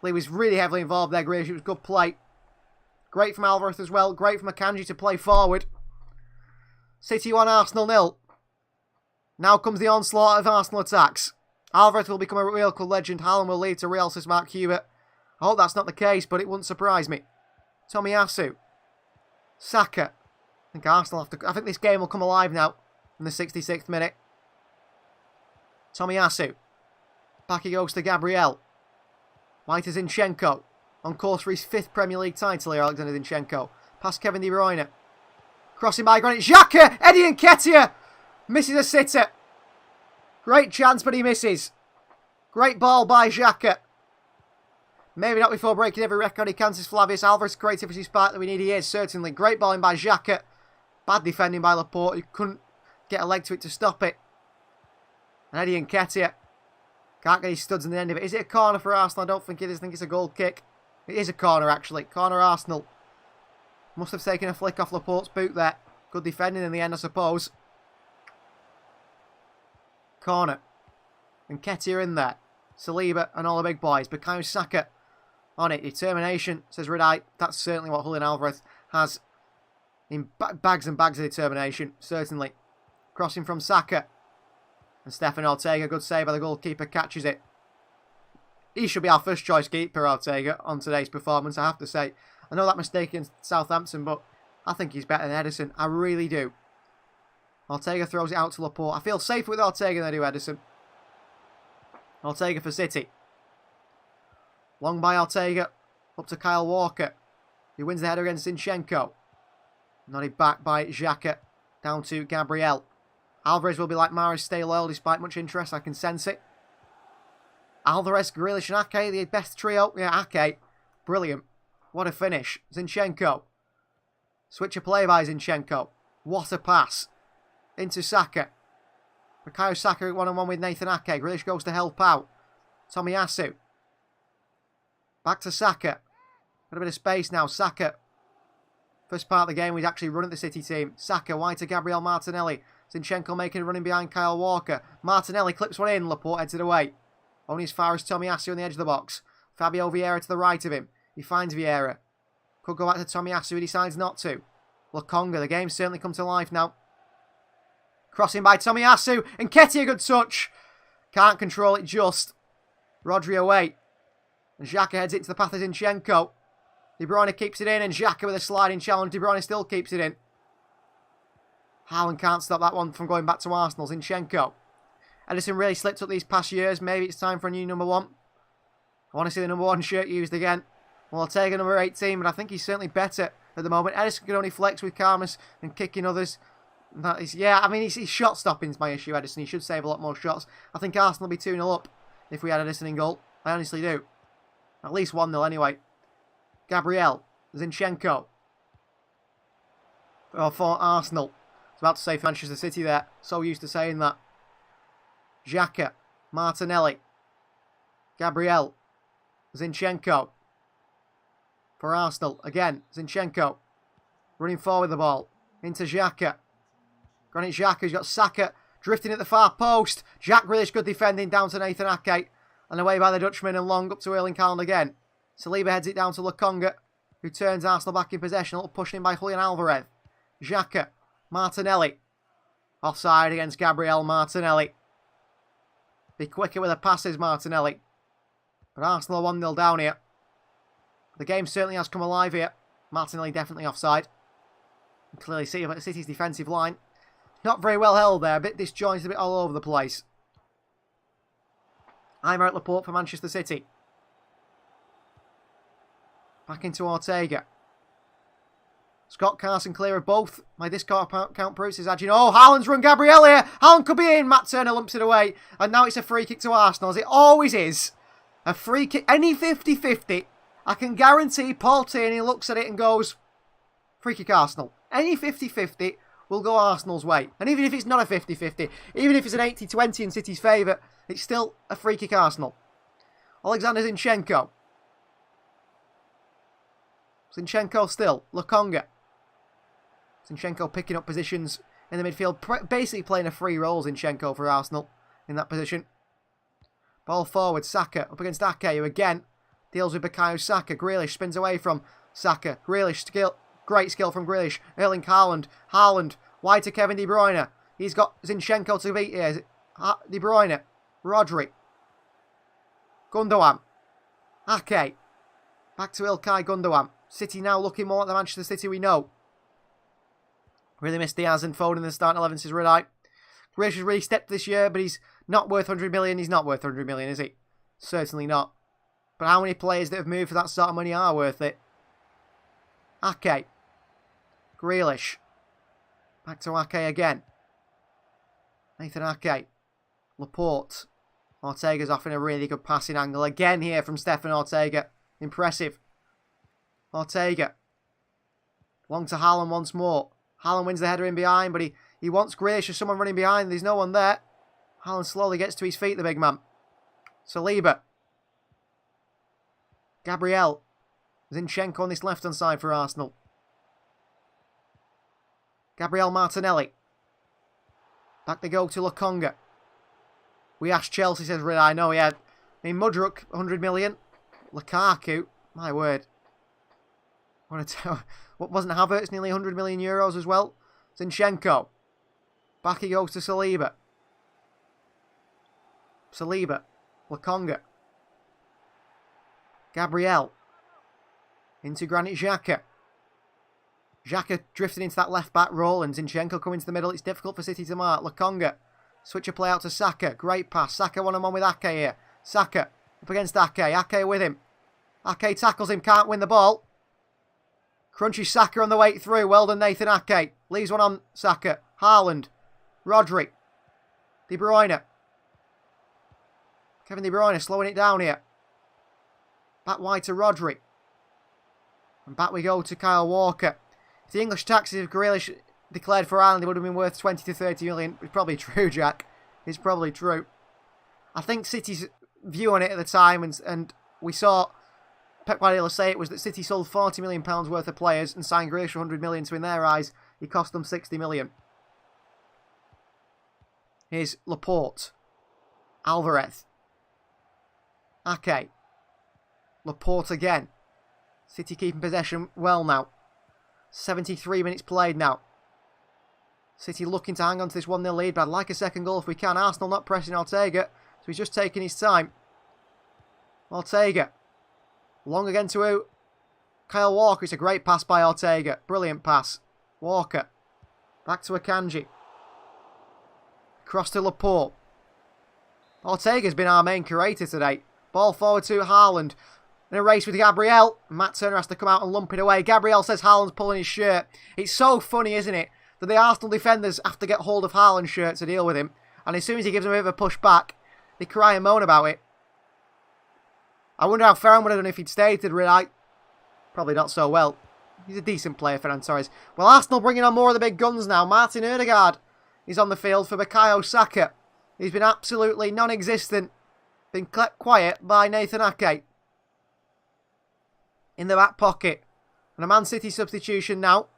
He was really heavily involved there, Grealish. It was good play. Great from Alvarez as well. Great from Akanji to play forward. City 1, Arsenal 0. Now comes the onslaught of Arsenal attacks. Alvarez will become a real club legend. Haaland will lead to Real, says Mark Hubert. I hope that's not the case, but it wouldn't surprise me. Tomiyasu. Saka. I think this game will come alive now in the 66th minute. Tomiyasu. Back he goes to Gabriel. White to Zinchenko. On course for his 5th Premier League title here, Alexander Zinchenko. Past Kevin De Bruyne. Crossing by Granit Xhaka. Eddie Nketiah misses a sitter. Great chance, but he misses. Great ball by Xhaka. Maybe not before breaking every record he can, says Flavius. Alvarez, creativity spark that we need, he is, certainly. Great balling by Xhaka. Bad defending by Laporte, who couldn't get a leg to it to stop it. And Eddie Nketiah can't get his studs in the end of it. Is it a corner for Arsenal? I don't think it is. I think it's a goal kick. It is a corner, actually. Corner Arsenal. Must have taken a flick off Laporte's boot there. Good defending in the end, I suppose. Corner. Nketiah in there. Saliba and all the big boys. Bukayo Saka on it. Determination, says Redite. That's certainly what Julian Alvarez has in bags and bags of determination. Certainly. Crossing from Saka. And Stefan Ortega, good save by the goalkeeper, catches it. He should be our first choice keeper, Ortega, on today's performance, I have to say. I know that mistake against Southampton, but I think he's better than Ederson. I really do. Ortega throws it out to Laporte. I feel safer with Ortega than I do Ederson. Ortega for City. Long by Ortega. Up to Kyle Walker. He wins the header against Zinchenko. Nodded back by Xhaka. Down to Gabriel. Alvarez will be like Maris, stay loyal despite much interest. I can sense it. Alvarez, Grealish and Ake, the best trio. Yeah, Ake. Brilliant. What a finish. Zinchenko. Switch of play by Zinchenko. What a pass. Into Saka. Bukayo Saka one-on-one with Nathan Ake. Grealish goes to help out. Tomiyasu. Back to Saka. Got a bit of space now. Saka. First part of the game, we'd actually run at the City team. Saka, wide to Gabriel Martinelli. Zinchenko making a running behind Kyle Walker. Martinelli clips one in. Laporte heads it away. Only as far as Tomiyasu on the edge of the box. Fabio Vieira to the right of him. He finds Vieira. Could go back to Tomiyasu. He decides not to. Lokonga. The game's certainly come to life now. Crossing by Tomiyasu. And Nketiah, good touch. Can't control it just. Rodri away. And Xhaka heads it to the path of Zinchenko. De Bruyne keeps it in. And Xhaka with a sliding challenge. De Bruyne still keeps it in. Haaland can't stop that one from going back to Arsenal. Zinchenko. Ederson really slipped up these past years. Maybe it's time for a new number 1. I want to see the number 1 shirt used again. Well, I'll take a number 18, but I think he's certainly better at the moment. Ederson can only flex with calmness and kicking others. That is, yeah, I mean, his shot stopping's my issue, Ederson. He should save a lot more shots. I think Arsenal will be 2-0 up if we had Ederson in goal. I honestly do. At least 1-0 anyway. Gabriel. Zinchenko. Oh, for Arsenal. I was about to say for Manchester City there. So used to saying that. Xhaka. Martinelli. Gabriel. Zinchenko. For Arsenal. Again, Zinchenko. Running forward the ball. Into Xhaka. Granit Xhaka's got Saka drifting at the far post. Jack Grealish, good defending down to Nathan Ake. And away by the Dutchman and long up to Erling Haaland again. Saliba heads it down to Lokonga, who turns Arsenal back in possession. A little pushing in by Julian Alvarez. Xhaka. Martinelli. Offside against Gabriel Martinelli. Be quicker with the passes, Martinelli. But Arsenal are 1-0 down here. The game certainly has come alive here. Martinelli definitely offside. You can clearly see City's defensive line. Not very well held there. A bit disjointed, a bit all over the place. Aymeric Laporte for Manchester City. Back into Ortega. Scott Carson clear of both. My discard count proves is edging. Oh, Haaland's run Gabriel here. Haaland could be in. Matt Turner lumps it away. And now it's a free kick to Arsenal, as it always is. A free kick, any 50-50. I can guarantee Paul Tierney looks at it and goes, free kick Arsenal. Any 50-50 will go Arsenal's way. And even if it's not a 50-50, even if it's an 80-20 in City's favour, it's still a free kick Arsenal. Alexander Zinchenko. Zinchenko still. Lokonga. Zinchenko picking up positions in the midfield. Basically playing a free role, Zinchenko, for Arsenal in that position. Ball forward. Saka up against Ake, who again deals with Bukayo Saka. Grealish spins away from Saka. Grealish skill. Great skill from Grealish. Erling Haaland. Haaland. Wide to Kevin De Bruyne. He's got Zinchenko to beat here. De Bruyne. Rodri. Gundogan. Ake. Back to Ilkay Gundogan. City now looking more like the Manchester City we know. Really missed Diaz and Foden in the starting 11, says Red Eye. Grealish has really stepped this year, but he's not worth 100 million. He's not worth 100 million, is he? Certainly not. But how many players that have moved for that sort of money are worth it? Ake. Grealish. Back to Ake again. Nathan Ake. Laporte. Ortega's offering a really good passing angle again here from Stefan Ortega. Impressive. Ortega. Long to Haaland once more. Haaland wins the header in behind, but he wants Grealish or someone running behind. There's no one there. Haaland slowly gets to his feet, the big man. Saliba. Gabriel. Zinchenko on this left-hand side for Arsenal. Gabriel Martinelli. Back they go to Lokonga. We asked Chelsea, says Red. I know, yeah. I mean, Mudryk, 100 million. Lukaku, my word. What wasn't Havertz nearly 100 million euros as well? Zinchenko. Back he goes to Saliba. Saliba. Lokonga. Gabriel. Into Granit Xhaka. Xhaka drifting into that left-back role and Zinchenko coming to the middle. It's difficult for City to mark. Lokonga. Switch a play out to Saka. Great pass. Saka one-on-one with Ake here. Saka up against Ake. Ake with him. Ake tackles him. Can't win the ball. Crunchy Saka on the way through. Well done, Nathan Ake. Leaves one on Saka. Haaland. Rodri. De Bruyne. Kevin De Bruyne slowing it down here. Back wide to Rodri. And back we go to Kyle Walker. If the English taxes of Grealish declared for Ireland, it would have been worth 20 to 30 million. It's probably true, Jack. It's probably true. I think City's view on it at the time, and we saw Pep Guardiola say it was that City sold £40 million worth of players and signed Grealish for 100 million, so in their eyes, he cost them 60 million. Here's Laporte. Alvarez. Ake. Laporte again. City keeping possession well now. 73 minutes played now. City looking to hang on to this 1-0 lead, but I'd like a second goal if we can. Arsenal not pressing Ortega, so he's just taking his time. Ortega. Long again to who? Kyle Walker. It's a great pass by Ortega. Brilliant pass. Walker. Back to Akanji. Cross to Laporte. Ortega's been our main creator today. Ball forward to Haaland. In a race with Gabriel. Matt Turner has to come out and lump it away. Gabriel says Haaland's pulling his shirt. It's so funny, isn't it, that the Arsenal defenders have to get hold of Haaland's shirt to deal with him. And as soon as he gives them a bit of a push back, they cry and moan about it. I wonder how Ferran would have done if he'd stayed to Red. Probably not so well. He's a decent player, Ferran Torres. Well, Arsenal bringing on more of the big guns now. Martin Odegaard is on the field for Bukayo Saka. He's been absolutely non-existent. Been kept quiet by Nathan Ake. In the back pocket. And a Man City substitution now.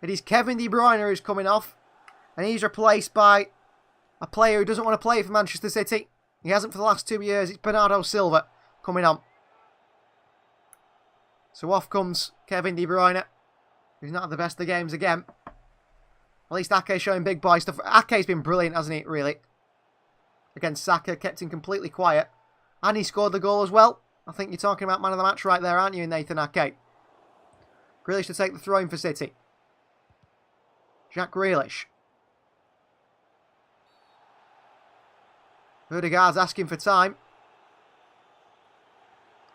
It is Kevin De Bruyne who's coming off. And he's replaced by a player who doesn't want to play for Manchester City. He hasn't for the last 2 years. It's Bernardo Silva coming on. So off comes Kevin De Bruyne. He's not had the best of the games again. At least Ake's showing big boy stuff. Ake's been brilliant, hasn't he, really? Against Saka, kept him completely quiet. And he scored the goal as well. I think you're talking about man of the match right there, aren't you, Nathan Ake? Grealish to take the throw-in for City. Jack Grealish. Odegaard's asking for time.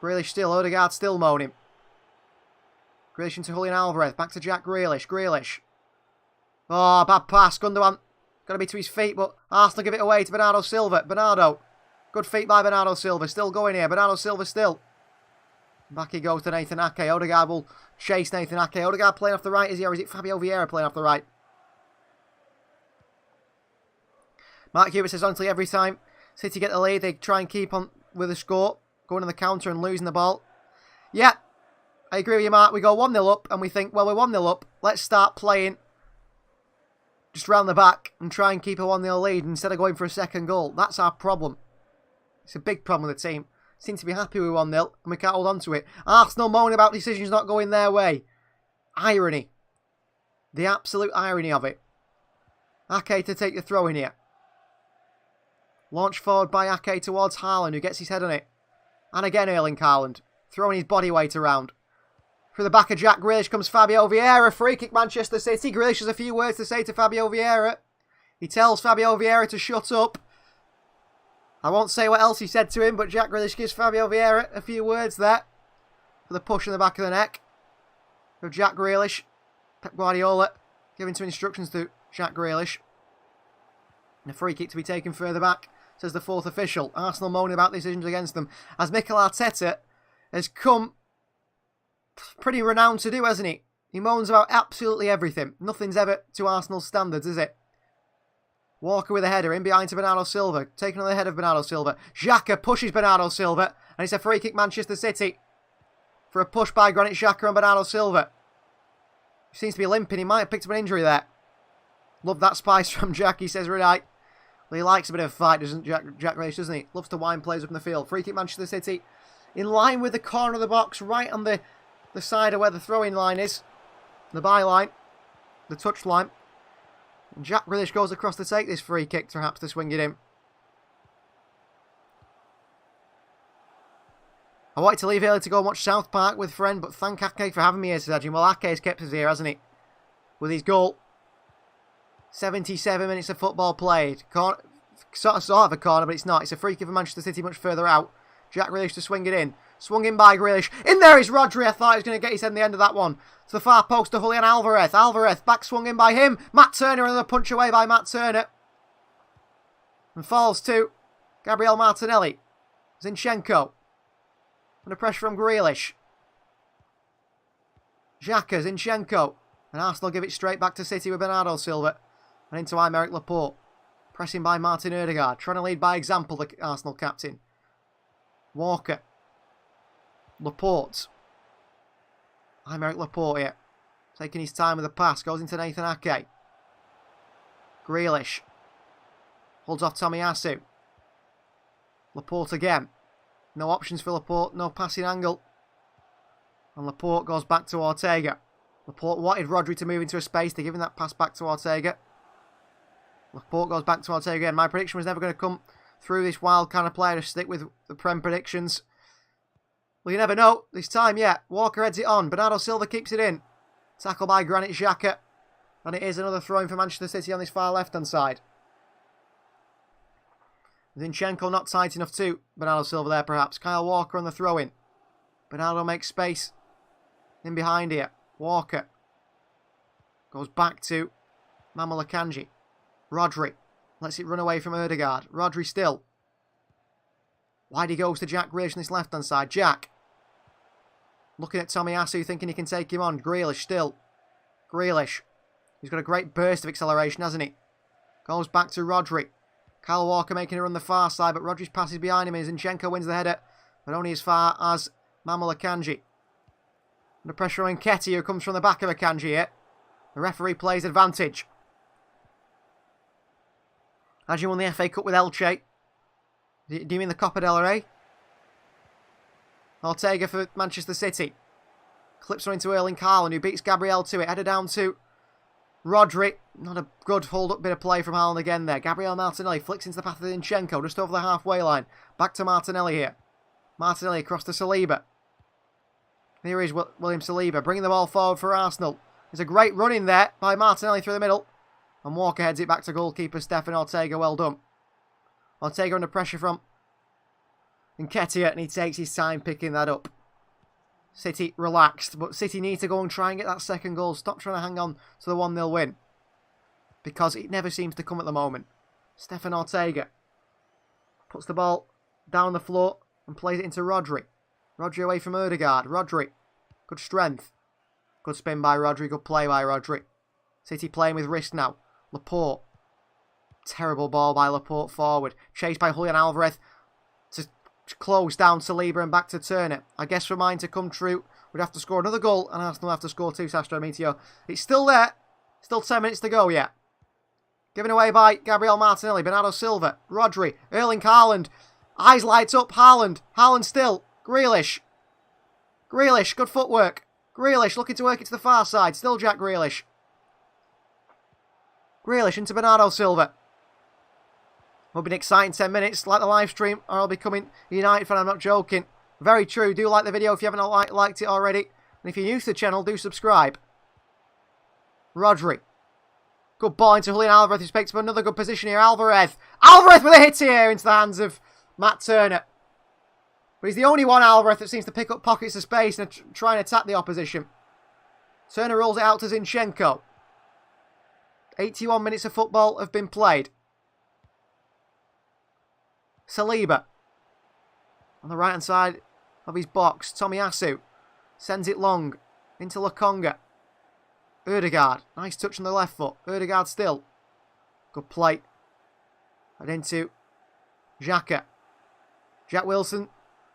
Grealish still, Odegaard still moaning. Grealish into Julian Alvarez, back to Jack Grealish. Grealish. Oh, bad pass. Gundogan got to be to his feet, but Arsenal give it away to Bernardo Silva. Bernardo. Good feet by Bernardo Silva. Still going here. Bernardo Silva still. Back he goes to Nathan Ake. Odegaard will chase Nathan Ake. Odegaard playing off the right, is he? Or is it Fabio Vieira playing off the right? Mark Hubert says, honestly, every time City get the lead, they try and keep on with a score, going on the counter and losing the ball. Yeah, I agree with you, Mark. We go 1-0 up and we think, well, we're 1-0 up. Let's start playing just round the back and try and keep a 1-0 lead instead of going for a second goal. That's our problem. It's a big problem with the team. Seem to be happy with 1-0 and we can't hold on to it. Arsenal moaning about decisions not going their way. Irony. The absolute irony of it. Ake to take the throw in here. Launch forward by Ake towards Haaland, who gets his head on it. And again Erling Haaland, throwing his body weight around. Through the back of Jack Grealish comes Fabio Vieira. Free kick Manchester City. Grealish has a few words to say to Fabio Vieira. He tells Fabio Vieira to shut up. I won't say what else he said to him, but Jack Grealish gives Fabio Vieira a few words there. For the push in the back of the neck of Jack Grealish. Pep Guardiola giving some instructions to Jack Grealish. And a free kick to be taken further back, says the fourth official. Arsenal moaning about decisions against them. As Mikel Arteta has come pretty renowned to do, hasn't he? He moans about absolutely everything. Nothing's ever to Arsenal's standards, is it? Walker with a header, in behind to Bernardo Silva. Taking on the head of Bernardo Silva. Xhaka pushes Bernardo Silva. And it's a free kick Manchester City. For a push by Granit Xhaka and Bernardo Silva. He seems to be limping. He might have picked up an injury there. Love that spice from Jack, he says, right. Well, he likes a bit of a fight, doesn't Jack Grealish, doesn't he? Loves to wind players up in the field. Free kick Manchester City. In line with the corner of the box. Right on the side of where the throwing line is. The byline. The touch line. And Jack Grealish goes across to take this free kick, perhaps to swing it in. I wanted to leave early to go and watch South Park with a friend, but thank Ake for having me here, says Adrian. Well, Ake has kept us here, hasn't he? With his goal. 77 minutes of football played. Sort of a corner, but it's not. It's a free kick for Manchester City much further out. Jack Grealish to swing it in. Swung in by Grealish. In there is Rodri. I thought he was going to get his head in the end of that one. To the far post to Julian Alvarez. Alvarez back swung in by him. Matt Turner, another punch away by Matt Turner. And falls to Gabriel Martinelli. Zinchenko. Under pressure from Grealish. Xhaka, Zinchenko. And Arsenal give it straight back to City with Bernardo Silva. And into Aymeric Laporte. Pressing by Martin Odegaard. Trying to lead by example, the Arsenal captain. Walker. Laporte. Aymeric Laporte here. Taking his time with the pass. Goes into Nathan Ake. Grealish. Holds off Tomiyasu. Laporte again. No options for Laporte. No passing angle. And Laporte goes back to Ortega. Laporte wanted Rodri to move into a space. They're giving that pass back to Ortega. Laporte goes back to Ortega again. My prediction was never going to come through this wild kind of player to stick with the Prem predictions. Well, you never know. This time, yeah. Walker heads it on. Bernardo Silva keeps it in. Tackle by Granit Xhaka. And it is another throw-in for Manchester City on this far left-hand side. Zinchenko not tight enough too. Bernardo Silva there, perhaps. Kyle Walker on the throw-in. Bernardo makes space. In behind here. Walker. Goes back to Manuel Akanji. Rodri. Lets it run away from Odegaard. Rodri still. Wide he goes to Jack Grealish on this left-hand side. Jack. Looking at Tomiyasu, thinking he can take him on. Grealish still. Grealish. He's got a great burst of acceleration, hasn't he? Goes back to Rodri. Kyle Walker making a run the far side, but Rodri's passes behind him. And Zinchenko wins the header, but only as far as Manuel Akanji. Under pressure on Nketiah, who comes from the back of Akanji here. The referee plays advantage. As you won the FA Cup with Elche. Do you mean the Copa del Rey? Ortega for Manchester City. Clips her into Erling Haaland, who beats Gabriel to it. Header down to Rodri. Not a good hold-up bit of play from Haaland again there. Gabriel Martinelli flicks into the path of Zinchenko, just over the halfway line. Back to Martinelli here. Martinelli across to Saliba. Here is William Saliba, bringing the ball forward for Arsenal. There's a great run in there by Martinelli through the middle. And Walker heads it back to goalkeeper Stefan Ortega. Well done. Ortega under pressure from Nketiah, and he takes his time picking that up. City relaxed, but City need to go and try and get that second goal. Stop trying to hang on to the 1-0 win, because it never seems to come at the moment. Stefan Ortega puts the ball down the floor and plays it into Rodri. Rodri away from Ødegaard. Rodri, good strength. Good spin by Rodri, good play by Rodri. City playing with risk now. Laporte. Terrible ball by Laporte forward. Chased by Julian Alvarez to close down Saliba and back to Turner. I guess for mine to come true, we'd have to score another goal, and Arsenal have to score 2, Sastro Meteor. It's still there. Still 10 minutes to go yet. Given away by Gabriel Martinelli, Bernardo Silva, Rodri, Erling Haaland. Eyes light up, Haaland. Haaland still. Grealish. Grealish, good footwork. Grealish looking to work it to the far side. Still Jack Grealish. Grealish into Bernardo Silva. Will be an exciting 10 minutes. Like the live stream, or I'll be coming a United fan, I'm not joking. Very true. Do like the video if you haven't liked it already. And if you're new to the channel, do subscribe. Rodri. Good ball into Julian Alvarez, who picks up another good position here. Alvarez. Alvarez with a hit here into the hands of Matt Turner. But he's the only one, Alvarez, that seems to pick up pockets of space and try and attack the opposition. Turner rolls it out to Zinchenko. 81 minutes of football have been played. Saliba. On the right-hand side of his box, Tomiyasu sends it long into Lokonga. Ødegaard. Nice touch on the left foot. Ødegaard still. Good play. And into Xhaka. Jack Wilson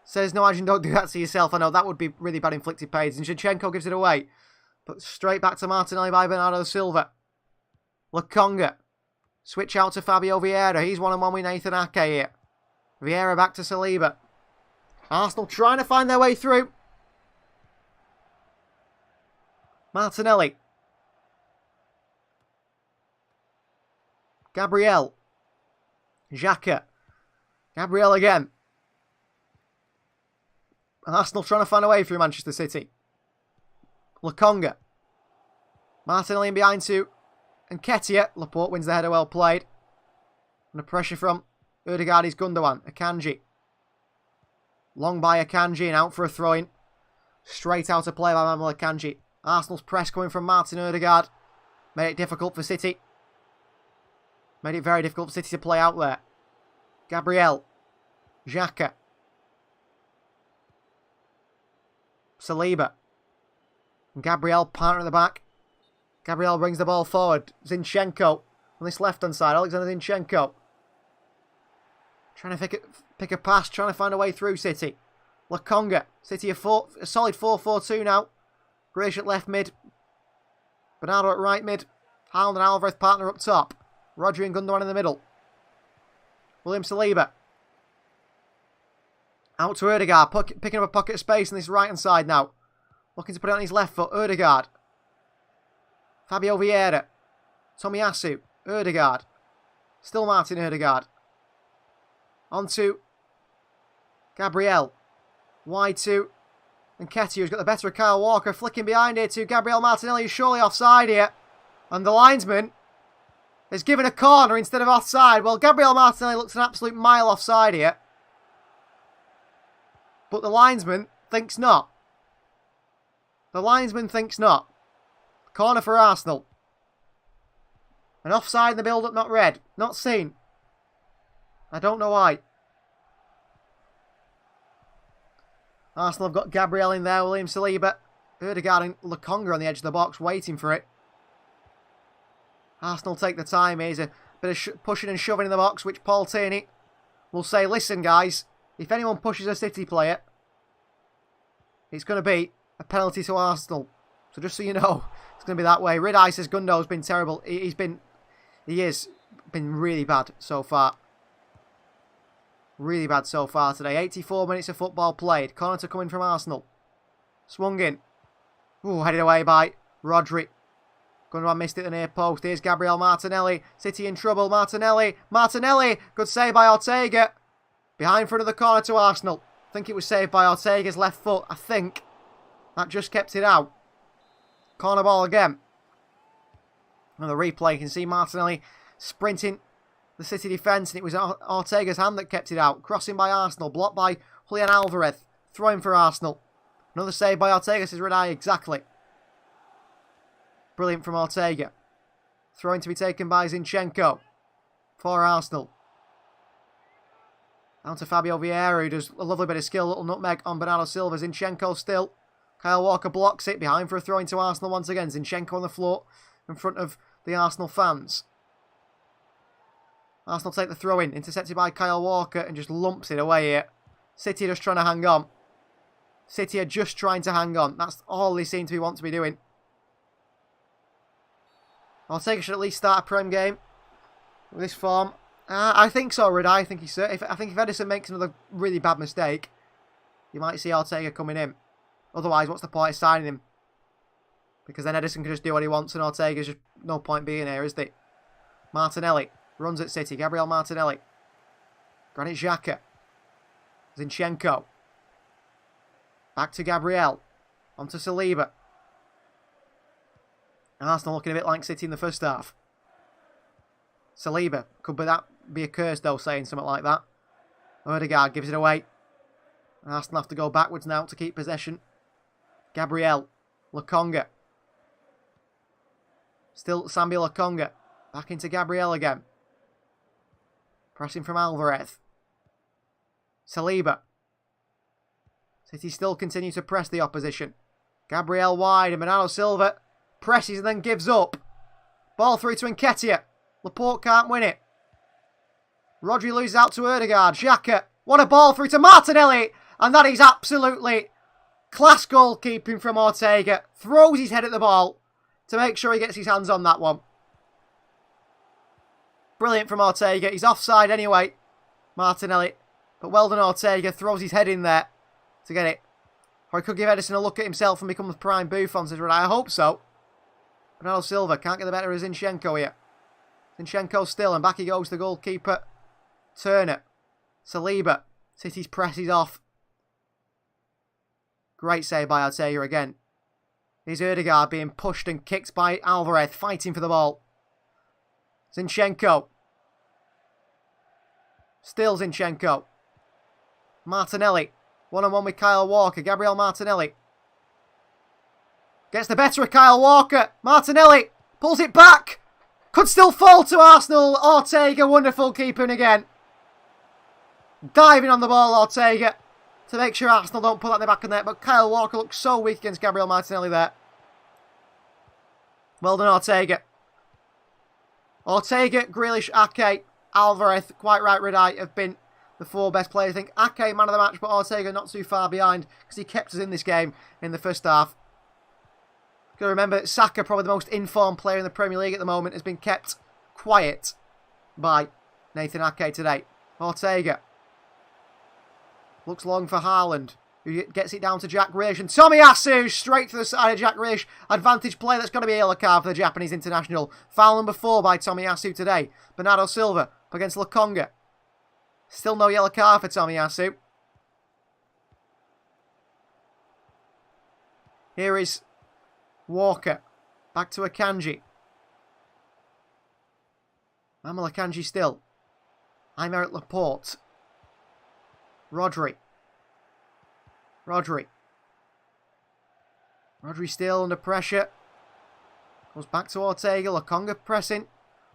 says, no, Adrian, don't do that to yourself. I know, that would be really bad inflicted pain. And Zinchenko gives it away. But straight back to Martinelli by Bernardo Silva. Lokonga. Switch out to Fabio Vieira. He's 1-on-1 with Nathan Ake here. Vieira back to Saliba. Arsenal trying to find their way through. Martinelli. Gabriel. Xhaka. Gabriel again. Arsenal trying to find a way through Manchester City. Lokonga. Martinelli in behind to Nketiah. Laporte wins the header, well played. Under pressure from Ødegaard is Gundogan. Akanji. Long by Akanji and out for a throw-in. Straight out of play by Manuel Akanji. Arsenal's press coming from Martin Ødegaard. Made it difficult for City. Made it very difficult for City to play out there. Gabriel. Xhaka. Saliba. And Gabriel partner at the back. Gabriel brings the ball forward. Zinchenko on this left-hand side. Alexander Zinchenko. Trying to pick a pass. Trying to find a way through City. Lokonga. City a solid 4-4-2 now. Grealish at left mid. Bernardo at right mid. Haaland and Alvarez partner up top. Rodri and Gundogan in the middle. William Saliba. Out to Ødegaard. Picking up a pocket of space on this right-hand side now. Looking to put it on his left foot. Ødegaard. Fabio Vieira. Tomiyasu. Ødegaard. Still Martin Ødegaard. On to Gabriel. Wide to Nketiah, who's got the better of Kyle Walker. Flicking behind here to Gabriel Martinelli, who's surely offside here. And the linesman is given a corner instead of offside. Well, Gabriel Martinelli looks an absolute mile offside here. But the linesman thinks not. The linesman thinks not. Corner for Arsenal. An offside in the build-up, not read. Not seen. I don't know why. Arsenal have got Gabriel in there, William Saliba. Ødegaard and Lokonga on the edge of the box, waiting for it. Arsenal take the time. Here's a bit of pushing and shoving in the box, which Paul Tierney will say, listen guys, if anyone pushes a City player, it's going to be a penalty to Arsenal. So just so you know, it's going to be that way. Ridai says Gundo's been terrible. He is been really bad so far. Really bad so far today. 84 minutes of football played. Corner to come in from Arsenal. Swung in. Ooh, headed away by Rodri. Gundogan missed it at the near post. Here's Gabriel Martinelli. City in trouble. Martinelli. Martinelli. Good save by Ortega. Behind front of the corner to Arsenal. I think it was saved by Ortega's left foot. I think. That just kept it out. Corner ball again. And the replay, you can see Martinelli sprinting the City defence. And it was Ortega's hand that kept it out. Crossing by Arsenal. Blocked by Julian Alvarez. Throwing for Arsenal. Another save by Ortega, says Renai. Exactly. Brilliant from Ortega. Throwing to be taken by Zinchenko. For Arsenal. Down to Fabio Vieira, who does a lovely bit of skill. Little nutmeg on Bernardo Silva. Zinchenko still. Kyle Walker blocks it. Behind for a throw into Arsenal once again. Zinchenko on the floor in front of the Arsenal fans. Arsenal take the throw in. Intercepted by Kyle Walker and just lumps it away here. City just trying to hang on. City are just trying to hang on. That's all they seem to want to be doing. Ortega should at least start a Prem game with this form. I think so, Redai. I think if Edison makes another really bad mistake, you might see Ortega coming in. Otherwise, what's the point of signing him? Because then Edison can just do what he wants and Ortega's just no point being here, is there? Martinelli runs at City. Gabriel Martinelli. Granit Xhaka. Zinchenko. Back to Gabriel. Onto Saliba. Arsenal looking a bit like City in the first half. Saliba. Could be a curse though, saying something like that. Odegaard gives it away. Arsenal have to go backwards now to keep possession. Gabriel. Lokonga. Still Samuel Lokonga. Back into Gabriel again. Pressing from Alvarez. Saliba. City still continue to press the opposition. Gabriel wide and Bernardo Silva presses and then gives up. Ball through to Nketiah. Laporte can't win it. Rodri loses out to Odegaard. Xhaka. What a ball through to Martinelli. And that is absolutely class goalkeeping from Ortega. Throws his head at the ball to make sure he gets his hands on that one. Brilliant from Ortega. He's offside anyway, Martinelli. But well done, Ortega. Throws his head in there to get it. Or he could give Edison a look at himself and become the prime Buffon, says Renai. I hope so. Bernardo Silva can't get the better of Zinchenko here. Zinchenko still, and back he goes, the goalkeeper. Turner. Saliba. City's press is off. Great save by Ortega again. Here's Odegaard being pushed and kicked by Alvarez, fighting for the ball. Zinchenko. Still Zinchenko. Martinelli. One-on-one with Kyle Walker. Gabriel Martinelli. Gets the better of Kyle Walker. Martinelli pulls it back. Could still fall to Arsenal. Ortega, wonderful keeping again. Diving on the ball, Ortega, to make sure Arsenal don't put that in the back of the net. But Kyle Walker looks so weak against Gabriel Martinelli there. Well done, Ortega. Ortega, Grealish, Ake, Alvarez, quite right, Redai, have been the four best players. I think Ake, man of the match, but Ortega not too far behind because he kept us in this game in the first half. Got to remember that Saka, probably the most informed player in the Premier League at the moment, has been kept quiet by Nathan Ake today. Ortega. Looks long for Haaland, who gets it down to Jack Grealish. And Tomiyasu straight to the side of Jack Grealish. Advantage play, that's going to be a yellow card for the Japanese international. Foul number 4 by Tomiyasu today. Bernardo Silva up against Lokonga. Still no yellow card for Tomiyasu. Here is Walker. Back to Akanji. Manuel Akanji still. Aymeric Laporte. Rodri still under pressure. Goes back to Ortega. Lokonga pressing.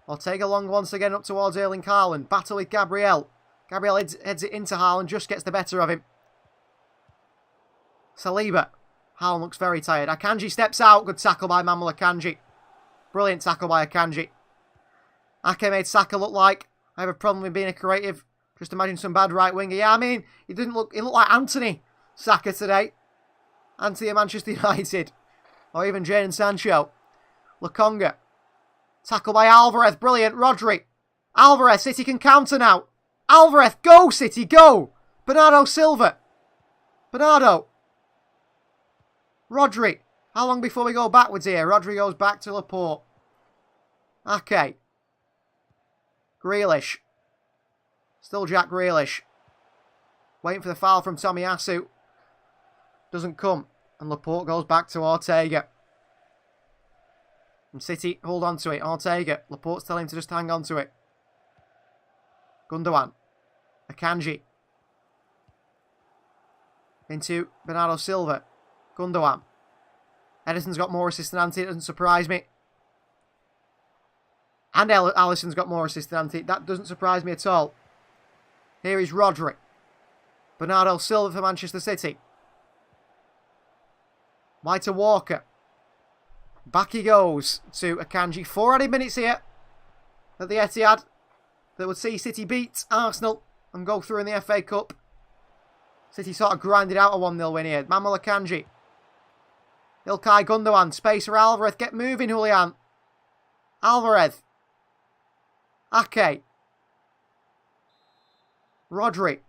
Ortega long once again up towards Erling Haaland. Battle with Gabriel. Gabriel heads it into Haaland. Just gets the better of him. Saliba. Haaland looks very tired. Akanji steps out. Good tackle by Manuel Akanji. Brilliant tackle by Akanji. Ake made Saka look like I have a problem with being a creative. Just imagine some bad right winger. Yeah, I mean, he looked like Anthony Saka today. Anthony of Manchester United. Or even Jadon Sancho. Lokonga. Tackle by Alvarez. Brilliant. Rodri. Alvarez. City can counter now. Alvarez. Go, City. Go. Bernardo Silva. Bernardo. Rodri. How long before we go backwards here? Rodri goes back to Laporte. Okay. Grealish. Still Jack Grealish. Waiting for the foul from Tomiyasu. Doesn't come. And Laporte goes back to Ortega. And City hold on to it. Ortega. Laporte's telling him to just hang on to it. Gundogan. Akanji. Into Bernardo Silva. Gundogan. Edison's got more assists than Ante. It doesn't surprise me. And Alisson's got more assists than Ante. That doesn't surprise me at all. Here is Rodri. Bernardo Silva for Manchester City. Wide to Walker. Back he goes to Akanji. 4 added minutes here at the Etihad that would see City beat Arsenal and go through in the FA Cup. City sort of grinded out a 1-0 win here. Manuel Akanji. Ilkay Gundogan. Space for Alvarez. Get moving, Julian. Alvarez. Ake. Rodri.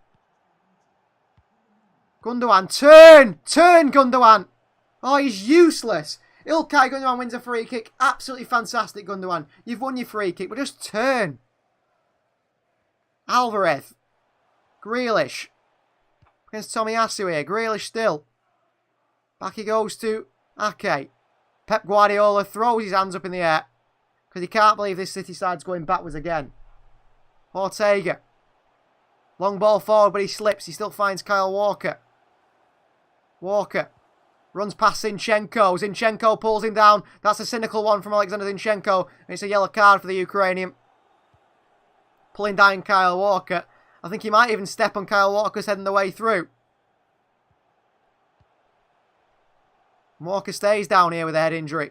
Gundogan. Turn! Turn, Gundogan! Oh, he's useless. Ilkay Gundogan wins a free kick. Absolutely fantastic, Gundogan. You've won your free kick, but just turn. Alvarez. Grealish. Against Tomiyasu here. Grealish still. Back he goes to Ake. Pep Guardiola throws his hands up in the air because he can't believe this City side's going backwards again. Ortega. Long ball forward, but he slips. He still finds Kyle Walker. Walker. Runs past Zinchenko. Zinchenko pulls him down. That's a cynical one from Alexander Zinchenko. And it's a yellow card for the Ukrainian. Pulling down Kyle Walker. I think he might even step on Kyle Walker's head on the way through. Walker stays down here with a head injury.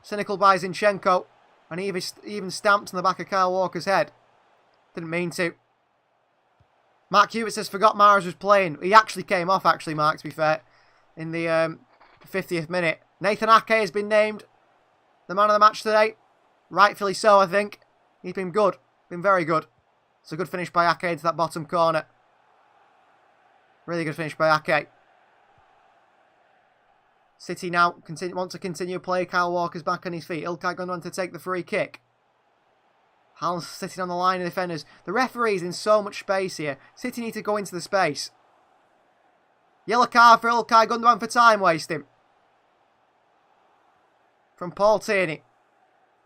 Cynical by Zinchenko. And he even stamps on the back of Kyle Walker's head. Didn't mean to. Mark Hewitt says, forgot Mahrez was playing. He actually came off, actually, Mark, to be fair, in the 50th minute. Nathan Ake has been named the man of the match today. Rightfully so, I think. He's been good. Been very good. It's a good finish by Ake into that bottom corner. Really good finish by Ake. City now want to continue play. Kyle Walker's back on his feet. Ilkay Gundogan to take the free kick. Haaland's sitting on the line of defenders. The referee's in so much space here. City need to go into the space. Yellow card for Ilkay Gundogan for time wasting. From Paul Tierney.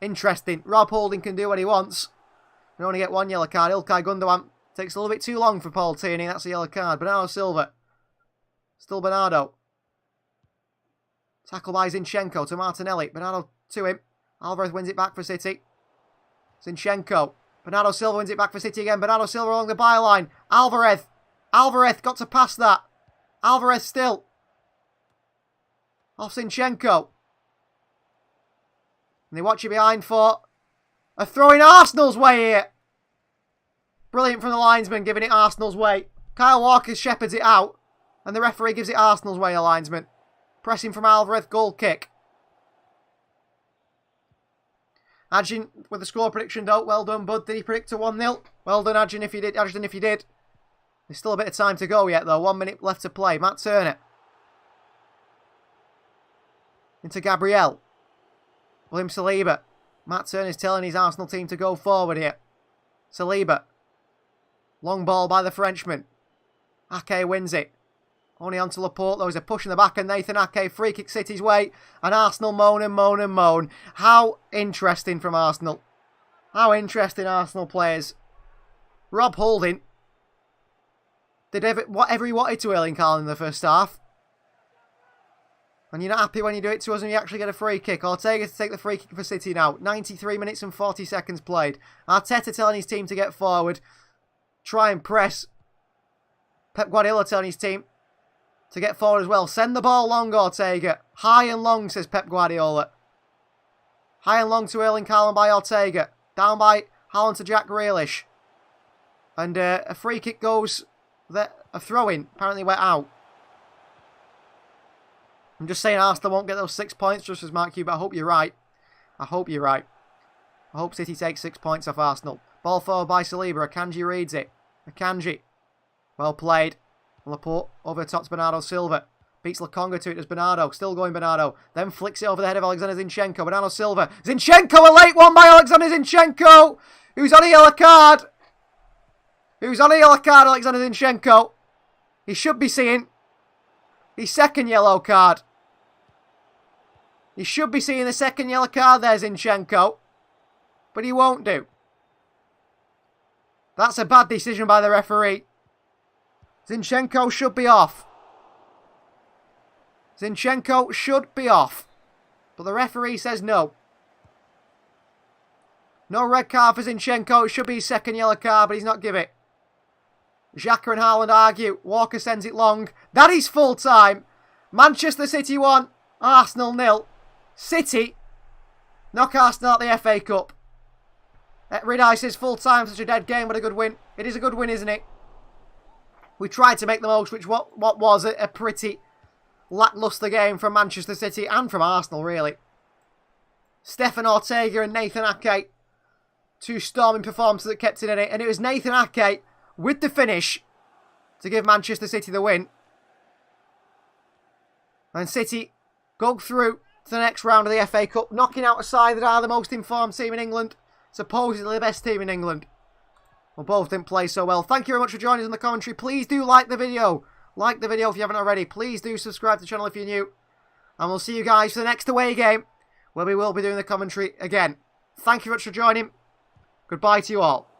Interesting. Rob Holding can do what he wants. We only get 1 yellow card. Ilkay Gundogan takes a little bit too long for Paul Tierney. That's a yellow card. Bernardo Silva. Still Bernardo. Tackle by Zinchenko to Martinelli. Bernardo to him. Alvarez wins it back for City. Zinchenko. Bernardo Silva wins it back for City again. Bernardo Silva along the byline. Alvarez. Alvarez got to pass that. Alvarez still. Off Zinchenko. And they watch you behind for a throw in Arsenal's way here. Brilliant from the linesman, giving it Arsenal's way. Kyle Walker shepherds it out. And the referee gives it Arsenal's way, the linesman. Pressing from Alvarez, goal kick. Adjin with the score prediction, though. Well done, bud. Did he predict a 1-0? Well done, Adjin, if you did. Adjin, if you did. There's still a bit of time to go yet, though. 1 minute left to play. Matt Turner. Into Gabriel. William Saliba. Matt Turner's telling his Arsenal team to go forward here. Saliba. Long ball by the Frenchman. Ake wins it. Only on to Laporte, though. There's a push in the back, and Nathan Ake free kick City's way. And Arsenal moan and moan and moan. How interesting from Arsenal. How interesting Arsenal players. Rob Holding did whatever he wanted to Erling Haaland in the first half. And you're not happy when you do it to us and you actually get a free kick. Ortega to take the free kick for City now. 93 minutes and 40 seconds played. Arteta telling his team to get forward. Try and press. Pep Guardiola telling his team to get forward as well. Send the ball long, Ortega. High and long, says Pep Guardiola. High and long to Erling Haaland by Ortega. Down by Haaland to Jack Grealish. And a free kick goes... A throw-in apparently went out. I'm just saying Arsenal won't get those 6 points just as Mark Hugh, but I hope you're right. I hope you're right. I hope City takes 6 points off Arsenal. Ball forward by Saliba. Akanji reads it. Akanji. Well played. Laporte over the top to Bernardo Silva. Beats Lokonga to it as Bernardo. Still going Bernardo. Then flicks it over the head of Alexander Zinchenko. Bernardo Silva. Zinchenko, a late one by Alexander Zinchenko. Who's on a yellow card? Who's on a yellow card, Alexander Zinchenko? He should be seeing his second yellow card. He should be seeing the second yellow card there, Zinchenko. But he won't do. That's a bad decision by the referee. Zinchenko should be off. Zinchenko should be off. But the referee says no. No red card for Zinchenko. It should be his second yellow card, but he's not give it. Xhaka and Haaland argue. Walker sends it long. That is full time. Manchester City 1. Arsenal 0. City knock Arsenal out the FA Cup. Ridai says full time, such a dead game, but a good win. It is a good win, isn't it? We tried to make the most, which what was a pretty lacklustre game from Manchester City and from Arsenal, really. Stefan Ortega and Nathan Ake, two storming performances that kept it in it, and it was Nathan Ake with the finish to give Manchester City the win. And City go through to the next round of the FA Cup, knocking out a side that are the most informed team in England, supposedly the best team in England. Well, both didn't play so well. Thank you very much for joining us in the commentary. Please do like the video. Like the video if you haven't already. Please do subscribe to the channel if you're new. And we'll see you guys for the next away game, where we will be doing the commentary again. Thank you very much for joining. Goodbye to you all.